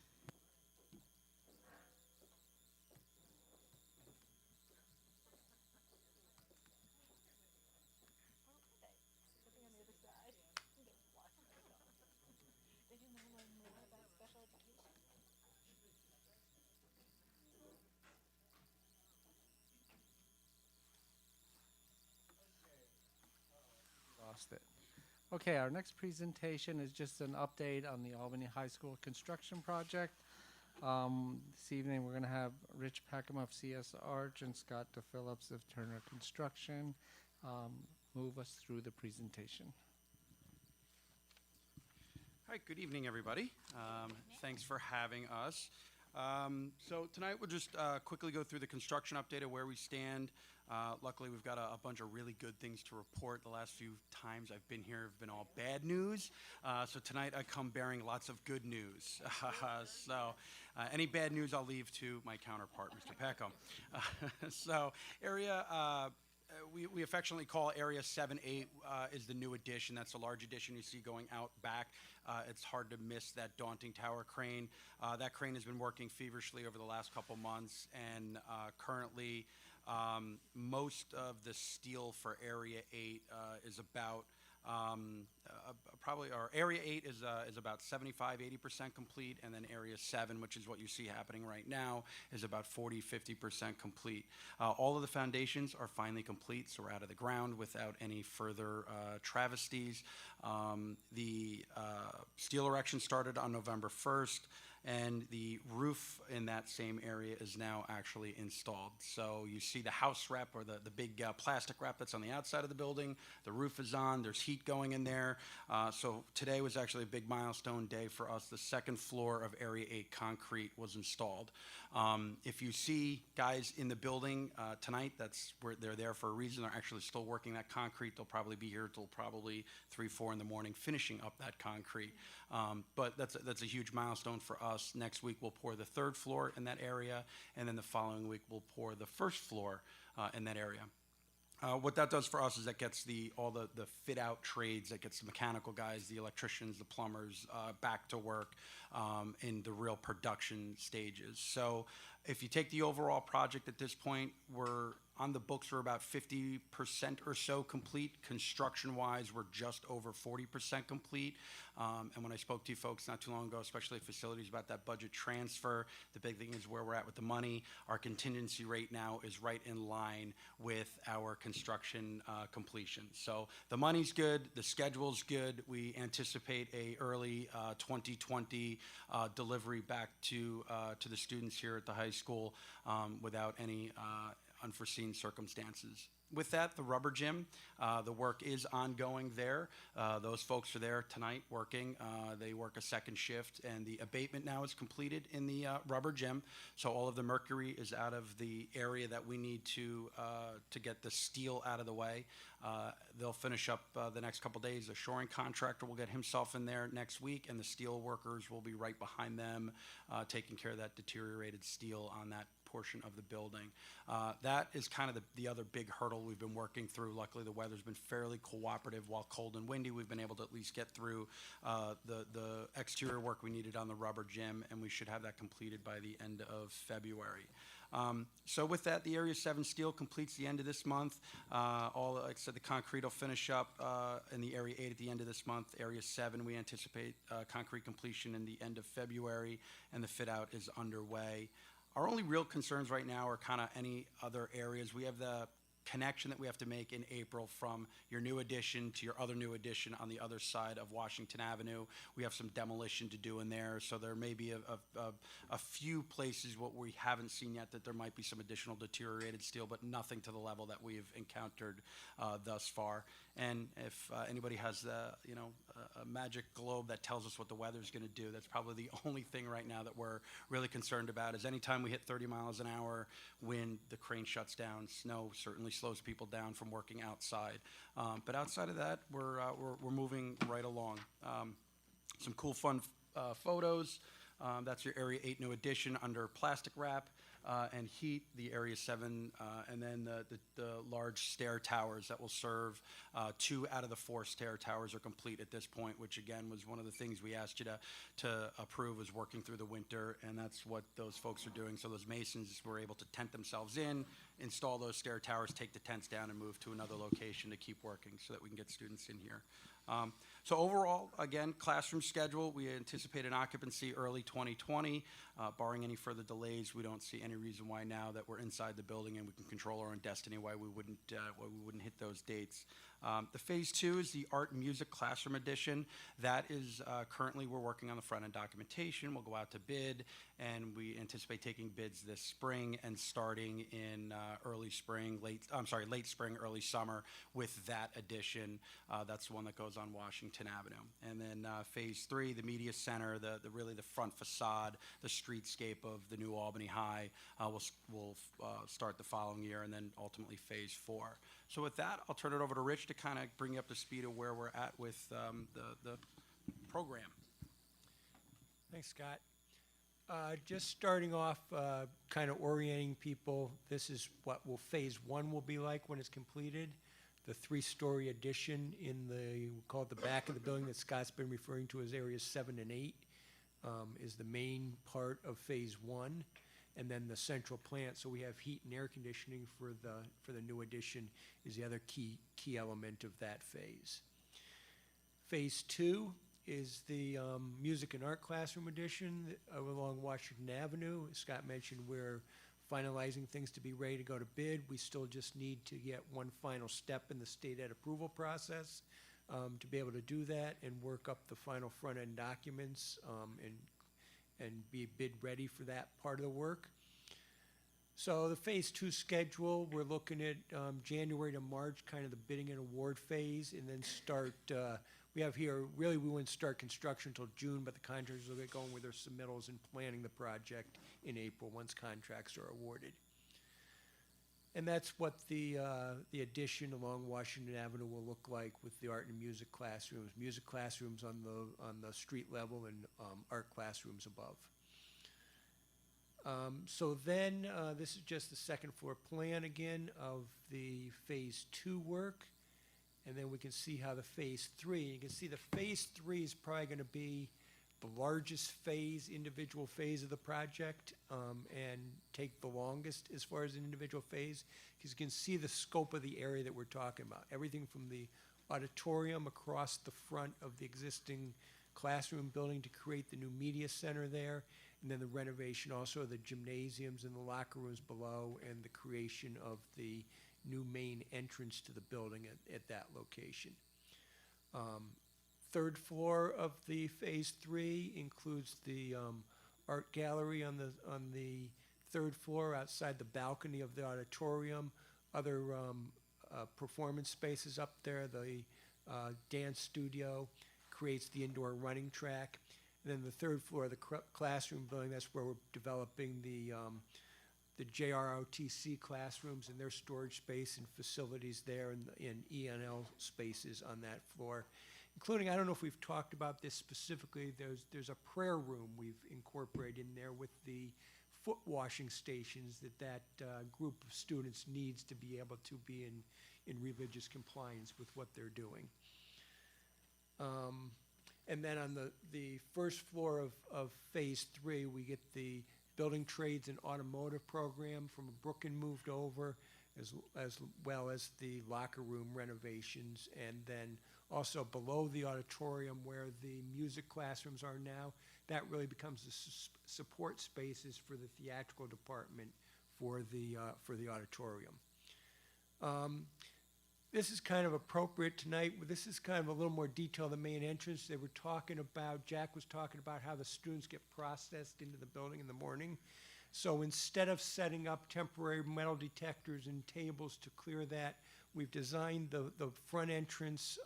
Lost it. Okay, our next presentation is just an update on the Albany High School construction project. This evening, we're going to have Rich Peckham of CS Arch and Scott DePhillips of Turner Construction move us through the presentation. All right, good evening, everybody. Thanks for having us. So tonight we'll just quickly go through the construction update of where we stand. Luckily, we've got a bunch of really good things to report. The last few times I've been here have been all bad news. So tonight I come bearing lots of good news. So any bad news I'll leave to my counterpart, Mr. Peckham. So we affectionately call Area 7-8 is the new addition. That's a large addition you see going out back. It's hard to miss that daunting tower crane. That crane has been working feverishly over the last couple months, and currently most of the steel for Area 8 is about Area 8 is about 75-80% complete, and then Area 7, which is what you see happening right now, is about 40-50% complete. All of the foundations are finally complete, so we're out of the ground without any further travesties. The steel erection started on November 1st. And the roof in that same area is now actually installed. So you see the house wrap, or the big plastic wrap that's on the outside of the building. The roof is on. There's heat going in there. So today was actually a big milestone day for us. The second floor of Area 8 concrete was installed. If you see guys in the building tonight, that's where they're there for a reason. They're actually still working that concrete. They'll probably be here till probably 3, 4 in the morning finishing up that concrete. But that's a huge milestone for us. Next week we'll pour the third floor in that area, and then the following week we'll pour the first floor in that area. What that does for us is that gets all the fit out trades, that gets the mechanical guys, the electricians, the plumbers back to work in the real production stages. So if you take the overall project at this point, we're on the books for about 50% or so complete. Construction-wise, we're just over 40% complete. And when I spoke to you folks not too long ago, especially facilities, about that budget transfer, the big thing is where we're at with the money. Our contingency rate now is right in line with our construction completion. So the money's good, the schedule's good. We anticipate a early 2020 delivery back to the students here at the high school without any unforeseen circumstances. With that, the rubber gym, the work is ongoing there. Those folks are there tonight working. They work a second shift, and the abatement now is completed in the rubber gym. So all of the mercury is out of the area that we need to get the steel out of the way. They'll finish up the next couple days. The shoring contractor will get himself in there next week, and the steel workers will be right behind them, taking care of that deteriorated steel on that portion of the building. That is kind of the other big hurdle we've been working through. Luckily, the weather's been fairly cooperative. While cold and windy, we've been able to at least get through the exterior work we needed on the rubber gym, and we should have that completed by the end of February. So with that, the Area 7 steel completes the end of this month. Like I said, the concrete will finish up in the Area 8 at the end of this month. Area 7, we anticipate concrete completion in the end of February, and the fit out is underway. Our only real concerns right now are kind of any other areas. We have the connection that we have to make in April from your new addition to your other new addition on the other side of Washington Avenue. We have some demolition to do in there, so there may be a few places what we haven't seen yet that there might be some additional deteriorated steel, but nothing to the level that we've encountered thus far. And if anybody has a magic globe that tells us what the weather's going to do, that's probably the only thing right now that we're really concerned about. Is anytime we hit 30 miles an hour wind, the crane shuts down. Snow certainly slows people down from working outside. But outside of that, we're moving right along. Some cool, fun photos. That's your Area 8 new addition under plastic wrap and heat, the Area 7, and then the large stair towers that will serve 2 out of the 4 stair towers are complete at this point, which again was one of the things we asked you to approve, was working through the winter, and that's what those folks are doing. So those masons were able to tent themselves in, install those stair towers, take the tents down, and move to another location to keep working so that we can get students in here. So overall, again, classroom schedule, we anticipate an occupancy early 2020. Barring any further delays, we don't see any reason why now that we're inside the building and we can control our own destiny, why we wouldn't hit those dates. The phase 2 is the art and music classroom edition. That is currently we're working on the front end documentation. We'll go out to bid, and we anticipate taking bids this spring and starting in late spring, early summer with that edition. That's the one that goes on Washington Avenue. And then phase 3, the media center, really the front facade, the streetscape of the new Albany High will start the following year, and then ultimately phase 4. So with that, I'll turn it over to Rich to kind of bring you up to speed of where we're at with the program. Thanks, Scott. Just starting off, kind of orienting people, this is what phase 1 will be like when it's completed. The 3-story addition in we call it the back of the building that Scott's been referring to as areas 7 and 8 is the main part of phase 1. And then the central plant, so we have heat and air conditioning for the new addition, is the other key element of that phase. Phase 2 is the music and art classroom addition along Washington Avenue. As Scott mentioned, we're finalizing things to be ready to go to bid. We still just need to get one final step in the state ed approval process to be able to do that and work up the final front end documents and be bid ready for that part of the work. So the phase 2 schedule, we're looking at January to March, kind of the bidding and award phase, and then start, we have here, really we wouldn't start construction until June, but the contractors will get going with their submittals and planning the project in April once contracts are awarded. And that's what the addition along Washington Avenue will look like with the art and music classrooms on the street level and art classrooms above. So then this is just the second floor plan again of the phase 2 work, and then we can see how the phase 3. You can see the phase 3 is probably going to be the largest individual phase of the project, and take the longest as far as an individual phase, because you can see the scope of the area that we're talking about. Everything from the auditorium across the front of the existing classroom building to create the new media center there, and then the renovation also of the gymnasiums and the locker rooms below, and the creation of the new main entrance to the building at that location. Third floor of the phase 3 includes the art gallery on the third floor outside the balcony of the auditorium, other performance spaces up there, the dance studio, creates the indoor running track. And then the third floor of the classroom building, that's where we're developing the JROTC classrooms and their storage space and facilities there, and ENL spaces on that floor. Including, I don't know if we've talked about this specifically, there's a prayer room we've incorporated in there with the foot washing stations that group of students needs to be able to be in religious compliance with what they're doing. And then on the first floor of phase 3, we get the building trades and automotive program from Brooklyn moved over, as well as the locker room renovations. And then also below the auditorium where the music classrooms are now, that really becomes the support spaces for the theatrical department for the auditorium. This is kind of appropriate tonight. This is kind of a little more detail, the main entrance. They were talking about, Jack was talking about how the students get processed into the building in the morning. So instead of setting up temporary metal detectors and tables to clear that, we've designed the front entrance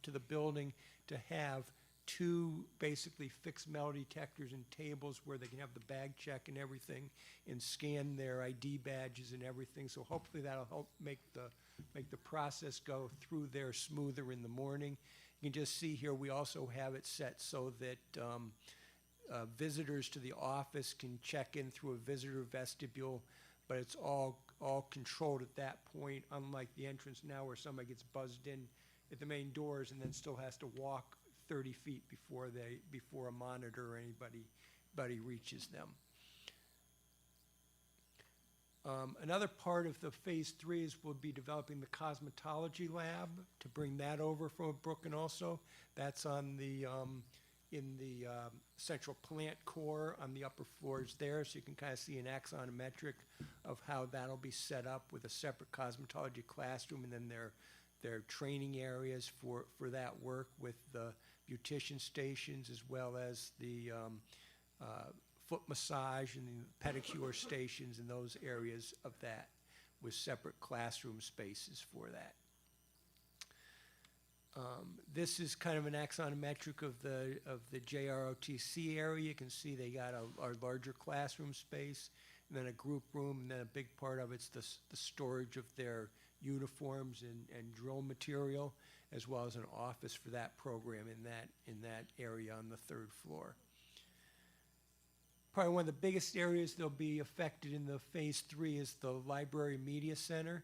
to the building to have two basically fixed metal detectors and tables where they can have the bag check and everything and scan their ID badges and everything. So hopefully that'll help make the process go through there smoother in the morning. You can just see here we also have it set so that visitors to the office can check in through a visitor vestibule, but it's all controlled at that point, unlike the entrance now where somebody gets buzzed in at the main doors and then still has to walk 30 feet before a monitor or anybody reaches them. Another part of the phase 3 is we'll be developing the cosmetology lab to bring that over from Brooklyn also. That's on the in the central plant core on the upper floors there, so you can kind of see an axonometric of how that'll be set up with a separate cosmetology classroom and then their training areas for that work with the beautician stations as well as the foot massage and the pedicure stations and those areas of that with separate classroom spaces for that. This is kind of an axonometric of the JROTC area. You can see they got a larger classroom space, and then a group room, and then a big part of it's the storage of their uniforms and drill material, as well as an office for that program in that area on the 3rd floor. Probably one of the biggest areas that'll be affected in the phase 3 is the library media center.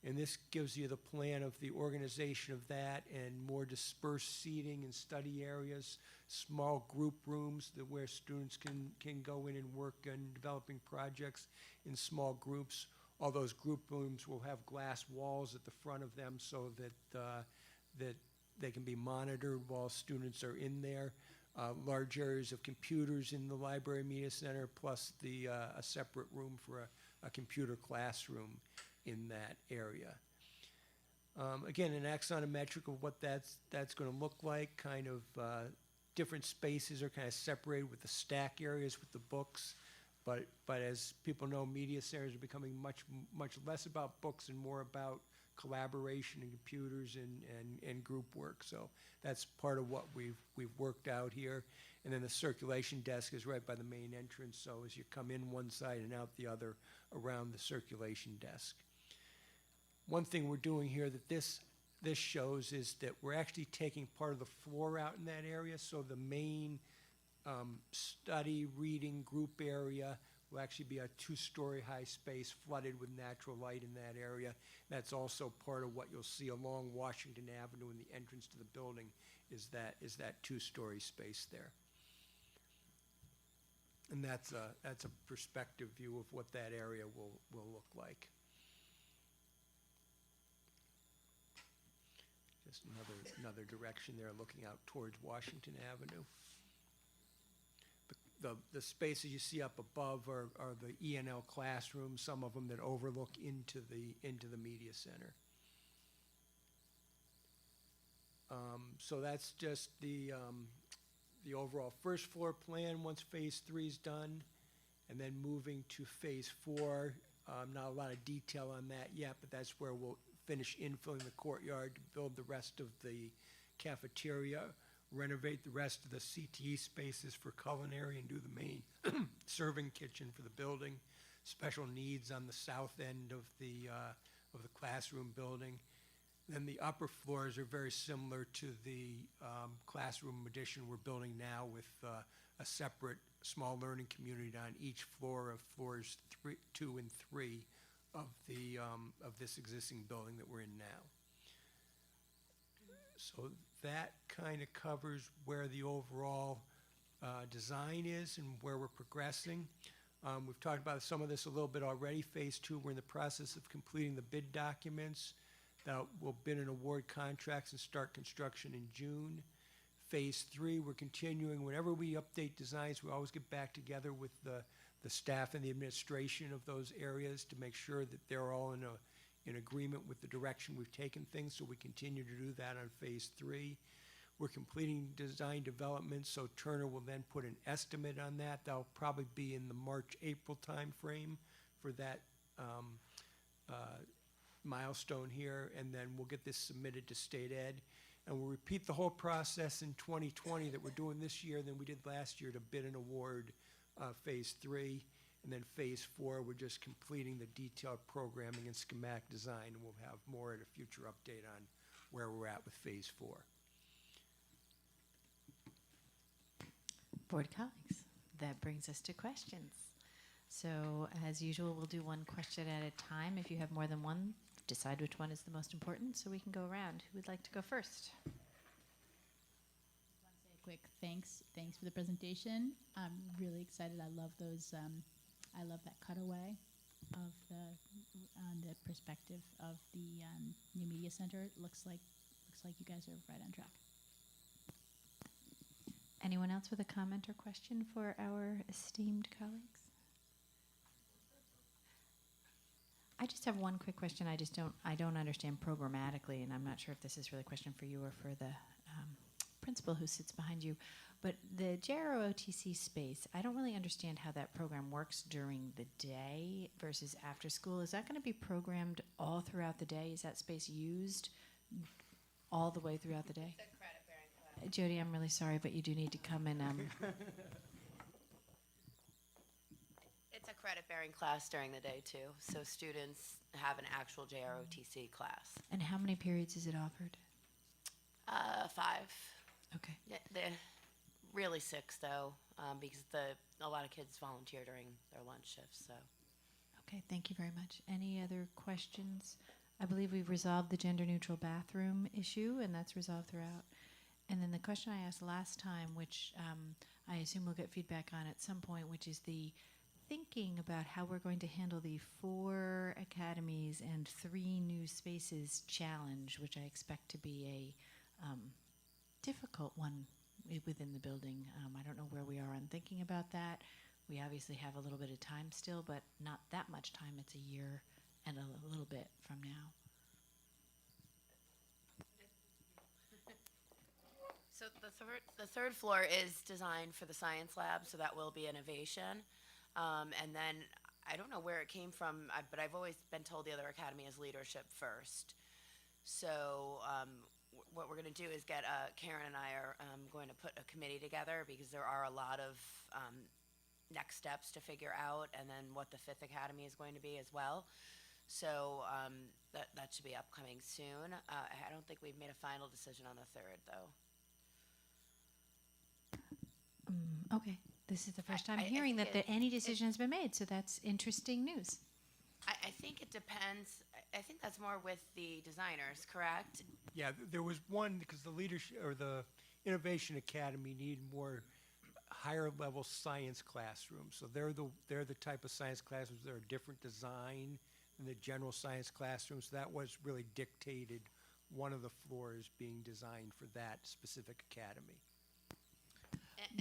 And this gives you the plan of the organization of that and more dispersed seating and study areas, small group rooms where students can go in and work on developing projects in small groups. All those group rooms will have glass walls at the front of them so that they can be monitored while students are in there. Large areas of computers in the library media center, plus a separate room for a computer classroom in that area. Again, an axonometric of what that's going to look like. Kind of different spaces are kind of separated with the stack areas with the books, but as people know, media centers are becoming much less about books and more about collaboration and computers and group work. So that's part of what we've worked out here. And then the circulation desk is right by the main entrance. So as you come in one side and out the other around the circulation desk. One thing we're doing here that this shows is that we're actually taking part of the floor out in that area. So the main study reading group area will actually be a 2-story high space flooded with natural light in that area. That's also part of what you'll see along Washington Avenue in the entrance to the building is that 2-story space there. And that's a perspective view of what that area will look like. Just another direction there looking out towards Washington Avenue. The spaces you see up above are the ENL classrooms, some of them that overlook into the media center. So that's just the overall first floor plan once phase 3 is done, and then moving to phase 4. Not a lot of detail on that yet, but that's where we'll finish infilling the courtyard to build the rest of the cafeteria, renovate the rest of the CTE spaces for culinary, and do the main serving kitchen for the building. Special needs on the south end of the classroom building. Then the upper floors are very similar to the classroom addition we're building now with a separate small learning community on each floor of floors 2 and 3 of this existing building that we're in now. So that kind of covers where the overall design is and where we're progressing. We've talked about some of this a little bit already. Phase 2, we're in the process of completing the bid documents that will bid and award contracts and start construction in June. Phase 3, we're continuing. Whenever we update designs, we always get back together with the staff and the administration of those areas to make sure that they're all in agreement with the direction we've taken things, so we continue to do that on phase 3. We're completing design development, so Turner will then put an estimate on that. That'll probably be in the March-April timeframe for that milestone here, and then we'll get this submitted to state ed. And we'll repeat the whole process in 2020 that we're doing this year than we did last year to bid and award phase 3. And then phase 4, we're just completing the detailed programming and schematic design, and we'll have more at a future update on where we're at with phase 4. Board colleagues, that brings us to questions. So as usual, we'll do one question at a time. If you have more than one, decide which one is the most important so we can go around. Who would like to go first? Quick thanks for the presentation. I'm really excited. I love those. I love that cutaway of the perspective of the new media center. It looks like you guys are right on track. Anyone else with a comment or question for our esteemed colleagues? I just have one quick question. I don't understand programmatically, and I'm not sure if this is really a question for you or for the principal who sits behind you. But the JROTC space, I don't really understand how that program works during the day versus after school. Is that going to be programmed all throughout the day? Is that space used all the way throughout the day? Jody, I'm really sorry, but you do need to come and It's a credit-bearing class during the day, too. So students have an actual JROTC class. And how many periods is it offered? 5. Okay. Yeah, they're really 6, though, because a lot of kids volunteer during their lunch shifts, so. Okay, thank you very much. Any other questions? I believe we've resolved the gender-neutral bathroom issue, and that's resolved throughout. And then the question I asked last time, which I assume we'll get feedback on at some point, which is the thinking about how we're going to handle the 4 academies and 3 new spaces challenge, which I expect to be a difficult one within the building. I don't know where we are on thinking about that. We obviously have a little bit of time still, but not that much time. It's a year and a little bit from now. So the third floor is designed for the science lab, so that will be innovation. And then, I don't know where it came from, but I've always been told the other academy is leadership first. So what we're going to do is get, Karen and I are going to put a committee together because there are a lot of next steps to figure out, and then what the 5th academy is going to be as well. So that should be upcoming soon. I don't think we've made a final decision on the 3rd, though. Okay, this is the first time I hearing think that any decision has been made, so that's interesting news. I think it depends. I think that's more with the designers, correct? Yeah, there was one, because the leadership, or the Innovation Academy needed more higher level science classrooms. So they're the type of science classrooms that are different design than the general science classrooms. So that was really dictated one of the floors being designed for that specific academy.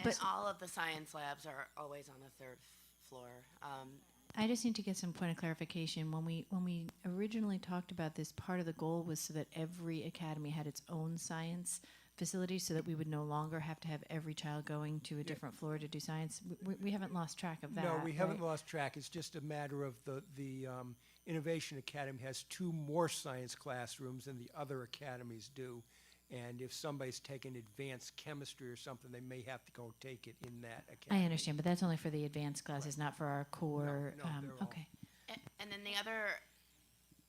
And all of the science labs are always on the 3rd floor. I just need to get some point of clarification. When we originally talked about this, part of the goal was so that every academy had its own science facility, so that we would no longer have to have every child going to a different floor to do science. We haven't lost track of that. No, we haven't right? lost track. It's just a matter of the Innovation Academy has 2 more science classrooms than the other academies do. And if somebody's taking advanced chemistry or something, they may have to go take it in that academy. I understand, but that's only for the advanced classes, not for our core. No, they're all- Okay. And then the other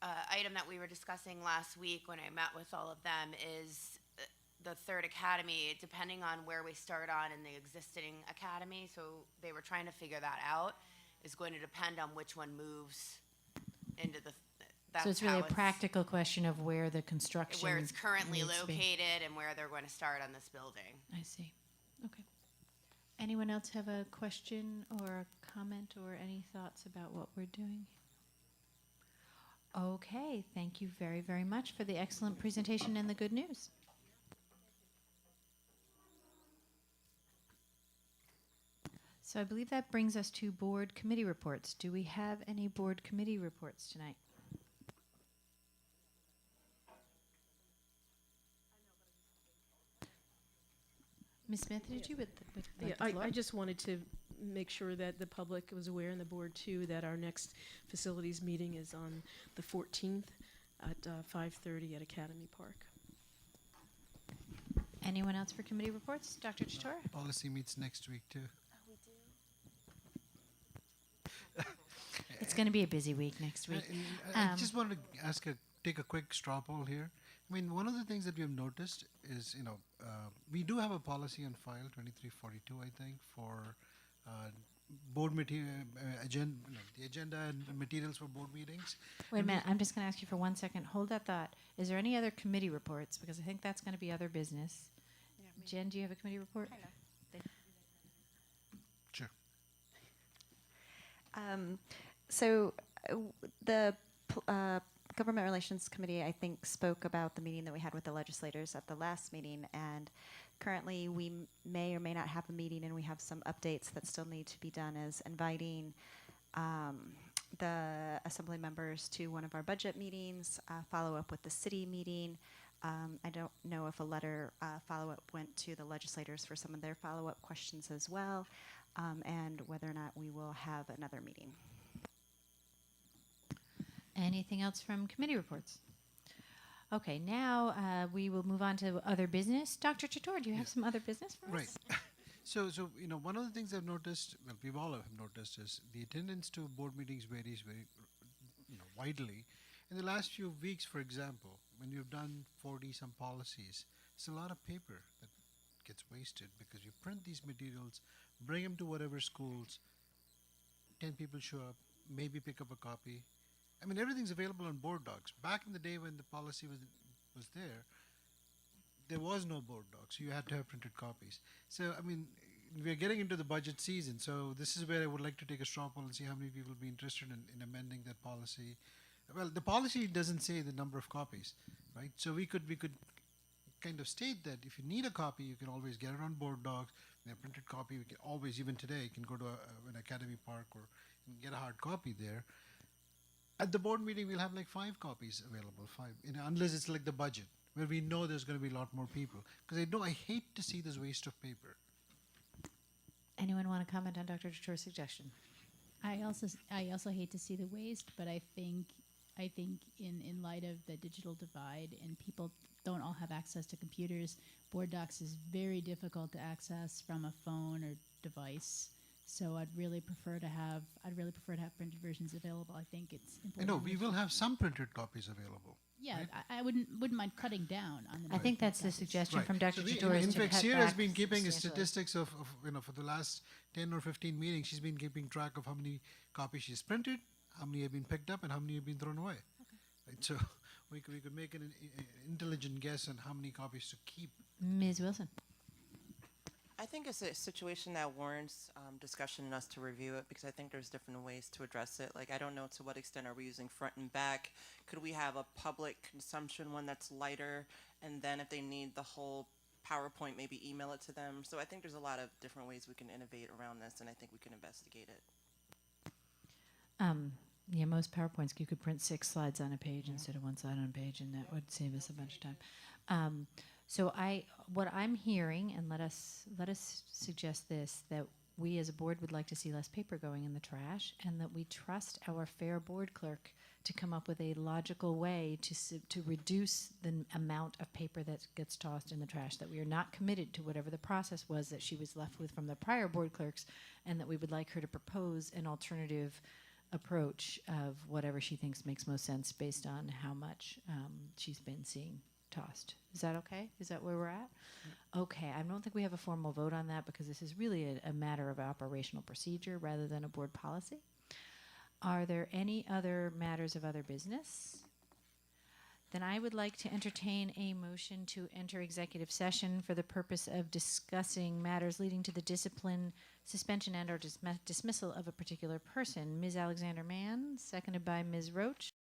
item that we were discussing last week when I met with all of them is the 3rd academy, depending on where we start on in the existing academy, so they were trying to figure that out, is going to depend on which one moves into the, that's So it's really how a practical question of where the construction where it's currently needs to be. located and where they're going to start on this building. I see. Okay. Anyone else have a question or a comment or any thoughts about what we're doing? Okay, thank you very, very much for the excellent presentation and the good news. So I believe that brings us to board committee reports. Do we have any board committee reports tonight? Ms. Smith, did you like the floor? I just wanted to make sure that the public was aware, and the board too, that our next facilities meeting is on the 14th at 5:30 at Academy Park. Anyone else for committee reports? Dr. Chator? Policy meets next week too. It's going to be a busy week next week. I just wanted to take a quick straw poll here. I mean, one of the things that we've noticed is, we do have a policy on file, 2342, I think, for board material, the agenda and materials for board meetings. Wait a And we- minute, I'm just going to ask you for 1 second. Hold that thought. Is there any other committee reports? Because I think that's going to be other business. Jen, do you have a committee report? Sure. The Government Relations Committee, I think, spoke about the meeting that we had with the legislators at the last meeting, and currently we may or may not have a meeting, and we have some updates that still need to be done, as inviting the assembly members to one of our budget meetings, follow up with the city meeting. I don't know if a letter follow-up went to the legislators for some of their follow-up questions as well, and whether or not we will have another meeting. Anything else from committee reports? Okay, now we will move on to other business. Dr. Chator, do you have some other business for Right. us? So, one of the things I've noticed, well, we've all have noticed, is the attendance to board meetings varies very, widely. In the last few weeks, for example, when you've done 40-some policies, it's a lot of paper that gets wasted because you print these materials, bring them to whatever schools, 10 people show up, maybe pick up a copy. I mean, everything's available on board docs. Back in the day when the policy was there was no board docs. You had to have printed copies. So, I mean, we're getting into the budget season, so this is where I would like to take a straw poll and see how many people will be interested in amending that policy. Well, the policy doesn't say the number of copies, right? So we could kind of state that if you need a copy, you can always get it on board docs. A printed copy, we can always, even today, you can go to an Academy Park or get a hard copy there. At the board meeting, we'll have like 5 copies available, 5, unless it's like the budget, where we know there's going to be a lot more people. Because I hate to see this waste of paper. Anyone want to comment on Dr. Chator's suggestion? I also hate to see the waste, but I think in light of the digital divide and people don't all have access to computers, board docs is very difficult to access from a phone or device. So I'd really prefer to have printed versions available. I think it's I important. know we will have some printed copies available. Yeah, right? I wouldn't mind cutting down on the. I think that's the suggestion Right. from Dr. So Chator. in is to fact, cut Sierra has back been keeping substantially. statistics of for the last 10 or 15 meetings. She's been keeping track of how many copies she's printed, how many have been picked up, and how many have been thrown away. Right? So we could make an intelligent guess on how many copies to keep. Ms. Wilson. I think it's a situation that warrants discussion and us to review it, because I think there's different ways to address it. Like, I don't know to what extent are we using front and back. Could we have a public consumption one that's lighter, and then if they need the whole PowerPoint, maybe email it to them? So I think there's a lot of different ways we can innovate around this, and I think we can investigate it. Yeah, most PowerPoints you could print 6 slides on a page instead of 1 slide on a page, and that would save us a bunch of time. So what I'm hearing, and let us suggest this, that we as a board would like to see less paper going in the trash, and that we trust our fair board clerk to come up with a logical way to reduce the amount of paper that gets tossed in the trash, that we are not committed to whatever the process was that she was left with from the prior board clerks, and that we would like her to propose an alternative approach of whatever she thinks makes most sense based on how much she's been seeing tossed. Is that okay? Is that where we're at? Okay, I don't think we have a formal vote on that because this is really a matter of operational procedure rather than a board policy. Are there any other matters of other business? Then I would like to entertain a motion to enter executive session for the purpose of discussing matters leading to the discipline, suspension, and or dismissal of a particular person. Ms. Alexander Mann, seconded by Ms. Roach.